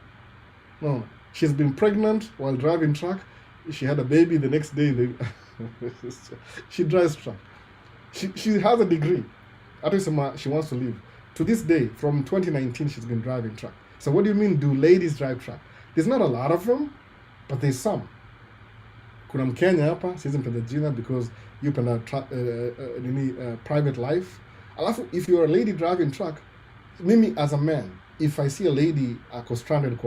No. She's been pregnant while driving truck. She had a baby the next day. She drives truck. She has a degree. She wants to leave. To this day, from 2019, she's been driving truck. So what do you mean, do ladies drive truck? There's not a lot of them, but there's some. Kuna Mkenya hapa, siwezi mpenda jina because you penda private life. Alafu, if you're a lady driving truck, mimi as a man, if I see a lady ako stranded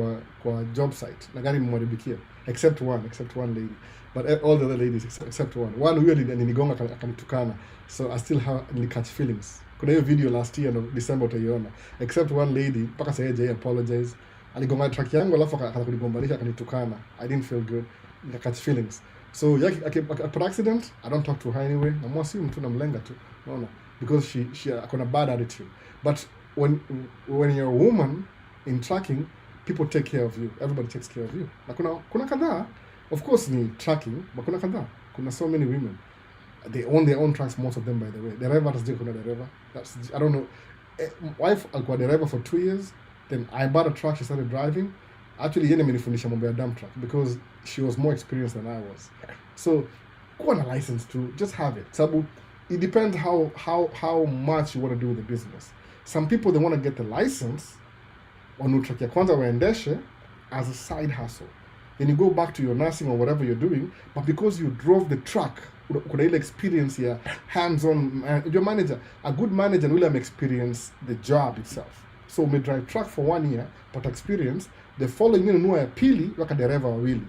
kwa job site, na gari mmwaribikia, except one lady. But all the other ladies except one. One huyo niligonga akanitukana. So I still have catch feelings. Kuna hiyo video last year no December utaiona. Except one lady, mpaka sasa yeye apologize. Aligonga truck yangu alafu akakunigombanisha akanitukana. I didn't feel good. Nika catch feelings. So per accident, I don't talk to her anyway. Namwasi mtu namlenga tu. Unaona? Because she akona bad attitude. But when you're a woman in trucking, people take care of you. Everybody takes care of you. Na kuna kadhaa, of course ni trucking, but kuna kadhaa. Kuna so many women. They own their own trucks, most of them by the way. Dereva tasije kuna dereva. I don't know. Wife alikuwa dereva for 2 years. Then I bought a truck, she started driving. Actually, yeye amenifundisha mambo ya dump truck because she was more experienced than I was. So, kuwa na license to just have it. Sabu, it depends how much you want to do the business. Some people, they want to get the license on truck ya kwanza waendeshe as a side hustle. Then you go back to your nursing or whatever you're doing, but because you drove the truck, kuna ile experience ya hands-on, your manager, a good manager will experience the job itself. So may drive truck for 1 year, but experience, the following year nunua ya pili, waka dereva wawili.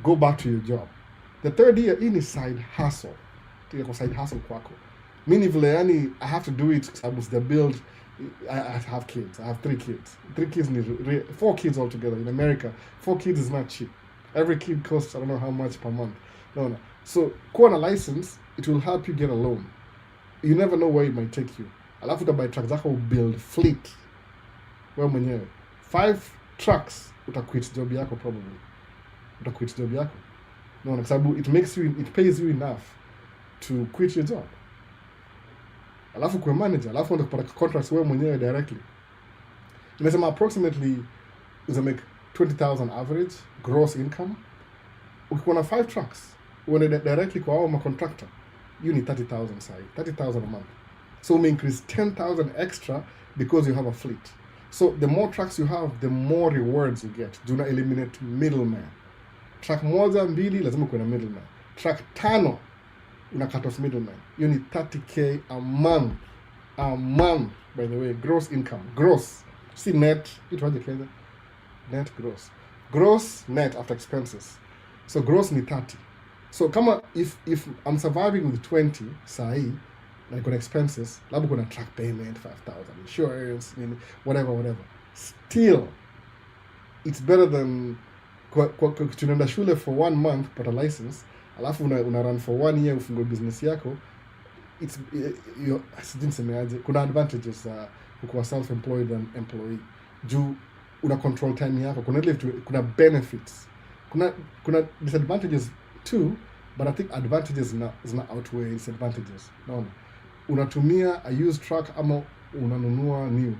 Go back to your job. The 3rd year, hii ni side hustle. Tika kwa side hustle kwako. Mimi vile yani, I have to do it, sababu the build, I have kids. I have 3 kids. 3 kids, 4 kids altogether. In America, 4 kids is not cheap. Every kid costs, I don't know how much per month. No. So, kuwa na license, it will help you get a loan. You never know where it might take you. Alafu utabuy trucks zako build fleet. Wewe mwenyewe. 5 trucks, utaquit job yako probably. Utaquit job yako. No, kwa sababu it pays you enough to quit your job. Alafu kwa manager, alafu ndo kupata contracts wewe mwenyewe directly. Nimesema approximately you make 20,000 average gross income. Ukikuwa na 5 trucks, uende directly kwa hao contractor, you need 30,000 side, 30,000 a month. So we increase 10,000 extra because you have a fleet. So the more trucks you have, the more rewards you get. Do not eliminate middleman. Truck moja mbili lazima kuwe na middleman. Truck tano una cut off middleman. You need 30k a month. A month, by the way, gross income. Gross. See net, itwaje Kenya? Net gross. Gross net after expenses. So gross ni 30. So kama if I'm surviving with 20 sahi, like on expenses, labda kuna truck payment 5,000, insurance, whatever. Still, it's better than tunaenda shule for 1 month pata license, alafu una run for 1 year ufungue business yako. It's sijisemeaje, kuna advantages ukiwa self-employed and employee. Juu una control time yako, kuna benefits. Kuna disadvantages too, but I think advantages zina outweigh disadvantages. Naona unatumia a used truck ama unanunua new.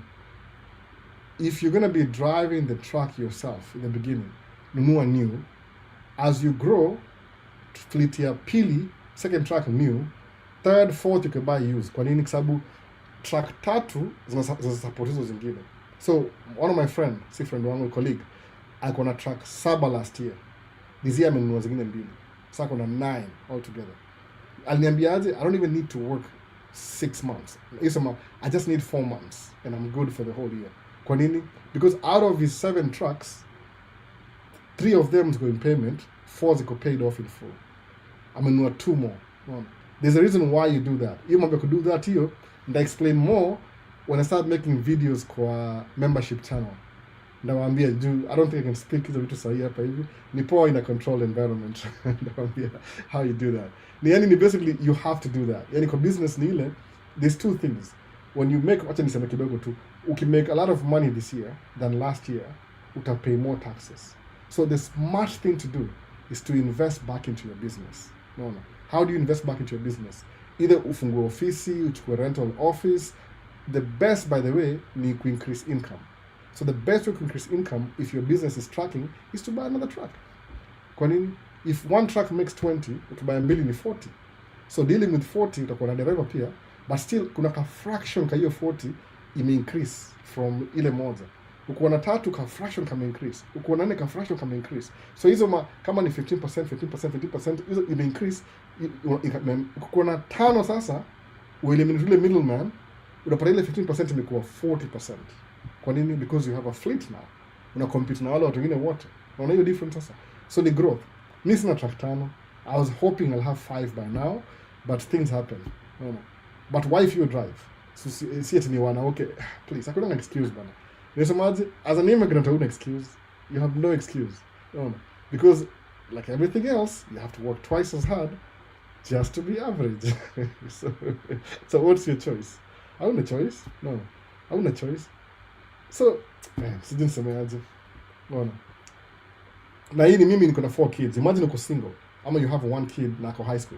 If you're going to be driving the truck yourself in the beginning, nunua new. As you grow, fleet ya pili, second truck new, third, fourth you can buy used. Kwa nini? Kwa sababu truck tatu zina support hizo zingine. So one of my friend wangu, colleague, alikuwa na truck 7 last year. This year amenunua zingine 2. Sasa kuna 9 altogether. Aliniambiaje, I don't even need to work 6 months. I just need 4 months and I'm good for the whole year. Kwa nini? Because out of his 7 trucks, 3 of them go in payment, 4 ziko paid off in full. Amenunua 2 more. There's a reason why you do that. You mambo do that here, and I explain more when I start making videos kwa membership channel. Ndawaambia juu, I don't think I can speak hizo vitu sahihi hapa hivi. Ni poa in a controlled environment. Ndawaambia how you do that. Ni basically you have to do that. Yani kwa business ni ile, there's 2 things. When you make, wacha niseme kidogo tu, make a lot of money this year than last year, utapay more taxes. So the smart thing to do is to invest back into your business. No. How do you invest back into your business? Either ufungue ofisi, uchukue rental office. The best, by the way, ni to increase income. So the best way to increase income, if your business is tracking, is to buy another truck. Kwa nini? If one truck makes 20, ukibuy 2 ni 40. So dealing with 40, utakuwa na dereva pia, but still kuna ka fraction ka hiyo 40 ime increase from ile moja. Ukiwa na 3 ka fraction kama increase. Ukiwa na 4 ka fraction kama increase. So hizo kama ni 15%, hizo ime increase. Ukiwa na 5 sasa, ueliminate ile middleman, unapata ile 15% imekuwa 40%. Kwa nini? Because you have a fleet now. Una compete na wale watu wengine wote. Unaona hiyo difference sasa. So the growth. Mimi sina truck 5. I was hoping I'll have 5 by now, but things happen. But why if you drive? So see it ni wana, okay, please, I couldn't excuse bana. Nisemaje, as an immigrant, I wouldn't excuse. You have no excuse. Because like everything else, you have to work twice as hard just to be average. So what's your choice? I want a choice. No. I want a choice. So, sijisemeaje. Na hii ni mimi niko na 4 kids. Imagine uko single. Ama you have 1 kid na ako high school.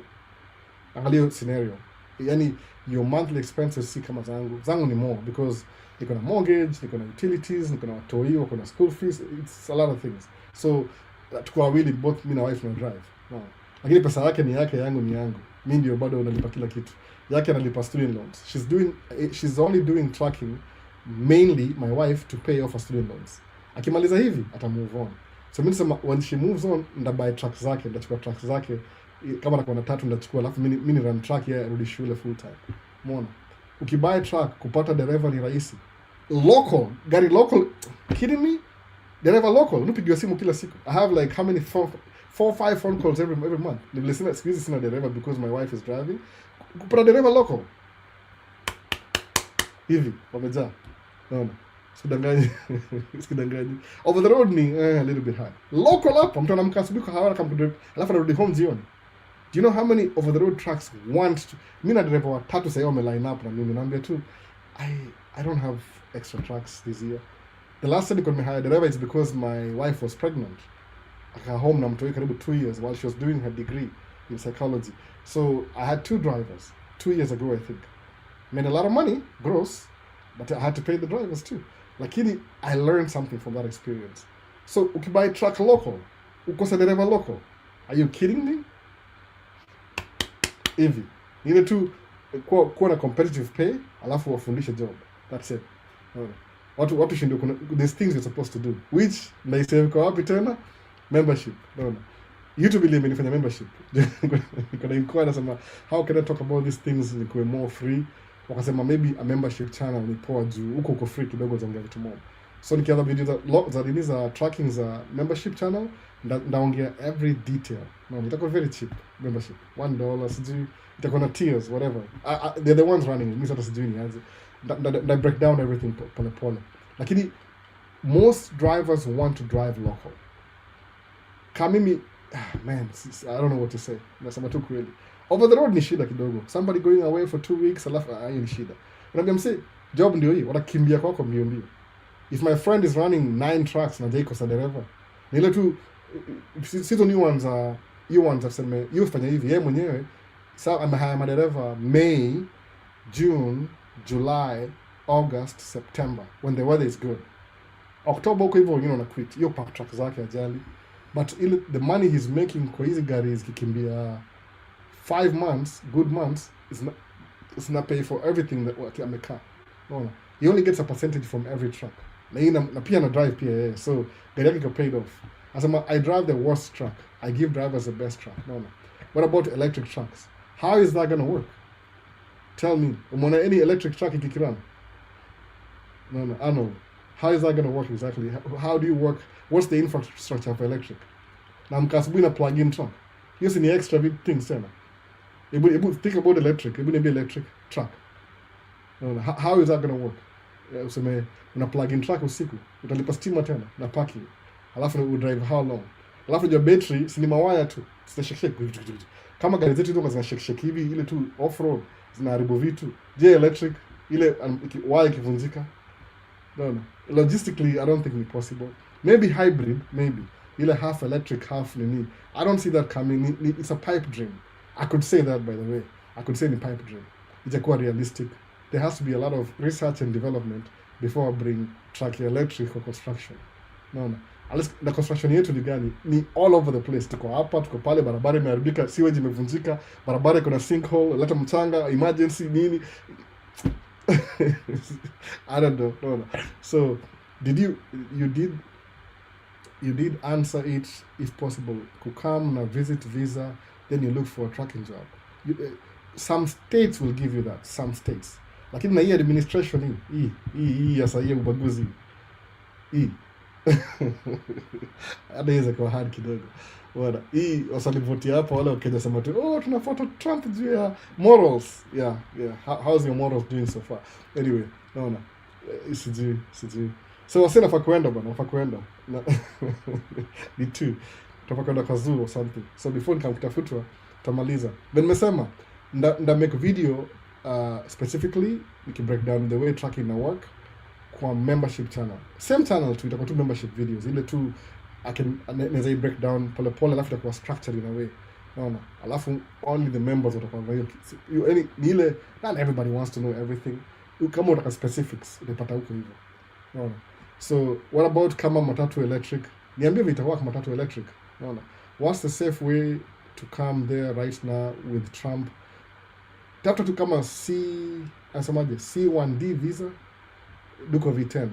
Angalia scenario. Yani your monthly expenses si kama zangu ni more because niko na mortgage, niko na utilities, niko na watoi, wako na school fees, it's a lot of things. So tuko wawili, both me na wife na drive. Lakini pesa yake ni yake, yangu ni yangu. Mimi ndio bado nalipa kila kitu. Yake analipa student loans. She's only doing tracking mainly my wife to pay off her student loans. Akimaliza hivi ata move on. So mimi nasema when she moves on ndabuy trucks zake, ndachukua trucks zake kama nakuwa na 3 ndachukua, alafu mimi run truck yeye arudi shule full time. Umeona? Ukibuy truck kupata dereva ni rahisi. Local, gari local, kidding me? Dereva local, unapigiwa simu kila siku. I have like how many 4 5 phone calls every month. Nilisema squeeze sina dereva because my wife is driving. Kupata dereva local. Hivi, wamejaa. Naona. Sidanganyi. Over the road ni a little bit hard. Local hapa mtu anamka asubuhi hawana kama kudrive, alafu anarudi home jioni. Do you know how many over the road trucks want to? Mimi na dereva wa 3 sasa wame line up na mimi naambia tu I don't have extra trucks this year. The last time I got me hired driver is because my wife was pregnant. Aka home na mtoto karibu 2 years while she was doing her degree in psychology. So I had 2 drivers 2 years ago, I think. Made a lot of money gross, but I had to pay the drivers too. Lakini I learned something from that experience. So ukibuy truck local, ukosa dereva local. Are you kidding me? hivi. Ile tu kuwa na competitive pay, alafu wafundishe job. That's it. Watu shindo kuna these things you're supposed to do. Which naisema kwa wapi tena? Membership. YouTube ile imenifanya membership. Kuna inquiry nasema how can I talk about these things nikuwe more free? Wakasema maybe a membership channel ni poa juu huko uko free kidogo zaongea vitu mob. So nikianza video za tracking za membership channel ndaongea every detail. Itakuwa very cheap membership. $1 sijui itakuwa na tiers whatever. They're the ones running it. Mimi sasa sijui ni aje. They break down everything pole pole. Lakini most drivers want to drive local. Kama mimi man, I don't know what to say. Nasema tu kweli. Over the road ni shida kidogo. Somebody going away for 2 weeks, alafu hiyo ni shida. Unaambia msee, job ndio hii, watakimbia kwako mbio mbio. If my friend is running 9 trucks na Jayco sa dereva, ni ile tu sizo new ones aseme, you fanya hivi yeye mwenyewe. Sasa amehaya madereva May, June, July, August, September when the weather is good. October uko hivyo na quit. Hiyo park truck zake ajali. But the money he's making kwa hizi gari zikikimbia 5 months, good months, is not pay for everything that amekaa. No. He only gets a percentage from every truck. Na pia na drive pia yeye. So gari yake paid off. Asema I drive the worst truck. I give drivers the best truck. No. What about electric trucks? How is that gonna work? Tell me. Umeona any electric truck ikikirana? No. I know. How is that gonna work exactly? How do you work? What's the infrastructure of electric? Na mkasubu na plug-in truck. Hiyo si ni extra big things tena. Ebu think about electric. Ebu niambie electric truck. How is that gonna work? Useme una plug-in truck usiku, utalipa stima tena na parking. Alafu u drive how long? Alafu your battery si ni mawaya tu. Zitashake. Kama gari zetu hizo zinashake hivi ile tu off road zinaharibu vitu. Je, electric ile waya ikivunjika? No. Logistically I don't think it's possible. Maybe hybrid, maybe. Ile half electric, half nini. I don't see that coming. It's a pipe dream. I could say that, by the way. I could say in pipe dream. Itakuwa realistic. There has to be a lot of research and development before I bring truck electric or construction. No. Na construction yetu ni gani? Ni all over the place. Tuko hapa, tuko pale, barabara imeharibika, sewage imevunjika, barabara kuna sinkhole, leta mchanga, emergency nini. I don't know. No. So, you did answer it if possible. Come na visit visa, then you look for a trucking job. Some states will give you that, some states. Lakini na hii administration hii ya sahihi ubaguzi. Hii. Anaweza kwa hard kidogo. Bwana, hii wasalivotia hapa wale wakija sema tu, tunafuata Trump juu ya morals. Yeah. How's your morals doing so far? Anyway, naona. Sijui. So wase nafaa kuenda bwana, nafaa kuenda. Me too. Nafaa kuenda kwa zoo or something. So before nikamkutafutwa, tamaliza. Then nimesema nda make video specifically break down the way tracking na work kwa membership channel. Same channel tu itakuwa tu membership videos. Ile tu naweza break down pole pole alafu itakuwa structured in a way. Naona. Alafu only the members watakuwa hiyo. Ni ile not everybody wants to know everything. Kama unataka specifics utapata huko hivyo. Naona. So what about kama matatu electric? Niambie vitakuwa kama matatu electric. Naona. What's the safe way to come there right now with Trump? Tafuta tu kama C1D visa, duko V10.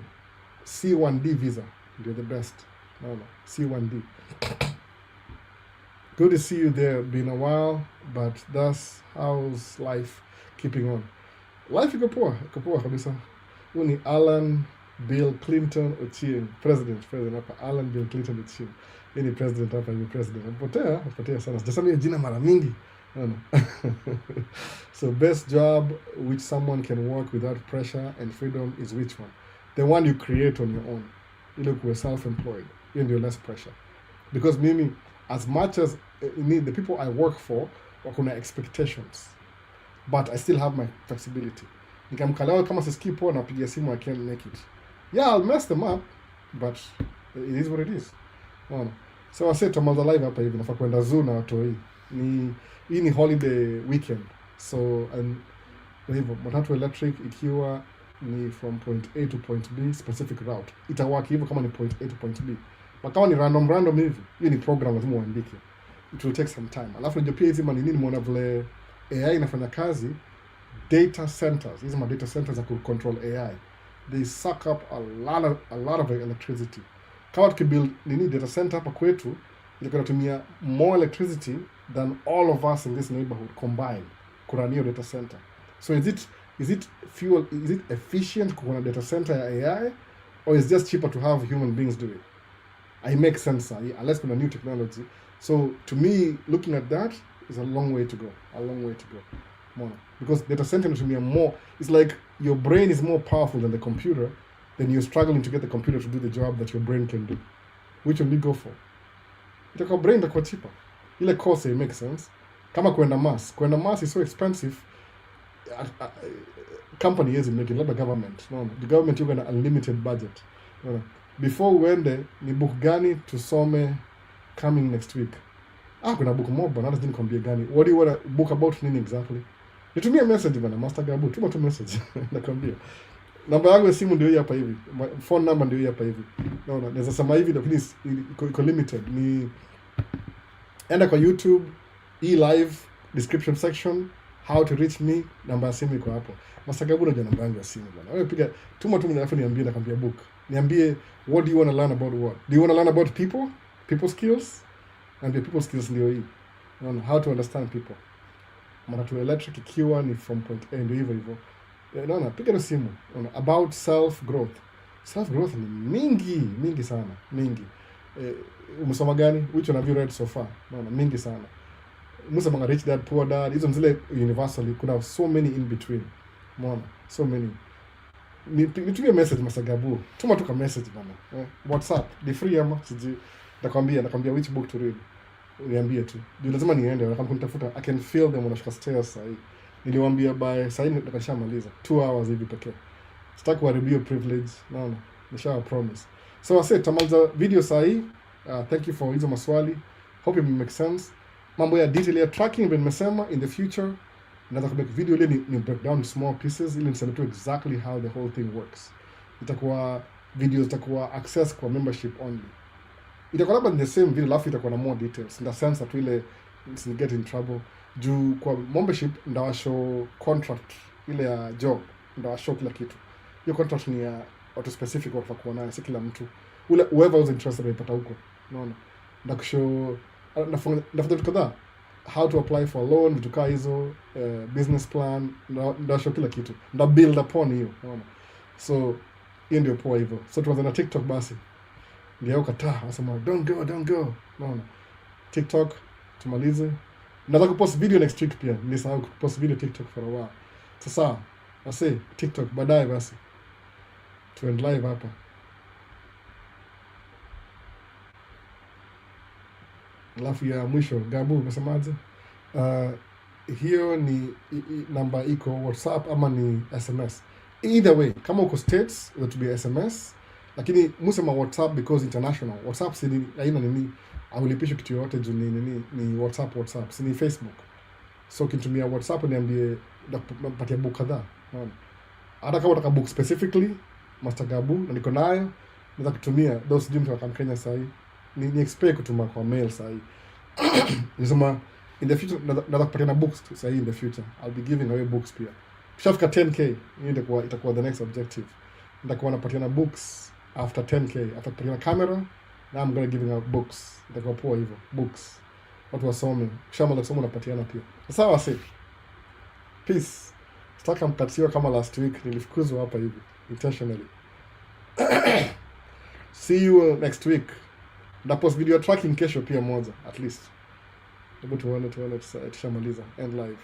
C1D visa, you're the best. No, C1D. Good to see you there. Been a while, but that's how's life keeping on. Life iko poa kabisa. Huyu ni Alan Bill Clinton Ochieng, president hapa. Alan Bill Clinton Ochieng. Yeye ni president hapa, ni president. Apotea sana. Sijasema hiyo jina mara mingi. No. So best job which someone can work without pressure and freedom is which one? The one you create on your own. You look, we're self-employed. You're under less pressure. Because mimi, as much as the people I work for, wakuna expectations. But I still have my flexibility. Nikamkalawa kama sisikii poa napigia simu, I can't make it. Yeah, I'll mess them up, but it is what it is. So I said to my live hapa hivi nafaa kwenda zoo na watoi. Hii ni holiday weekend. So hivyo matatu electric ikiwa ni from point A to point B specific route. Itawaki hivyo kama ni point A to point B. But kama ni random hivi, hii ni program lazima uandike. It will take some time. Alafu ndio pia hizi manini nimeona vile AI inafanya kazi, data centers, hizi ma data centers za control AI, they suck up a lot of electricity. Kama tukibuild nini data center hapa kwetu, ilikuwa inatumia more electricity than all of us in this neighborhood combined kurun hiyo data center. So is it efficient kuwa na data center ya AI, or is it just cheaper to have human beings do it? I make sense unless kuna new technology. So to me, looking at that is a long way to go. More. Because data center to me more, it's like your brain is more powerful than the computer, then you're struggling to get the computer to do the job that your brain can do. Which will you go for? Itakuwa brain itakuwa cheaper. Ile cost it makes sense. Kama kwenda Mars is so expensive. Company is making, not the government. No. The government you got an unlimited budget. No. Before uende ni book gani tusome coming next week? Kuna book mob bana, hata nikwambie gani. What do you want to book about nini exactly? Nitumie message bana, Master Gabu, tuma tu message. Nakwambia. Namba yangu ya simu ndio hii hapa hivi. Phone number ndio hii hapa hivi. Naona naweza sema hivi lakini iko limited. Ni enda kwa YouTube, live description section, how to reach me, namba ya simu iko hapo. Master Gabu ndio namba yangu ya simu bana. Wewe piga tuma tu alafu niambie nakwambia book. Niambie what do you want to learn about what? Do you want to learn about people skills? And the people skills ndio hii. Unaona how to understand people. Matatu electric ikiwa ni from point A ndio hivyo. Unaona piga simu. Unaona about self growth. Self growth ni mingi sana, mingi. Umesoma gani? Which one have you read so far? Unaona mingi sana. Umesoma Rich Dad Poor Dad, hizo zile universally, kuna so many in between. Unaona so many. Nitumie message Master Gabu. Tuma tu ka message bana. WhatsApp, the free ama siji. Nakwambia which book to read. Niambie tu. Ndio lazima niende, kama kunitafuta I can feel them unashuka stairs sahi. Niliwaambia by sahi nikashamaliza 2 hours hivi pekee. Sitaki kuharibia privilege. Naona. Nisha promise. So I said tamaliza video sahi. Thank you for hizo maswali. Hope it makes sense. Mambo ya detail ya tracking ben nimesema in the future. Naweza kubeka video ile ni break down small pieces ili niseme tu exactly how the whole thing works. Itakuwa videos itakuwa access kwa membership only. Itakuwa labda the same video alafu itakuwa na more details. In the sense that ile get in trouble. Juu kwa membership ndawashow contract ile ya job, ndawashow kila kitu. Hiyo contract ni ya watu specific watakuwa nayo, si kila mtu. Whoever was interested ipata huko. Unaona? Ndakushow nafuta vitu kadhaa. How to apply for a loan, vitu kaa hizo, business plan, ndawashow kila kitu. Nda build upon hiyo. Unaona? So hiyo ndio poa hivyo. So tuanze na TikTok basi. Ndio ukataa, wasema don't go. Unaona? TikTok tumalize. Nataka kupost video next week pia. Nilisahau kupost video TikTok for a while. Sasa, wase TikTok baadaye basi. Tuend live hapa. Alafu ya mwisho, Gabu umesemaje? Hiyo ni namba iko WhatsApp ama ni SMS. Either way, kama uko States, it will be SMS. Lakini musema WhatsApp because international. WhatsApp si haina nini, aulipisho kitu yote juu ni WhatsApp, si ni Facebook. So ukinitumia WhatsApp niambie napatia book kadhaa. Unaona? Hata kama unataka book specifically, Master Gabu na niko nayo, naweza kutumia those jumbe kwa Kenya sahi. Ni expect kutuma kwa mail sahi. Nisema in the future naweza kupatia books sahi in the future. I'll be giving away books pia. Tushafika 10k, hiyo itakuwa the next objective. Nitakuwa napatia books after 10k, after kupatia camera. Now I'm going to giving out books. Itakuwa poa hivyo, books. Watu wasome. Kisha kusoma unapatiana pia. Sawa safe. Peace. Sitaka mkatiwa kama last week nilifukuzwa hapa hivi intentionally. See you next week. Ndapost video tracking kesho pia moja at least. Hebu tuone tushamaliza end live.